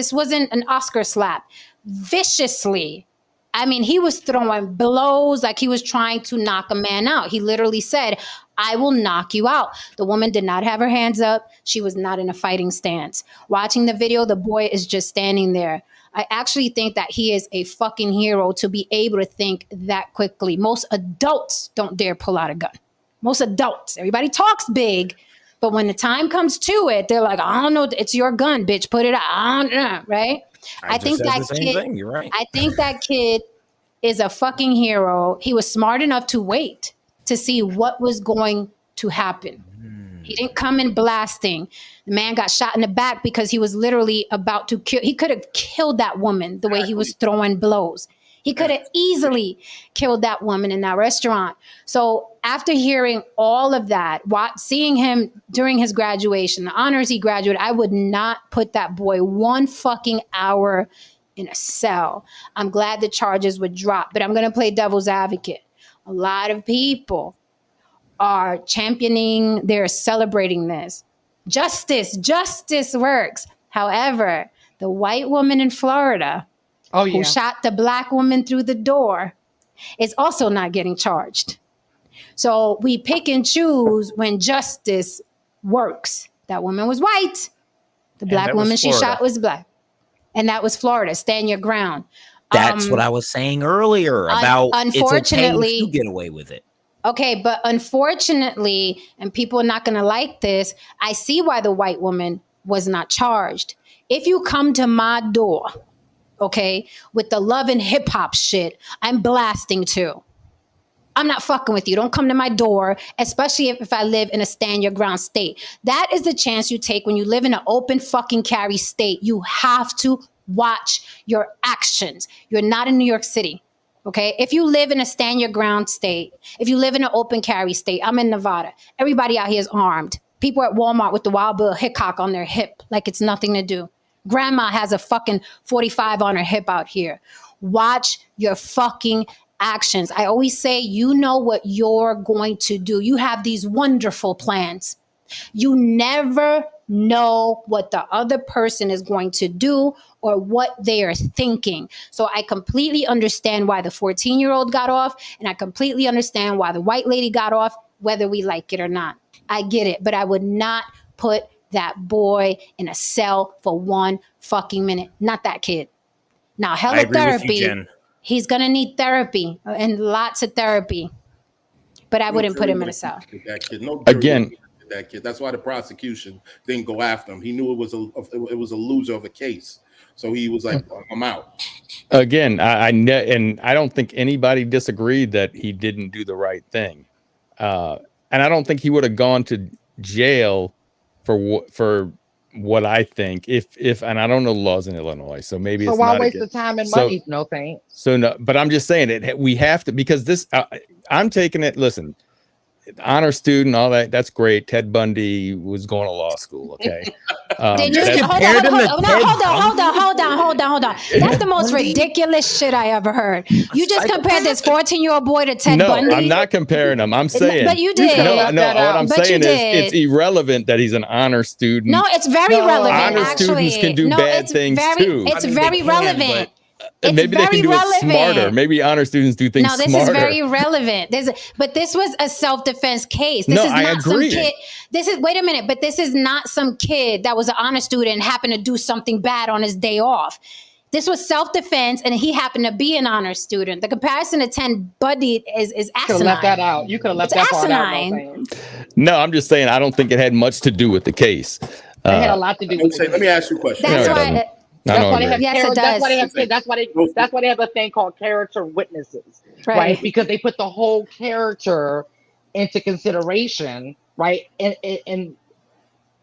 an Oscar slap. Viciously. I mean, he was throwing blows like he was trying to knock a man out. He literally said, I will knock you out. The woman did not have her hands up. She was not in a fighting stance. Watching the video, the boy is just standing there. I actually think that he is a fucking hero to be able to think that quickly. Most adults don't dare pull out a gun. Most adults. Everybody talks big, but when the time comes to it, they're like, I don't know, it's your gun, bitch. Put it out. I don't know, right? I just think said that the same kid, thing. You're right. I think that kid is a fucking hero. He was smart enough to wait to see what was going to happen. He didn't come in blasting. The man got shot in the back because he was literally about to kill. He could have killed that woman the way he was throwing blows. He could have easily killed that woman in that restaurant. So after hearing all of that, seeing him during his graduation, the honors he graduated, I would not put that boy 1 fucking hour in a cell. I'm glad the charges were dropped, but I'm going to play devil's advocate. A lot of people are championing, they're celebrating this. Justice works. However, the white woman in Florida who shot the black woman through the door is also not getting charged. So we pick and choose when justice works. That woman was white. The black woman she shot was black. And that was Florida. Stand your ground. That's what I was saying earlier about unfortunately, it's okay to get away with it. Okay, but unfortunately, and people are not going to like this, I see why the white woman was not charged. If you come to my door, okay, with the love and hip hop shit, I'm blasting too. I'm not fucking with you. Don't come to my door, especially if I live in a stand your ground state. That is the chance you take when you live in an open fucking carry state. You have to watch your actions. You're not in New York City. Okay, if you live in a stand your ground state, if you live in an open carry state, I'm in Nevada. Everybody out here is armed. People at Walmart with the Wild Bill Hickok on their hip like it's nothing to do. Grandma has a fucking 45 on her hip out here. Watch your fucking actions. I always say, you know what you're going to do. You have these wonderful plans. You never know what the other person is going to do or what they are thinking. So I completely understand why the 14-year-old got off, and I completely understand why the white lady got off, whether we like it or not. I get it, but I would not put that boy in a cell for 1 fucking minute. Not that kid. Now, hella therapy. He's going to need therapy and lots of therapy, but I wouldn't put him in a cell. That kid. No, Again, that kid. That's why the prosecution didn't go after him. He knew it was a loser of a case, so he was like, "I'm out." Again, and I don't think anybody disagreed that he didn't do the right thing, and I don't think he would have gone to jail for what I think if and I don't know the laws in Illinois, so maybe so it's why not waste the time and money? No thanks. So no, but I'm just saying it. We have to, because this. I'm taking it. Listen. Honor student, all that, that's great. Ted Bundy was going to law school, okay? Did you hold on. That's the most ridiculous shit I ever heard. You just compared this 14-year-old boy to Ted Bundy? No, I'm not comparing him. I'm saying. But you did. No, what I'm saying is it's irrelevant that he's an honor student. No, it's very relevant, honor actually. students can do bad things too. It's very relevant. Maybe they can do it smarter. Maybe honor students do things smarter. No, this is very relevant. But this was a self-defense case. This is not some kid. Wait a minute, but this is not some kid that was an honor student and happened to do something bad on his day off. This was self-defense, and he happened to be an honor student. The comparison to Ted Bundy is asinine. You could have left that out. You could have left that part out. No, I'm just saying I don't think it had much to do with the case. It had a lot to do with it. Let me ask you a question. That's why. That's why they have That's why they have a thing called character witnesses, right? Because they put the whole character into consideration, right? And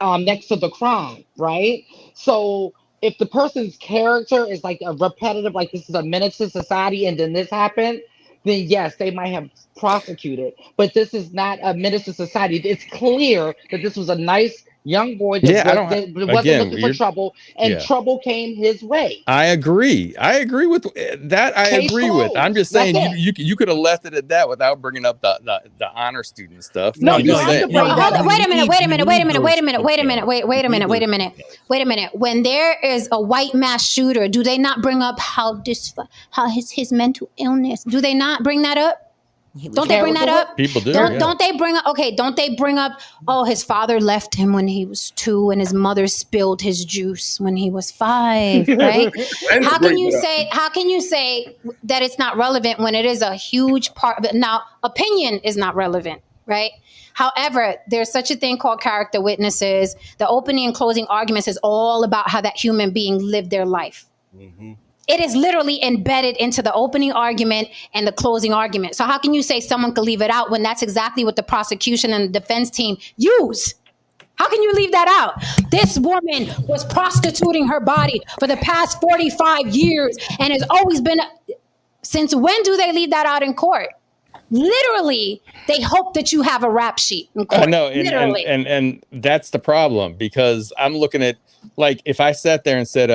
next to the crime, right? So if the person's character is like a repetitive, like this is a menace to society, and then this happened, then yes, they might have prosecuted. But this is not a menace to society. It's clear that this was a nice young boy that wasn't looking for trouble, and trouble came his way. I agree with that. I agree with. I'm just saying you could have left it at that without bringing up the honor student stuff. No, wait a minute. When there is a white mass shooter, do they not bring up how his mental illness? Do they not bring that up? Don't they bring that up? People do. Don't they bring up? Okay, don't they bring up? Oh, his father left him when he was 2, and his mother spilled his juice when he was 5. Right? How can you say that it's not relevant when it is a huge part of it? Now, opinion is not relevant, right? However, there's such a thing called character witnesses. The opening and closing arguments is all about how that human being lived their life. Mm-hmm. It is literally embedded into the opening argument and the closing argument. So how can you say someone could leave it out when that's exactly what the prosecution and the defense team use? How can you leave that out? This woman was prostituting her body for the past 45 years and has always been. Since when do they leave that out in court? Literally, they hope that you have a rap sheet in court. I know, Literally. and that's the problem, because I'm looking at, like, if I sat there and said,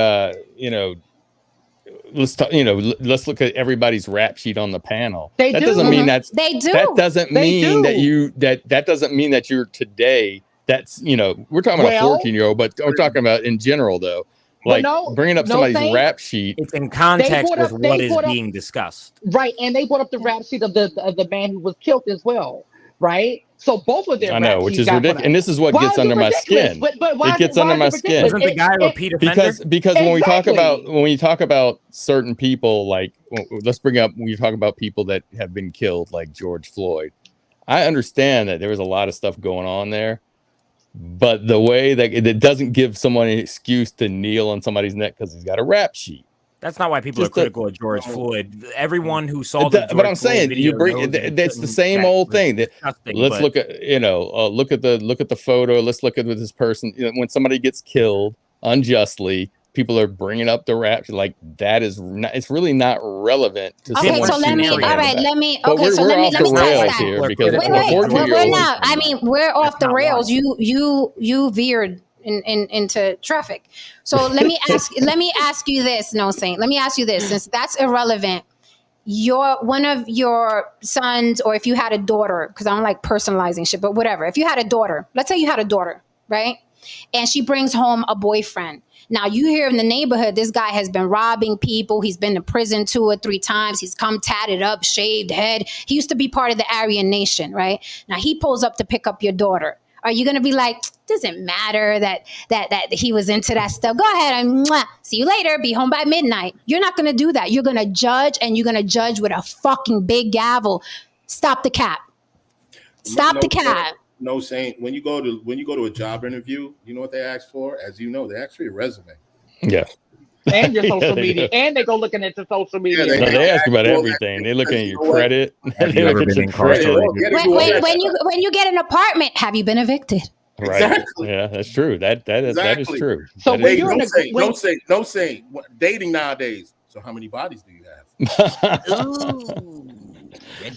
let's talk, let's look at everybody's rap sheet on the panel. They that do. doesn't mean that's They do. that doesn't They mean do. that you that doesn't mean that you're today. That's we're talking about Well- a 14-year-old, but we're talking about in general though. Well, Like no, bringing up no, somebody's Saint. rap sheet. It's in context brought with up- what they is brought up- being discussed. Right, and they brought up the rap sheet of the man who was killed as well, right? So both of them. I know, which is ridiculous, and this is what gets under my skin. But why It gets why under is my it skin. ridiculous? Wasn't the guy a repeat offender? Because when Exactly. we talk about certain people, like let's bring up when you talk about people that have been killed, like George Floyd. I understand that there was a lot of stuff going on there, but the way that it doesn't give someone an excuse to kneel on somebody's neck because he's got a rap sheet. That's not why people Just are critical of George Floyd. Everyone who saw But the George I'm saying Floyd you video bring knows that that's the it's same old thing. That disgusting, let's but- look at look at the photo. Let's look at this person. When somebody gets killed unjustly, people are bringing up the rap. Like that is not. It's really not relevant to Okay, someone's so let me. All scenario. right, let me. But Okay, we're, so we're let me off let the me test rails that. here because Wait, a wait. 14-year-old. We're not. I mean, we're off the not rails. You veered into traffic. So let me ask you this, No Saint. Let me ask you this, since that's irrelevant. One of your sons, or if you had a daughter, because I don't like personalizing shit, but whatever. If you had a daughter, let's say you had a daughter, right? And she brings home a boyfriend. Now you hear in the neighborhood, this guy has been robbing people. He's been to prison 2 or 3 times. He's come tatted up, shaved head. He used to be part of the Aryan Nation, right? Now he pulls up to pick up your daughter. Are you going to be like, doesn't matter that he was into that stuff? Go ahead and see you later. Be home by midnight. You're not going to do that. You're going to judge, and you're going to judge with a fucking big gavel. Stop the cap. Stop the cap. No Saint. When you go to a job interview, you know what they ask for? As you know, they ask for your resume. Yeah. And your Yeah, social they media, do. and they go looking at your social media. Yeah, No, they ask about everything. They look at your credit. Have They you look ever at been your incarcerated? credit. When you get an apartment, have you been evicted? Right. Exactly. Yeah, that's true. That is Exactly. true. So That when is you're true. in a- Don't say dating nowadays. So how many bodies do you have?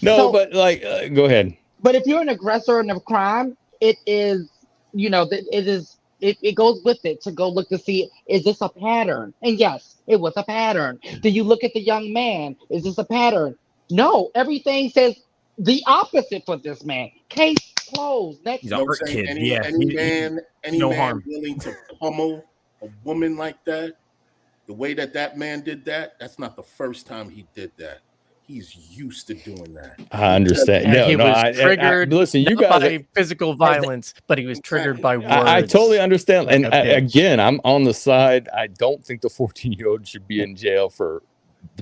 No, So- but like, go ahead. But if you're an aggressor in a crime, it is, it goes with it to go look to see, is this a pattern? And yes, it was a pattern. Do you look at the young man? Is this a pattern? No, everything says the opposite for this man. Case closed. Next. He's a art kid. Any man no harm. willing to pummel a woman like that, the way that man did that, that's not the first time he did that. He's used to doing that. I understand. And he was I- triggered listen, you not guys. by physical violence, but he was triggered by words. I totally understand. And Like a bitch. again, I'm on the side. I don't think the 14-year-old should be in jail for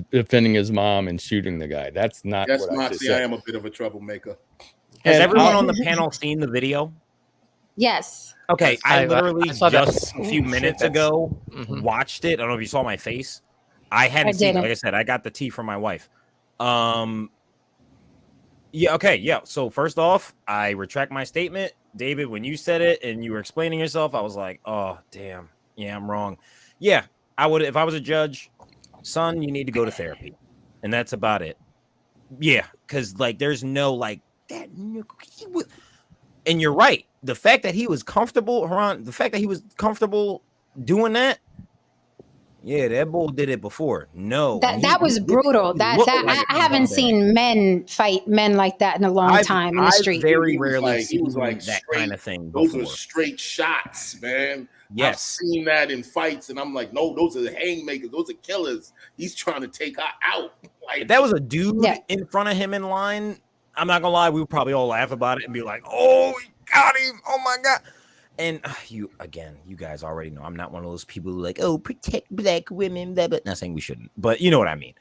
defending his mom and shooting the guy. That's not That's what I not. just See, I said. am a bit of a troublemaker. Has And everyone I'll- on the panel seen the video? Yes. Okay, I I literally saw that. just a few Shit, minutes that's- ago Mhm. watched it. I don't know if you saw my face. I hadn't I seen it. didn't. Like I said, I got the tea from my wife. Yeah, okay, yeah. So first off, I retract my statement. David, when you said it and you were explaining yourself, I was like, oh damn, yeah, I'm wrong. Yeah, I would, if I was a judge, son, you need to go to therapy. And that's about it. Yeah, because like there's no like that he was, and you're right. The fact that he was comfortable, Haran, the fact that he was comfortable doing that, yeah, that bull did it before. No, That was brutal. I haven't seen men fight men like that in a long time in the street. Very He was rarely like- he was seen like that straight- kind of thing Those before. are straight shots, man. I've Yes. seen that in fights, and I'm like, no, those are the haymakers. Those are killers. He's trying to take her out. Like If that was a dude Yeah. in front of him in line, I'm not gonna lie, we would probably all laugh about it and be like, "Oh, he got him! Oh my god!" And you guys already know I'm not one of those people who like, "Oh, protect black women." But not saying we shouldn't, but you know what I mean.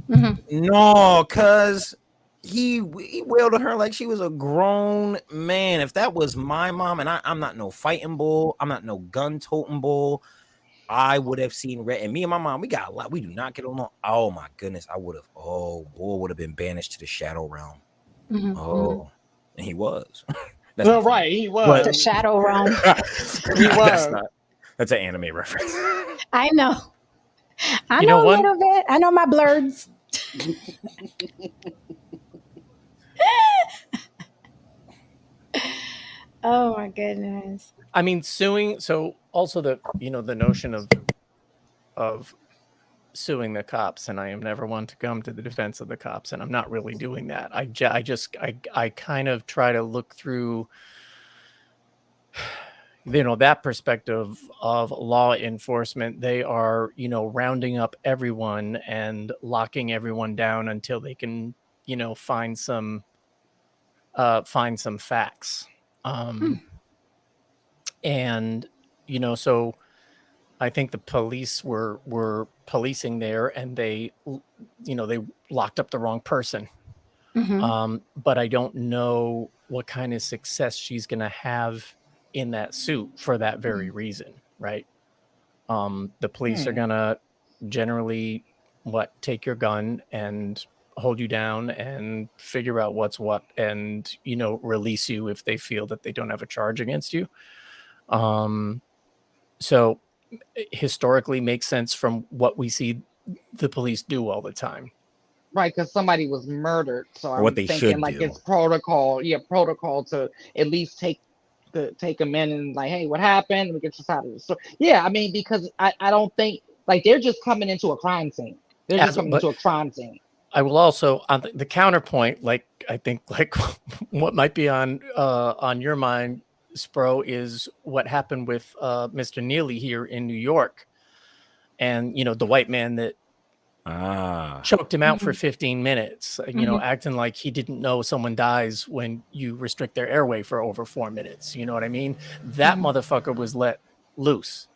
Mhm. No, cause he wailed at her like she was a grown man. If that was my mom, and I'm not no fighting bull, I'm not no gun toting bull, I would have seen red. And me and my mom, we got a lot. We do not get along. Oh my goodness, I would have. Oh, boy, would have been banished to the shadow realm. Mhm. Oh, and he was. That's Well, not funny. right, he The was. Shadow Realm. He That's was. not. That's an anime reference. I know. I You know know, a one little bit. I know my blurs. Oh my goodness. I mean, suing. So also the notion of suing the cops, and I am never one to come to the defense of the cops, and I'm not really doing that. I kind of try to look through, that perspective of law enforcement. They are, rounding up everyone and locking everyone down until they can, find some facts. And, so I think the police were policing there, and they locked up the wrong person. But I don't know what kind of success she's going to have in that suit for that very reason, right? The police are going to generally take your gun and hold you down and figure out what's what, and release you if they feel that they don't have a charge against you. So historically makes sense from what we see the police do all the time. Right, because somebody was murdered. So Or what I'm they thinking should like do. it's protocol to at least take them in and like, hey, what happened? Let me get you out of the story. Yeah, I mean, because I don't think like they're just coming into a crime scene. They're just coming But into a crime scene. I will also, on the counterpoint, I think what might be on your mind, Spro, is what happened with Mr. Neely here in New York, and the white man that choked him out for 15 minutes, acting like he didn't know someone dies when you restrict their airway for over 4 minutes. You know what I mean? That motherfucker was let loose.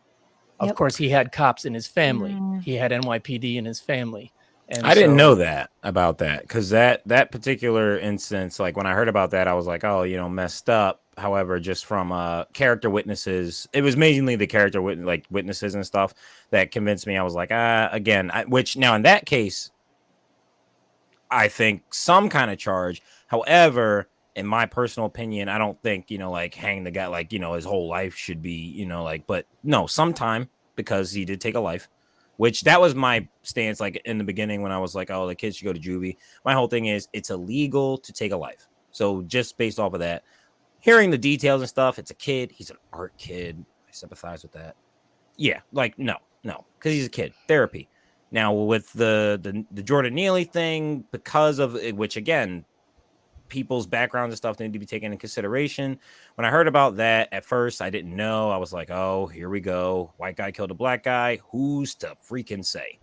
Of course, he had cops in his family. He had NYPD in his family. And I didn't know that about that, because that particular instance, like when I heard about that, I was like, oh, messed up. However, just from character witnesses, it was mainly the character witnesses and stuff that convinced me. I was like, again, which now in that case, I think some kind of charge. However, in my personal opinion, I don't think, hang the guy, his whole life should be, but no, sometime, because he did take a life. Which that was my stance, like in the beginning when I was like, oh, the kids should go to juvie. My whole thing is it's illegal to take a life. So just based off of that, hearing the details and stuff, it's a kid. He's an art kid. I sympathize with that. Yeah, no, because he's a kid. Therapy. Now with the Jordan Neely thing, because of it, which again, people's backgrounds and stuff need to be taken into consideration. When I heard about that, at first I didn't know. I was like, oh, here we go. White guy killed a black guy. Who's to freaking say?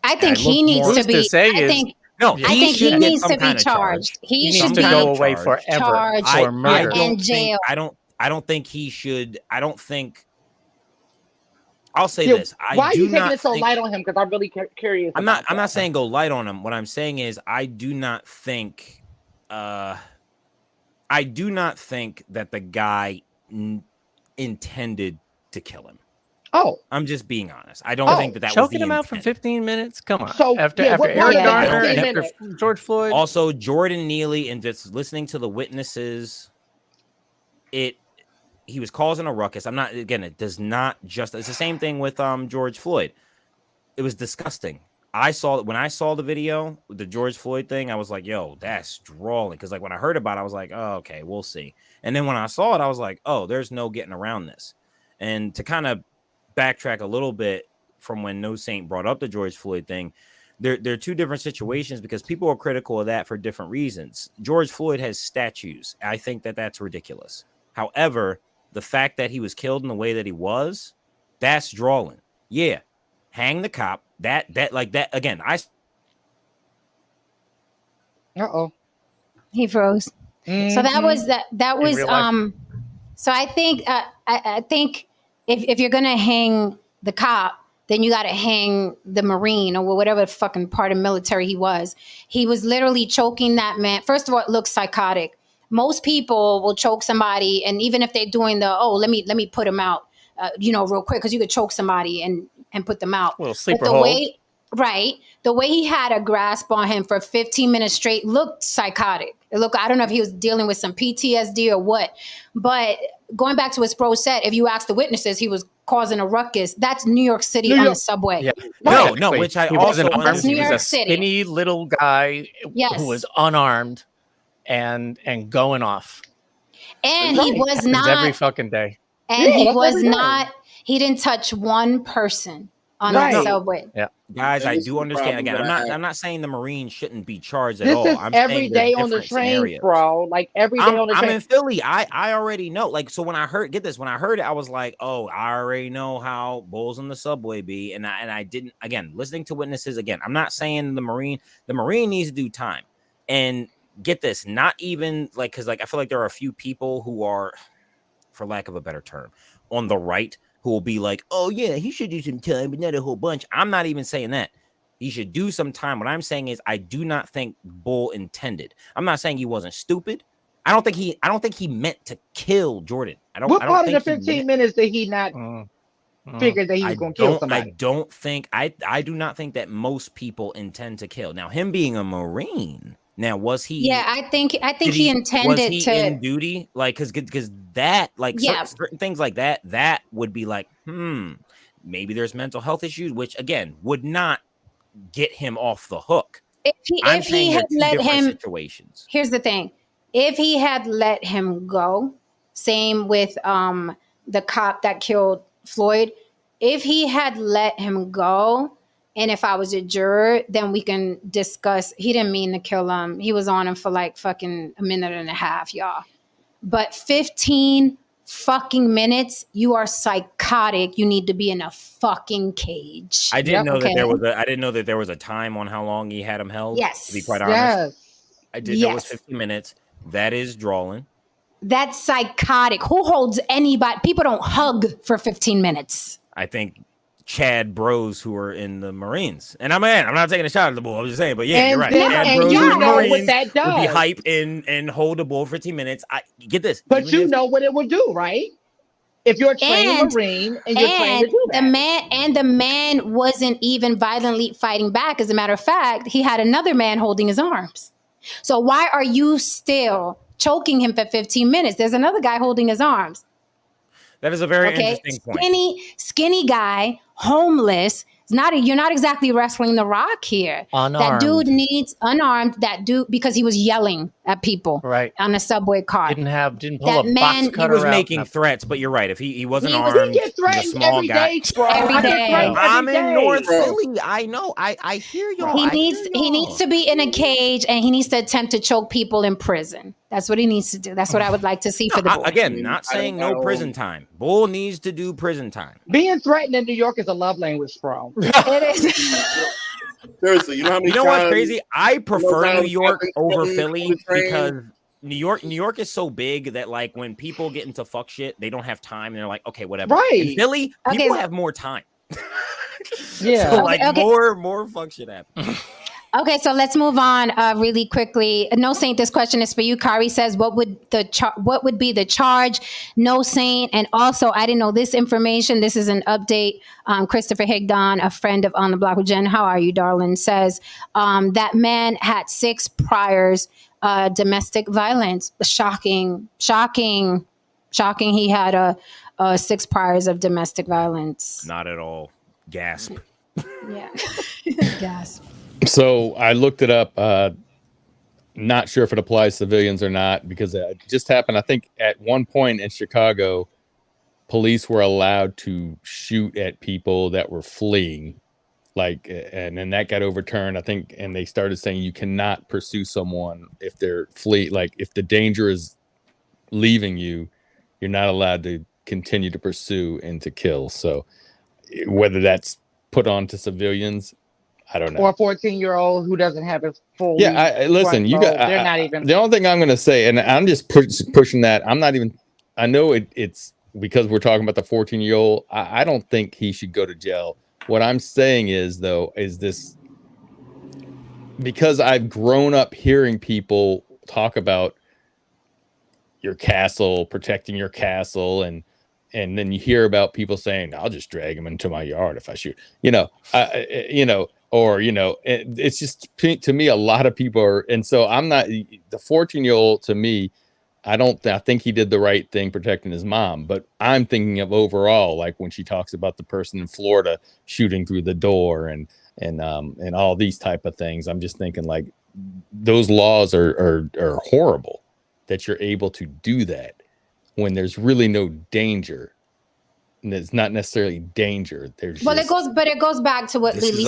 I think he needs to be. I think he needs to be charged. He should to be go away forever charged for murder. and jail. I don't think he should. I don't think. I'll say Yeah, this. why are you taking it so light on him? Because I'm really curious. I'm not saying go light on him. What I'm saying is I do not think that the guy intended to kill him. Oh, I'm just being honest. I don't think that was choking the him out for intent. 15 minutes. Come on. So, after yeah, Eric yeah, Garner 15 and minutes. after George Floyd. Also, Jordan Neely, and just listening to the witnesses, he was causing a ruckus. It does not just, it's the same thing with George Floyd. It was disgusting. When I saw the video, the George Floyd thing, I was like, yo, that's drawing. Because when I heard about it, I was like, oh, okay, we'll see. And then when I saw it, I was like, oh, there's no getting around this. And to kind of backtrack a little bit from when No Saint brought up the George Floyd thing, there are two different situations because people are critical of that for different reasons. George Floyd has statues. I think that that's ridiculous. However, the fact that he was killed in the way that he was, that's drawing. Yeah. Hang the cop. That again. He froze. So that was that was so I think I think if you're gonna hang the cop, then you got to hang the Marine or whatever fucking part of military he was. He was literally choking that man. First of all, it looks psychotic. Most people will choke somebody, and even if they're doing let me put him out, real quick, because you could choke somebody and put them out. Well, sleeper but the hold. way, right, the way he had a grasp on him for 15 minutes straight looked psychotic. Look, I don't know if he was dealing with some PTSD or what, but going back to what Spro said, if you ask the witnesses, he was causing a ruckus. That's New York City on the subway. Yeah. No, Exactly. which I He also wasn't armed. That's New He was York a City. skinny little guy Yes. who was unarmed and going off. And he was Happens every not, fucking day. and Yeah, he that's was every day. not, he didn't touch one person on Right. that subway. Yeah. Guys, And I this is do the understand. problem Again, that I have. I'm not saying the Marines shouldn't be charged at This all. is I'm every saying there's day on the different train, scenarios. bro. Like every day on the I'm train. in Philly. I already know. Like, so when I heard when I heard it, I was like, oh, I already know how bulls on the subway be. And I didn't, again, listening to witnesses again. I'm not saying the Marine needs to do time. And get this, not even like, because like I feel like there are a few people who are, for lack of a better term, on the right who will be like, oh yeah, he should do some time, but not a whole bunch. I'm not even saying that. He should do some time. What I'm saying is I do not think Bull intended. I'm not saying he wasn't stupid. I don't think he meant to kill Jordan. What I don't part of think the he 15 meant, minutes did he not figure that he was going to kill I somebody? don't think I do not think that most people intend to kill. Now, him being a Marine, now was he? Yeah, I think did he was intended he to. in duty? Like, because that, like, Yeah. certain things like that would be like, maybe there's mental health issues, which again would not get him off the hook. If I'm he saying had they're two let different him, situations. here's the thing: if he had let him go, same with the cop that killed Floyd. If he had let him go, and if I was a juror, then we can discuss. He didn't mean to kill him. He was on him for like fucking a minute and a half, y'all. But 15 fucking minutes, you are psychotic. You need to be in a fucking cage. I didn't know that okay? I didn't know that there was a time on how long he had him held. Yes. To be quite honest, Yes. I did know it was Yes. 15 minutes. That is drawing. That's psychotic. Who holds anybody? People don't hug for 15 minutes. I think Chad Bros who are in the Marines, and I'm not taking a shot at the bull. I'm just saying, but yeah, And you're right. then- Chad and Bros you who are in the know what Marines that would be does. hype and hold the bull for 15 minutes. I get this, But even you if- know what it would do, right? If you're a trained And- Marine and you're trained to do that. the man wasn't even violently fighting back. As a matter of fact, he had another man holding his arms. So why are you still choking him for 15 minutes? There's another guy holding his arms. that is a very Okay, interesting point. skinny guy, homeless. You're not exactly wrestling the rock here. Unarmed. That dude needs unarmed. That dude, because he was yelling at people Right. on a subway car. Didn't pull That a man- box He He cutter was out. making threats, but you're right. If he wasn't He was- armed, He get he's a threatened small every guy. day, bro. Every I get day. threatened I'm every in day. North Bro. Philly. I know. I hear y'all. He I hear needs y'all. to be in a cage, and he needs to attempt to choke people in prison. That's what he needs to do. That's what I would like to see for the boy. Again, not saying no prison time. Bull needs to do prison time. Being threatened in New York is a love language, bro. It is. Seriously, you know how many You know what's times- crazy? I prefer times New York I've been over threatened Philly on the train? because New York is so big that like when people get into fuck shit, they don't have time and they're like, okay, whatever. Right. In Philly, Okay. people have more time. Yeah. So like Okay. more fuck shit happens. Okay, so let's move on really quickly. No Saint, this question is for you. Kari says, what would be the charge? No Saint, and also I didn't know this information. This is an update. Christopher Higdon, a friend of On the Block with Jen, how are you, darling? Says that man had 6 priors, domestic violence. Shocking. He had 6 priors of domestic violence. Not at all. Gasp. Yeah. Gasp. So I looked it up. Not sure if it applies to civilians or not because it just happened. I think at one point in Chicago, police were allowed to shoot at people that were fleeing, and then that got overturned. I think, and they started saying you cannot pursue someone if they're flee. Like if the danger is leaving you, you're not allowed to continue to pursue and to kill. So whether that's put on to civilians, I don't know. Or a 14-year-old who doesn't have his full. Yeah, listen, you got. They're not even. The only thing I'm going to say, and I'm just pushing that. I'm not even. I know it's because we're talking about the 14-year-old. I don't think he should go to jail. What I'm saying is this because I've grown up hearing people talk about your castle, protecting your castle, and then you hear about people saying, "I'll just drag him into my yard if I shoot." or it's just to me a lot of people are, and so I'm not the 14-year-old. To me, I think he did the right thing protecting his mom, but I'm thinking of overall, like when she talks about the person in Florida shooting through the door and all these type of things. I'm just thinking like those laws are horrible that you're able to do that when there's really no danger. And it's not necessarily danger. It goes back to what Lily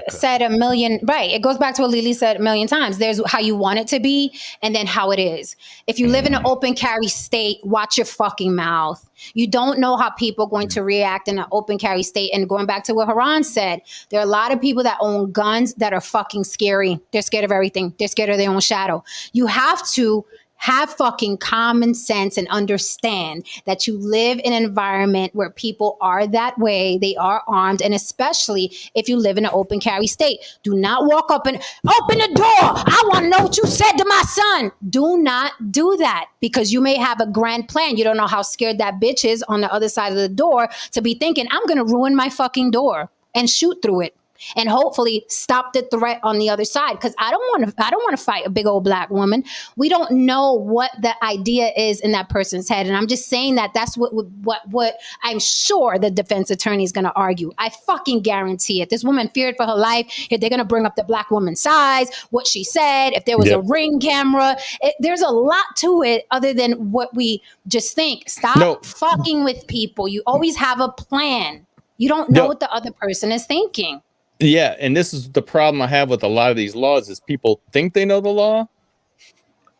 said a million. Right. It goes back to what Lily said a million times. There's how you want it to be, and then how it is. If you live in an open carry state, watch your fucking mouth. You don't know how people are going to react in an open carry state. And going back to what Haran said, there are a lot of people that own guns that are fucking scary. They're scared of everything. They're scared of their own shadow. You have to have fucking common sense and understand that you live in an environment where people are that way. They are armed. And especially if you live in an open carry state, do not walk up and open the door. I want to know what you said to my son. Do not do that, because you may have a grand plan. You don't know how scared that bitch is on the other side of the door to be thinking, I'm going to ruin my fucking door and shoot through it. And hopefully stop the threat on the other side, because I don't want to fight a big old black woman. We don't know what the idea is in that person's head, and I'm just saying that's what I'm sure the defense attorney is going to argue. I fucking guarantee it. This woman feared for her life. If they're going to bring up the black woman's size, what she said, if there was a ring camera, there's a lot to it other than what we just think. Stop fucking with people. You always have a plan. You don't know what the other person is thinking. Yeah, and this is the problem I have with a lot of these laws is people think they know the law,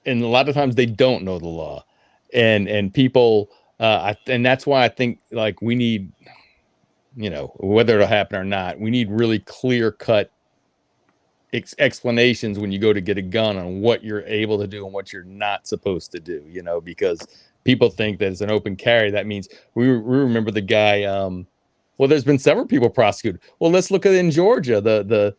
and a lot of times they don't know the law, and people, and that's why I think like we need, whether it'll happen or not, we need really clear-cut explanations when you go to get a gun on what you're able to do and what you're not supposed to do, because people think that it's an open carry. That means we remember the guy. Well, there's been several people prosecuted. Well, let's look at it in Georgia, the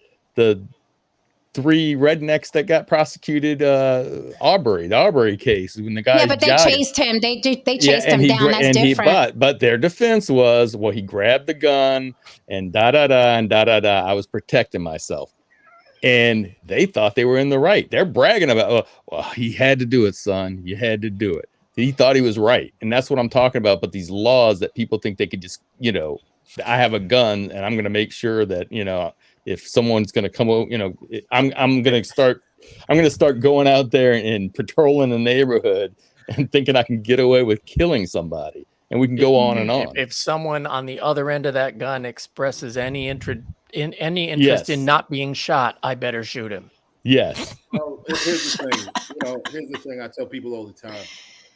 3 rednecks that got prosecuted, the Arbery case when the guy. Yeah, but they chased him. They chased him down. That's different. But their defense was, well, he grabbed the gun and I was protecting myself, and they thought they were in the right. They're bragging about, well, he had to do it, son. You had to do it. He thought he was right, and that's what I'm talking about. But these laws that people think they could just, I have a gun and I'm going to make sure that, if someone's going to come over, I'm going to start going out there and patrolling the neighborhood and thinking I can get away with killing somebody, and we can go on and on. If someone on the other end of that gun expresses any interest in not being shot, I better shoot him. Yes. Well, here's the thing. Here's the thing I tell people all the time.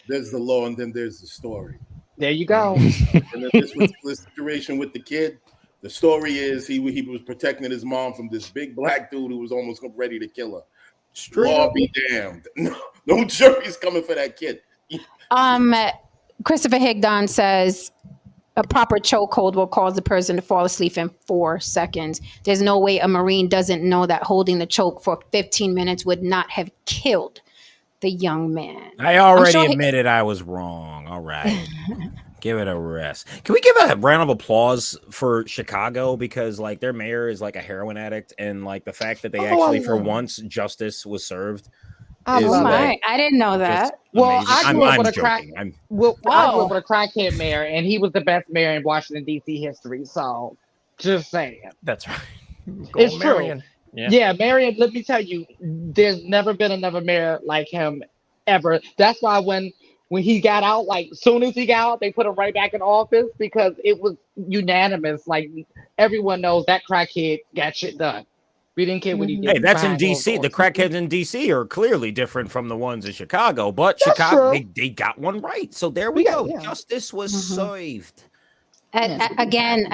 There's the law, and then there's the story. There you go. And then this was the situation with the kid. The story is he was protecting his mom from this big black dude who was almost ready to kill her. Law be damned. No jury's coming for that kid. Christopher Higdon says a proper chokehold will cause the person to fall asleep in 4 seconds. There's no way a Marine doesn't know that holding the choke for 15 minutes would not have killed the young man. I already admitted I was wrong. All right. Give it a rest. Can we give a round of applause for Chicago, because like their mayor is like a heroin addict, and like the fact that they actually for once justice was served. I didn't know that. Well, I grew up with a crackhead mayor, and he was the best mayor in Washington D.C. history. So, just saying. That's right. It's Marion. True. Yeah, Marion. Let me tell you, there's never been another mayor like him ever. That's why when he got out, like soon as he got out, they put him right back in office, because it was unanimous. Like everyone knows that crackhead got shit done. We didn't care what he did. Hey, that's in D.C. The crackheads in D.C. are clearly different from the ones in Chicago, but that's Chicago, they got one right. So there we go. Yeah. Justice was served. Again,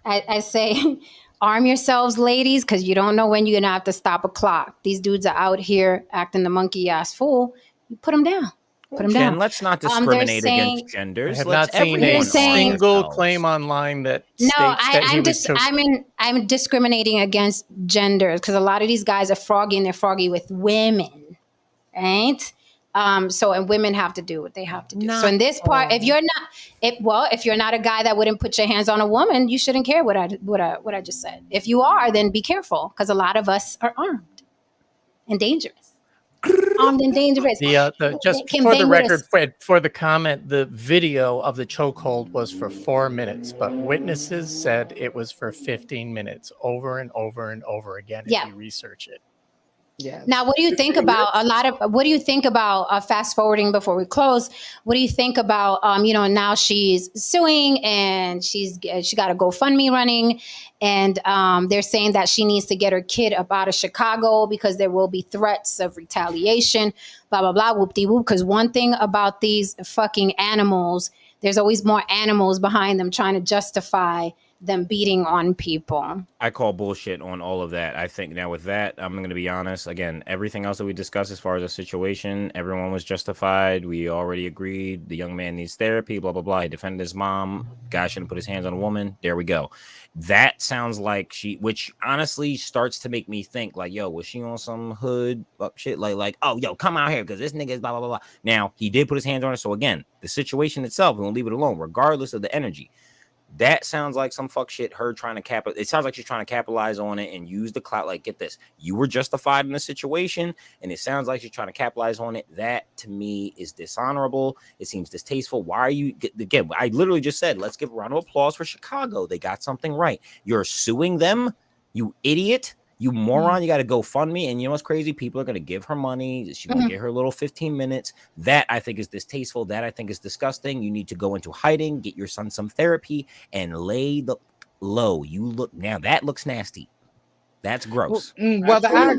I say, arm yourselves, ladies, because you don't know when you're going to have to stop a clock. These dudes are out here acting the monkey ass fool. You put them down. Put them down. Let's not discriminate against genders. I have not seen a single claim online that states that I'm discriminating against genders, because a lot of these guys are froggy, and they're froggy with women, right? So, and women have to do what they have to do. So Not in this part, if you're not, if you're not a guy that wouldn't put your hands on a woman, you shouldn't care what I just said. If you are, then be careful, because a lot of us are armed and dangerous. Armed and dangerous. Just Can for the bang with record, us. for the comment, the video of the chokehold was for 4 minutes, but witnesses said it was for 15 minutes, over and over and over again. If Yeah. you research it. Yeah. Now, what do you think about what do you think about fast forwarding before we close? What do you think about, now she's suing and she got a GoFundMe running, and they're saying that she needs to get her kid up out of Chicago because there will be threats of retaliation, blah, blah, blah, whoop-de-whoop. Because one thing about these fucking animals, there's always more animals behind them trying to justify them beating on people. I call bullshit on all of that. I think now with that, I'm going to be honest. Again, everything else that we discussed as far as the situation, everyone was justified. We already agreed. The young man needs therapy, blah, blah, blah. He defended his mom. Guy shouldn't put his hands on a woman. There we go. That sounds like which honestly starts to make me think like, yo, was she on some hood shit? Like, oh, yo, come out here because this nigga is blah, blah, blah, blah. Now, he did put his hands on her. So again, the situation itself, we'll leave it alone, regardless of the energy. That sounds like some fuck shit. Her trying to it sounds like she's trying to capitalize on it and use the clout. Like, get this, you were justified in the situation, and it sounds like she's trying to capitalize on it. That to me is dishonorable. It seems distasteful. Why are you again? I literally just said, let's give a round of applause for Chicago. They got something right. You're suing them, you idiot. You moron, you got to go fund me. And you know what's crazy? People are going to give her money. She's going to get her little 15 minutes. That I think is distasteful. That I think is disgusting. You need to go into hiding, get your son some therapy, and lay low. You look now. That looks nasty. That's gross. Whether I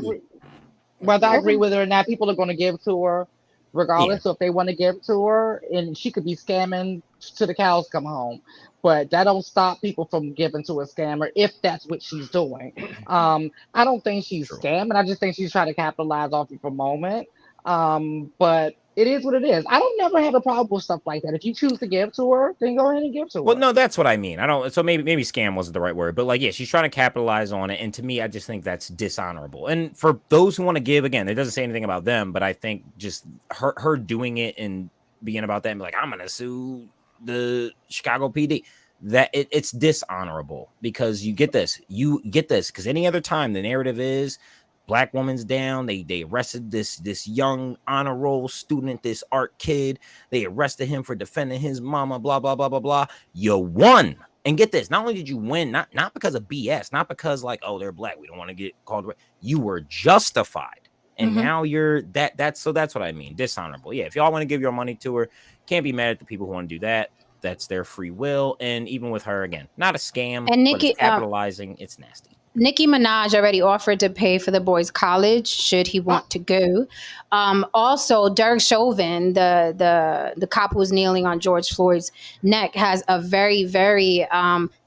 agree with her or not, people are going to give to her regardless. Yeah. So if they want to give to her, and she could be scamming to the cows come home. But that don't stop people from giving to a scammer if that's what she's doing. I don't think she's scamming. I just think she's trying to capitalize off of a moment. But it is what it is. I don't never have a problem with stuff like that. If you choose to give to her, then go ahead and give to her. Well, no, that's what I mean. I don't. So maybe scam wasn't the right word, but like, yeah, she's trying to capitalize on it, and to me, I just think that's dishonorable. And for those who want to give, again, it doesn't say anything about them, but I think just her doing it and being about that, and be like, I'm gonna sue the Chicago PD. That it's dishonorable because you get this because any other time the narrative is black woman's down, they arrested this young honor roll student, this art kid, they arrested him for defending his mama, blah blah blah blah blah. You won. And get this, not only did you win, not because of BS, not because like, oh, they're black, we don't want to get called, you were justified. And now you're that's what I mean, dishonorable. Yeah, if y'all want to give your money to her, can't be mad at the people who want to do that. That's their free will. And even with her, again, not a scam, and Nicki, but it's capitalizing. It's nasty. Nicki Minaj already offered to pay for the boy's college should he want to go. Also, Derek Chauvin, the cop who was kneeling on George Floyd's neck, has a very, very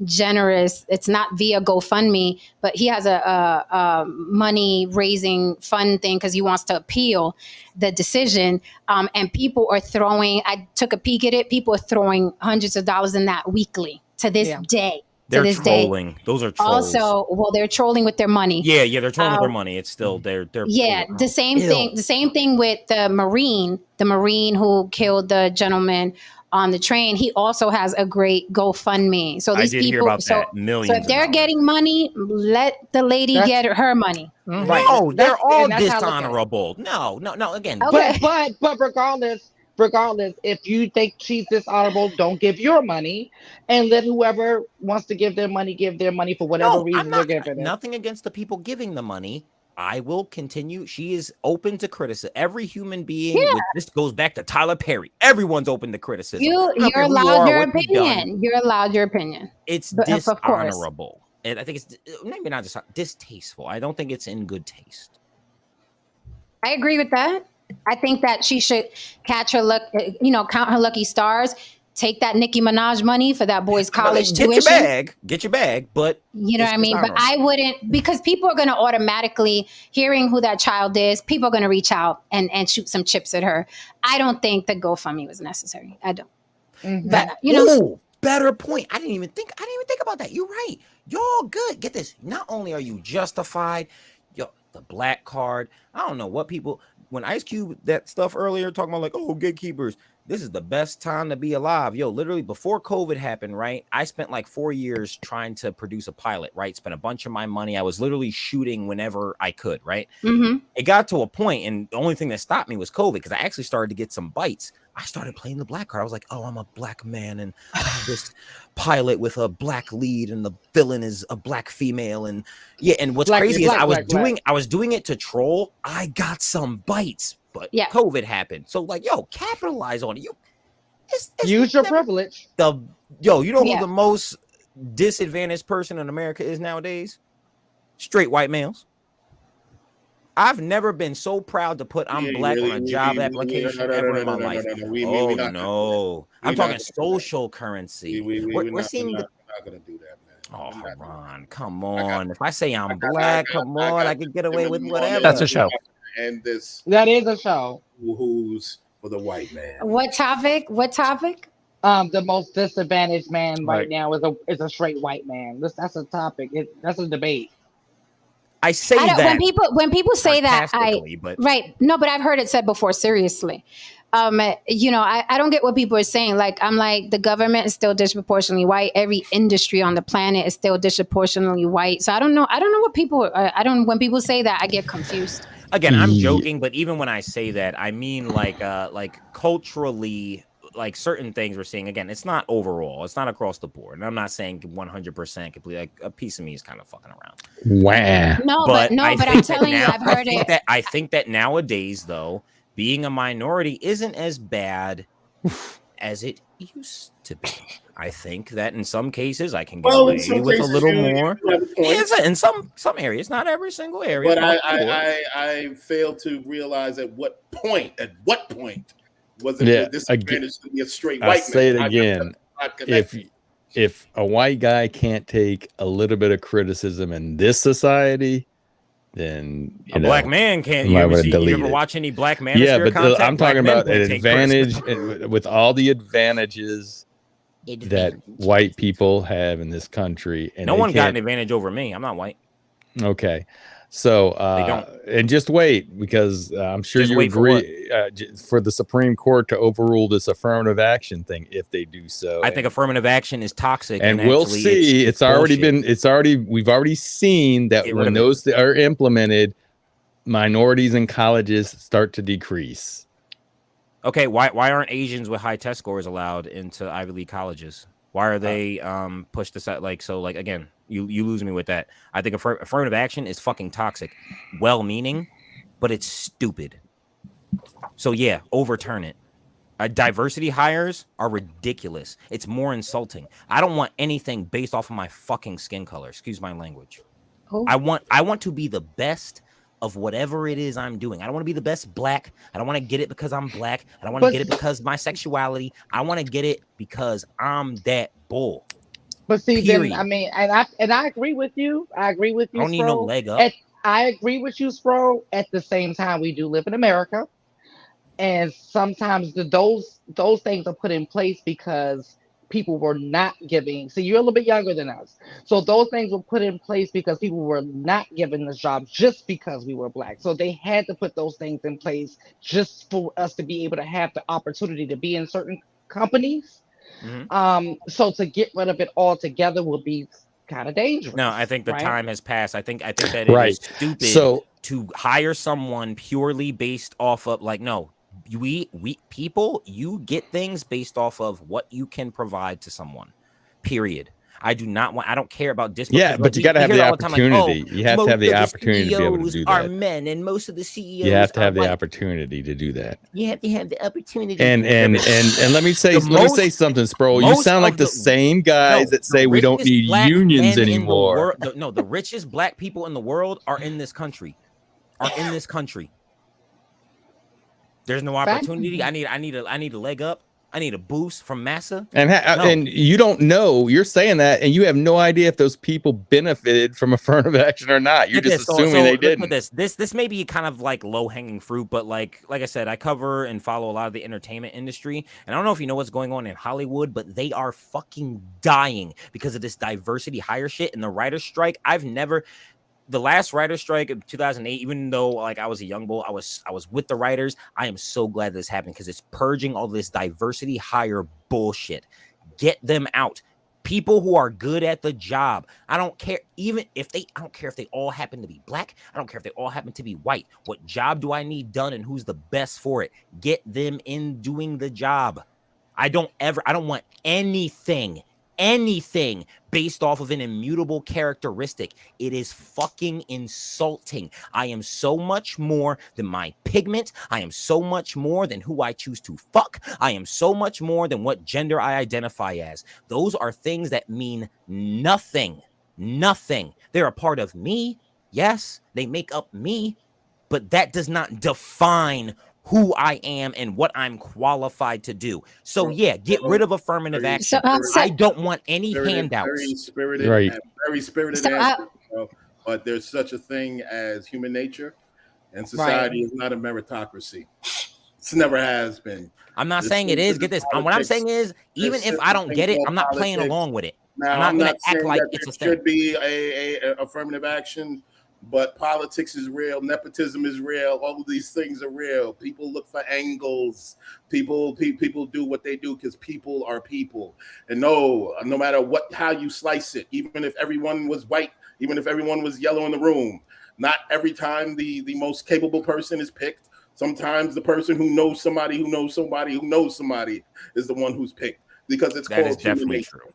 generous, it's not via GoFundMe, but he has a money raising fund thing because he wants to appeal the decision. And people are throwing, I took a peek at it, people are throwing hundreds of dollars in that weekly to this day. They're trolling. Day. Those are trolls. Also, well, they're trolling with their money. Yeah, they're trolling with their money. It's still they're the same thing. The same thing with the Marine who killed the gentleman on the train. He also has a great GoFundMe. So these people, hear about that. Millions. So if they're getting money, let the lady get her money. Right. No, they're all dishonorable. No. Again, okay. but regardless, if you think she's dishonorable, don't give your money, and let whoever wants to give their money for whatever reason they're giving it. Nothing against the people giving the money. I will continue. She is open to criticism. Every human being. This goes back to Tyler Perry. Everyone's open to criticism. You're allowed your opinion. You're allowed your opinion. It's dishonorable, and I think it's maybe not just distasteful. I don't think it's in good taste. I agree with that. I think that she should count her lucky stars. Take that Nicki Minaj money for that boy's college tuition. Get your bag, but you know what I mean? But I wouldn't, because people are going to automatically, hearing who that child is, people are going to reach out and shoot some chips at her. I don't think the GoFundMe was necessary. I don't. But better point. I didn't even think about that. You're right. Y'all good. Get this. Not only are you justified, the black card. I don't know what people, when Ice Cube that stuff earlier talking about like, oh, gatekeepers, this is the best time to be alive. Yo, literally before COVID happened, right? I spent like 4 years trying to produce a pilot, right? Spent a bunch of my money. I was literally shooting whenever I could, right? It got to a point, and the only thing that stopped me was COVID, because I actually started to get some bites. I started playing the black card. I was like, oh, I'm a black man, and I have this pilot with a black lead, and the villain is a black female. And yeah, and what's crazy is I was doing it to troll. I got some bites, but COVID happened. So like, yo, capitalize on it. Use your privilege. You know who the most disadvantaged person in America is nowadays? Straight white males. I've never been so proud to put I'm black on a job application ever in my life. No. I'm talking social currency. We're seeing not gonna do that, man. Oh, Ron, come on. If I say I'm black, come on, I can get away with whatever. That's a show. And that is a show. Who's for the white man? What topic? The most disadvantaged man right now is a straight white man. That's a topic. That's a debate. I say that when people say that, right. No, but I've heard it said before. Seriously, I don't get what people are saying. Like, I'm like, the government is still disproportionately white. Every industry on the planet is still disproportionately white. So I don't know what people. When people say that, I get confused. Again, I'm joking, but even when I say that, I mean like culturally. Like certain things we're seeing, again, it's not overall, it's not across the board, and I'm not saying 100% complete. Like a piece of me is kind of fucking around. Wow. But I'm telling you, I've heard it. I think that nowadays, though, being a minority isn't as bad as it used to be. I think that in some cases I can get away with a little more. In some areas, not every single area. But I fail to realize at what point was it disadvantage to be a straight white man? I'll say it again. If a white guy can't take a little bit of criticism in this society, then a black man can't. You ever watch any black man? Yeah, but I'm talking about an advantage with all the advantages that white people have in this country. And no one got an advantage over me. I'm not white. Okay. So, and just wait, because I'm sure you agree for the Supreme Court to overrule this affirmative action thing if they do so. I think affirmative action is toxic, and we'll see. We've already seen that when those are implemented, minorities in colleges start to decrease. Okay, why aren't Asians with high test scores allowed into Ivy League colleges? Why are they pushed aside? Like again. You lose me with that. I think affirmative action is fucking toxic. Well-meaning, but it's stupid. So yeah, overturn it. Diversity hires are ridiculous. It's more insulting. I don't want anything based off of my fucking skin color. Excuse my language. Oh. I want to be the best of whatever it is I'm doing. I don't want to be the best black. I don't want to get it because I'm black. I don't want to get it because of my sexuality. I want to get it because I'm that bull. But see, then I mean, and I agree with you. I don't need no leg up. I agree with you, Spro. At the same time, we do live in America, and sometimes those things are put in place because people were not giving. So you're a little bit younger than us, so those things were put in place because people were not given the job just because we were black. So they had to put those things in place just for us to be able to have the opportunity to be in certain companies. Mm-hmm. So to get rid of it altogether will be kind of dangerous. No, I think the time has passed. I think that it is stupid to hire someone purely based off of we people, you get things based off of what you can provide to someone. Period. I don't care about this. Yeah, but you got to have the opportunity. You have to have the opportunity to be able to do that. Are men, and most of the CEOs. You have to have the opportunity to do that. You have to have the opportunity. And let me say something, Spro. You sound like the same guys that say we don't need unions anymore. The richest black people in the world are in this country. There's no opportunity. I need a leg up. I need a boost from massa. And you don't know. You're saying that, and you have no idea if those people benefited from affirmative action or not. You're just assuming they didn't. This may be kind of like low hanging fruit, but like I said, I cover and follow a lot of the entertainment industry, and I don't know if you know what's going on in Hollywood, but they are fucking dying because of this diversity hire shit and the writer's strike. the last writer strike of 2008, even though like I was a young bull, I was with the writers. I am so glad this happened because it's purging all this diversity hire bullshit. Get them out. People who are good at the job. I don't care I don't care if they all happen to be black. I don't care if they all happen to be white. What job do I need done and who's the best for it? Get them in doing the job. I don't want anything based off of an immutable characteristic. It is fucking insulting. I am so much more than my pigment. I am so much more than who I choose to fuck. I am so much more than what gender I identify as. Those are things that mean nothing. Nothing. They're a part of me. Yes, they make up me, but that does not define who I am and what I'm qualified to do. So yeah, get rid of affirmative action. I don't want any handouts. Very spirited, Right. Very spirited So, answer, but there's such a thing as human nature, and society is not a meritocracy. It never has been. I'm not This saying it is is. Get this. What I'm politics. saying is, even This if is I don't get it, called I'm not playing politics. along with it. Now, I'm not going to act saying like that it's a there thing. should be a affirmative action, but politics is real, nepotism is real, all of these things are real. People look for angles. People do what they do because people are people. And no matter how you slice it, even if everyone was white, even if everyone was yellow in the room, not every time the most capable person is picked. Sometimes the person who knows somebody who knows somebody who knows somebody is the one who's picked, because it's That called is definitely human true,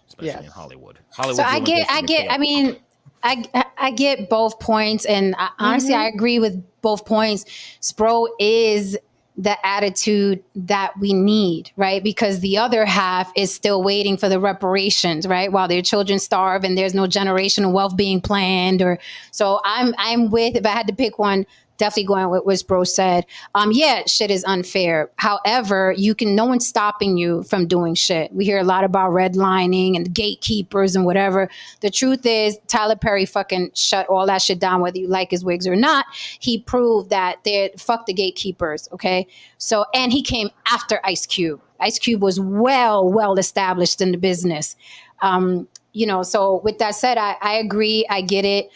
especially in Hollywood. Hollywood's So the I one get. place you can I mean, I get both points, and honestly, I agree with both points. Spro is the attitude that we need, right? Because the other half is still waiting for the reparations, right? While their children starve and there's no generational wealth being planned, or so I'm with. If I had to pick one, definitely going with what Spro said. Yeah, shit is unfair. However, no one's stopping you from doing shit. We hear a lot about redlining and gatekeepers and whatever. The truth is, Tyler Perry fucking shut all that shit down, whether you like his wigs or not. He proved that fuck the gatekeepers, okay? So, and he came after Ice Cube. Ice Cube was well established in the business. So with that said, I agree. I get it.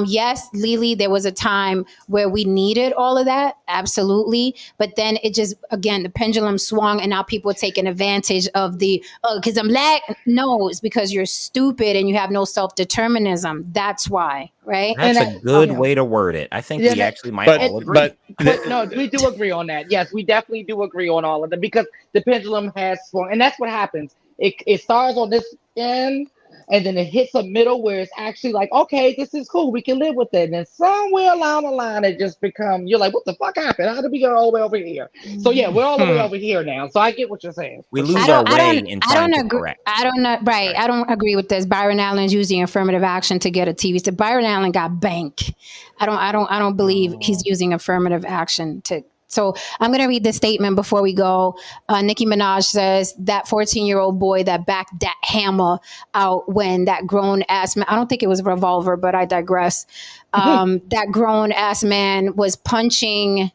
Yes, Lily, there was a time where we needed all of that. Absolutely. But then it just, again, the pendulum swung and now people are taking advantage of because I'm black. No, it's because you're stupid and you have no self-determinism. That's why, right? That's a good way to word it. I think we actually might all agree. But no, we do agree on that. Yes, we definitely do agree on all of them because the pendulum has swung. And that's what happens. It starts on this end, and then it hits a middle where it's actually like, okay, this is cool. We can live with it. And then somewhere along the line, it just you're like, what the fuck happened? How did we get all the way over here? So yeah, we're all the way over here now. So I get what you're saying. We lose our way in trying to correct. I don't know. Right. I don't agree with this. Byron Allen's using affirmative action to get a TV. So Byron Allen got bank. I don't believe he's using affirmative action to. So I'm going to read the statement before we go. Nicki Minaj says that 14-year-old boy that backed that hammer out when that grown ass man, I don't think it was a revolver, but I digress. That grown ass man was punching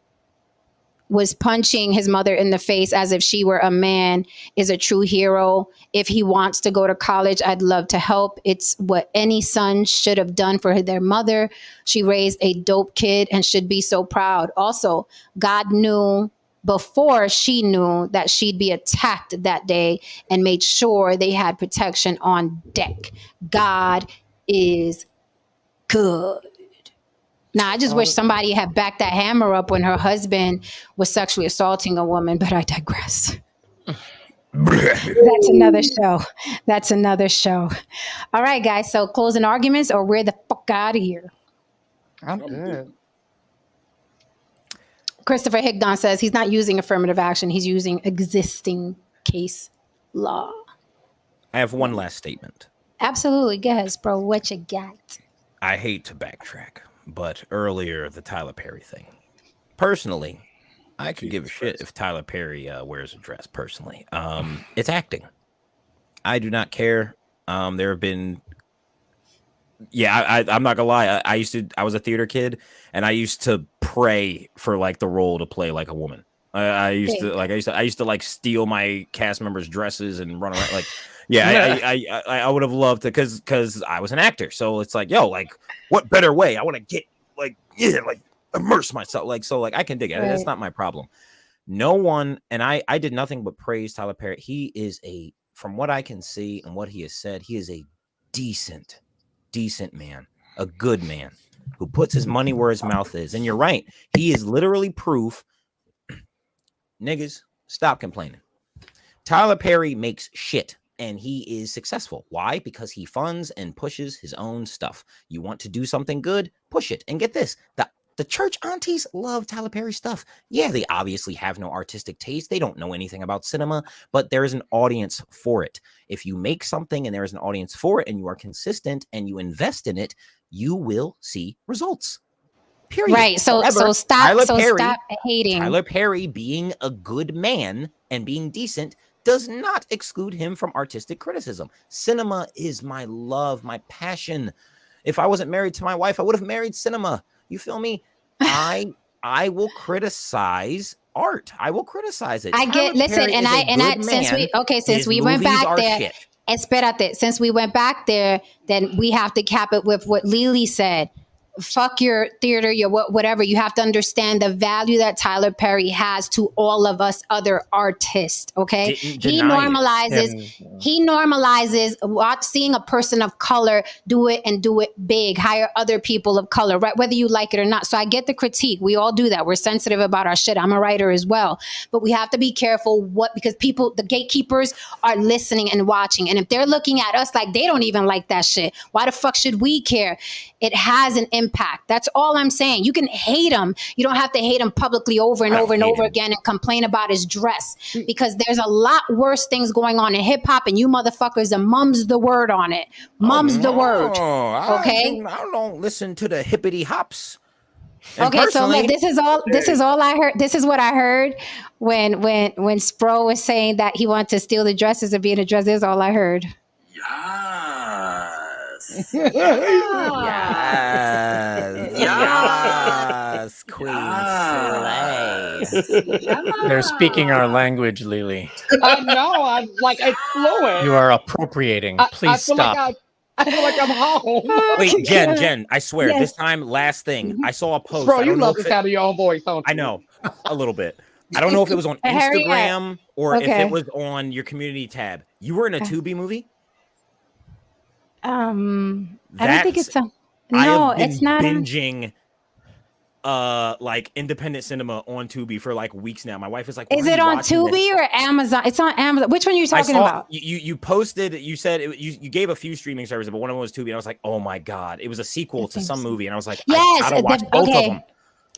his mother in the face as if she were a man, is a true hero. If he wants to go to college, I'd love to help. It's what any son should have done for their mother. She raised a dope kid and should be so proud. Also, God knew before she knew that she'd be attacked that day and made sure they had protection on deck. God is good. Now, I just wish somebody had backed that hammer up when her husband was sexually assaulting a woman, but I digress. That's another show. All right, guys. So closing arguments or we're the fuck out of here. I'm good. Christopher Higdon says he's not using affirmative action. He's using existing case law. I have one last statement. Absolutely. Guess, bro. What you got? I hate to backtrack, but earlier, the Tyler Perry thing. Personally, I could give a shit if Tyler Perry wears a dress, personally. It's acting. I do not care. There have been... Yeah, I'm not gonna lie. I was a theater kid, and I used to pray for like the role to play like a woman. I used to like steal my cast members' dresses and run around. Like Yeah, I would have loved to, because I was an actor. So it's like, yo, like, what better way? I want to get like immerse myself. Like I can dig it. Right. That's not my problem. No one, and I did nothing but praise Tyler Perry. He is from what I can see and what he has said, he is a decent man, a good man who puts his money where his mouth is. And you're right. He is literally proof. Niggas, stop complaining. Tyler Perry makes shit and he is successful. Why? Because he funds and pushes his own stuff. You want to do something good, push it. And get this, the church aunties love Tyler Perry stuff. Yeah, they obviously have no artistic taste. They don't know anything about cinema, but there is an audience for it. If you make something and there is an audience for it and you are consistent and you invest in it, you will see results. Period. Right. So stop hating. Tyler Perry being a good man and being decent does not exclude him from artistic criticism. Cinema is my love, my passion. If I wasn't married to my wife, I would have married cinema. You feel me? I will criticize art. I will criticize it. I get, listen, and I since we went back there, since we went back there, then we have to cap it with what Lily said. Fuck your theater, your whatever. You have to understand the value that Tyler Perry has to all of us other artists. Okay, he normalizes seeing a person of color do it big, hire other people of color, right? Whether you like it or not. So I get the critique. We all do that. We're sensitive about our shit. I'm a writer as well, but we have to be careful because people, the gatekeepers, are listening and watching, and if they're looking at us like they don't even like that shit, why the fuck should we care? It has an impact. That's all I'm saying. You can hate him. You don't have to hate him publicly over and over and over again and complain about his dress, because there's a lot worse things going on in hip hop, and you motherfuckers are mum's the word on it. Mum's the word. Okay. I don't listen to the hippity hops. And okay, so look, this is all I heard. This is what I heard when Spro was saying that he wanted to steal the dresses and be in a dress. This is all I heard. Yes, Queen Slay. They're speaking our language, Lily. I know. I'm like, it's fluent. You are appropriating. Please stop. I feel like I'm home. Wait, Jen, I swear, this time, last thing, I saw a post. Bro, you love to sound of your own voice, don't you? I know, a little bit. I don't know if it was on Instagram or if it was on your community tab. You were in a Tubi movie? I don't think it's it's not binging like independent cinema on Tubi for like weeks now. My wife is like, is it on Tubi or Amazon? It's on Amazon. Which one are you talking about? You posted, you said you gave a few streaming services, but one of them was Tubi, and I was like, oh my god, it was a sequel to some movie, and I was like, I gotta watch both of them.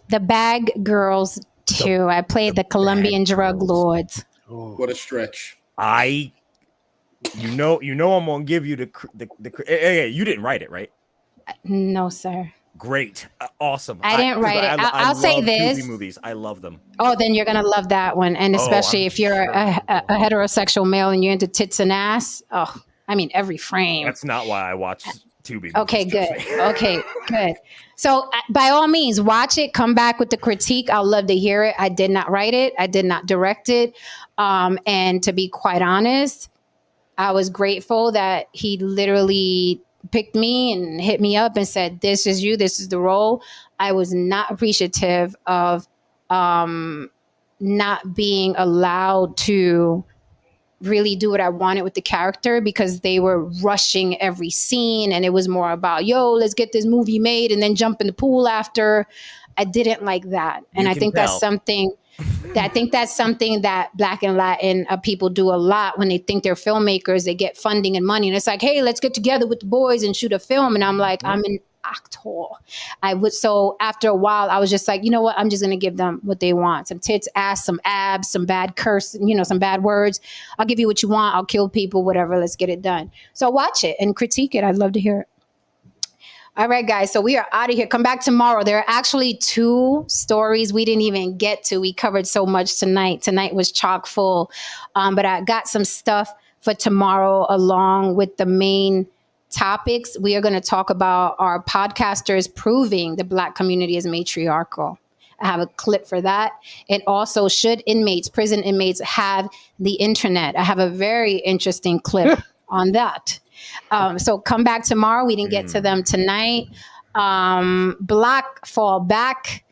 The Bag Girls 2. I played the Colombian drug lords. What a stretch. You know, I'm gonna give you the hey, you didn't write it, right? No, sir. Great, awesome. I didn't write it. I'll say this: Tubi movies, I love them. Oh, then you're gonna love that one, and especially if you're a heterosexual male and you're into tits and ass. Oh, I mean, every frame. That's not why I watch Tubi. Okay, good. Okay, good. So by all means, watch it. Come back with the critique. I'll love to hear it. I did not write it. I did not direct it. And to be quite honest, I was grateful that he literally picked me and hit me up and said, this is you, this is the role. I was not appreciative of not being allowed to really do what I wanted with the character, because they were rushing every scene and it was more about, yo, let's get this movie made and then jump in the pool after. I didn't like that. And I think that's something that Black and Latin people do a lot when they think they're filmmakers. They get funding and money and it's like, hey, let's get together with the boys and shoot a film. And I'm like, I'm an actor. So after a while, I was just like, you know what? I'm just going to give them what they want. Some tits, ass, some abs, some bad curse, some bad words. I'll give you what you want. I'll kill people, whatever. Let's get it done. So watch it and critique it. I'd love to hear it. All right, guys. So we are out of here. Come back tomorrow. There are actually 2 stories we didn't even get to. We covered so much tonight. Tonight was chock full. But I got some stuff for tomorrow along with the main topics. We are going to talk about our podcasters proving the Black community is matriarchal. I have a clip for that. And also, should prison inmates have the internet? I have a very interesting clip on that. So come back tomorrow. We didn't get to them tonight. Block fall back.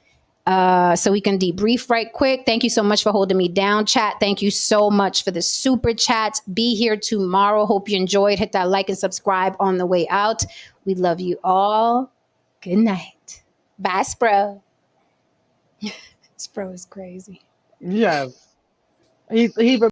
So we can debrief right quick. Thank you so much for holding me down, chat. Thank you so much for the super chats. Be here tomorrow. Hope you enjoyed. Hit that like and subscribe on the way out. We love you all. Good night. Bye, Spro. Spro is crazy. Yes. He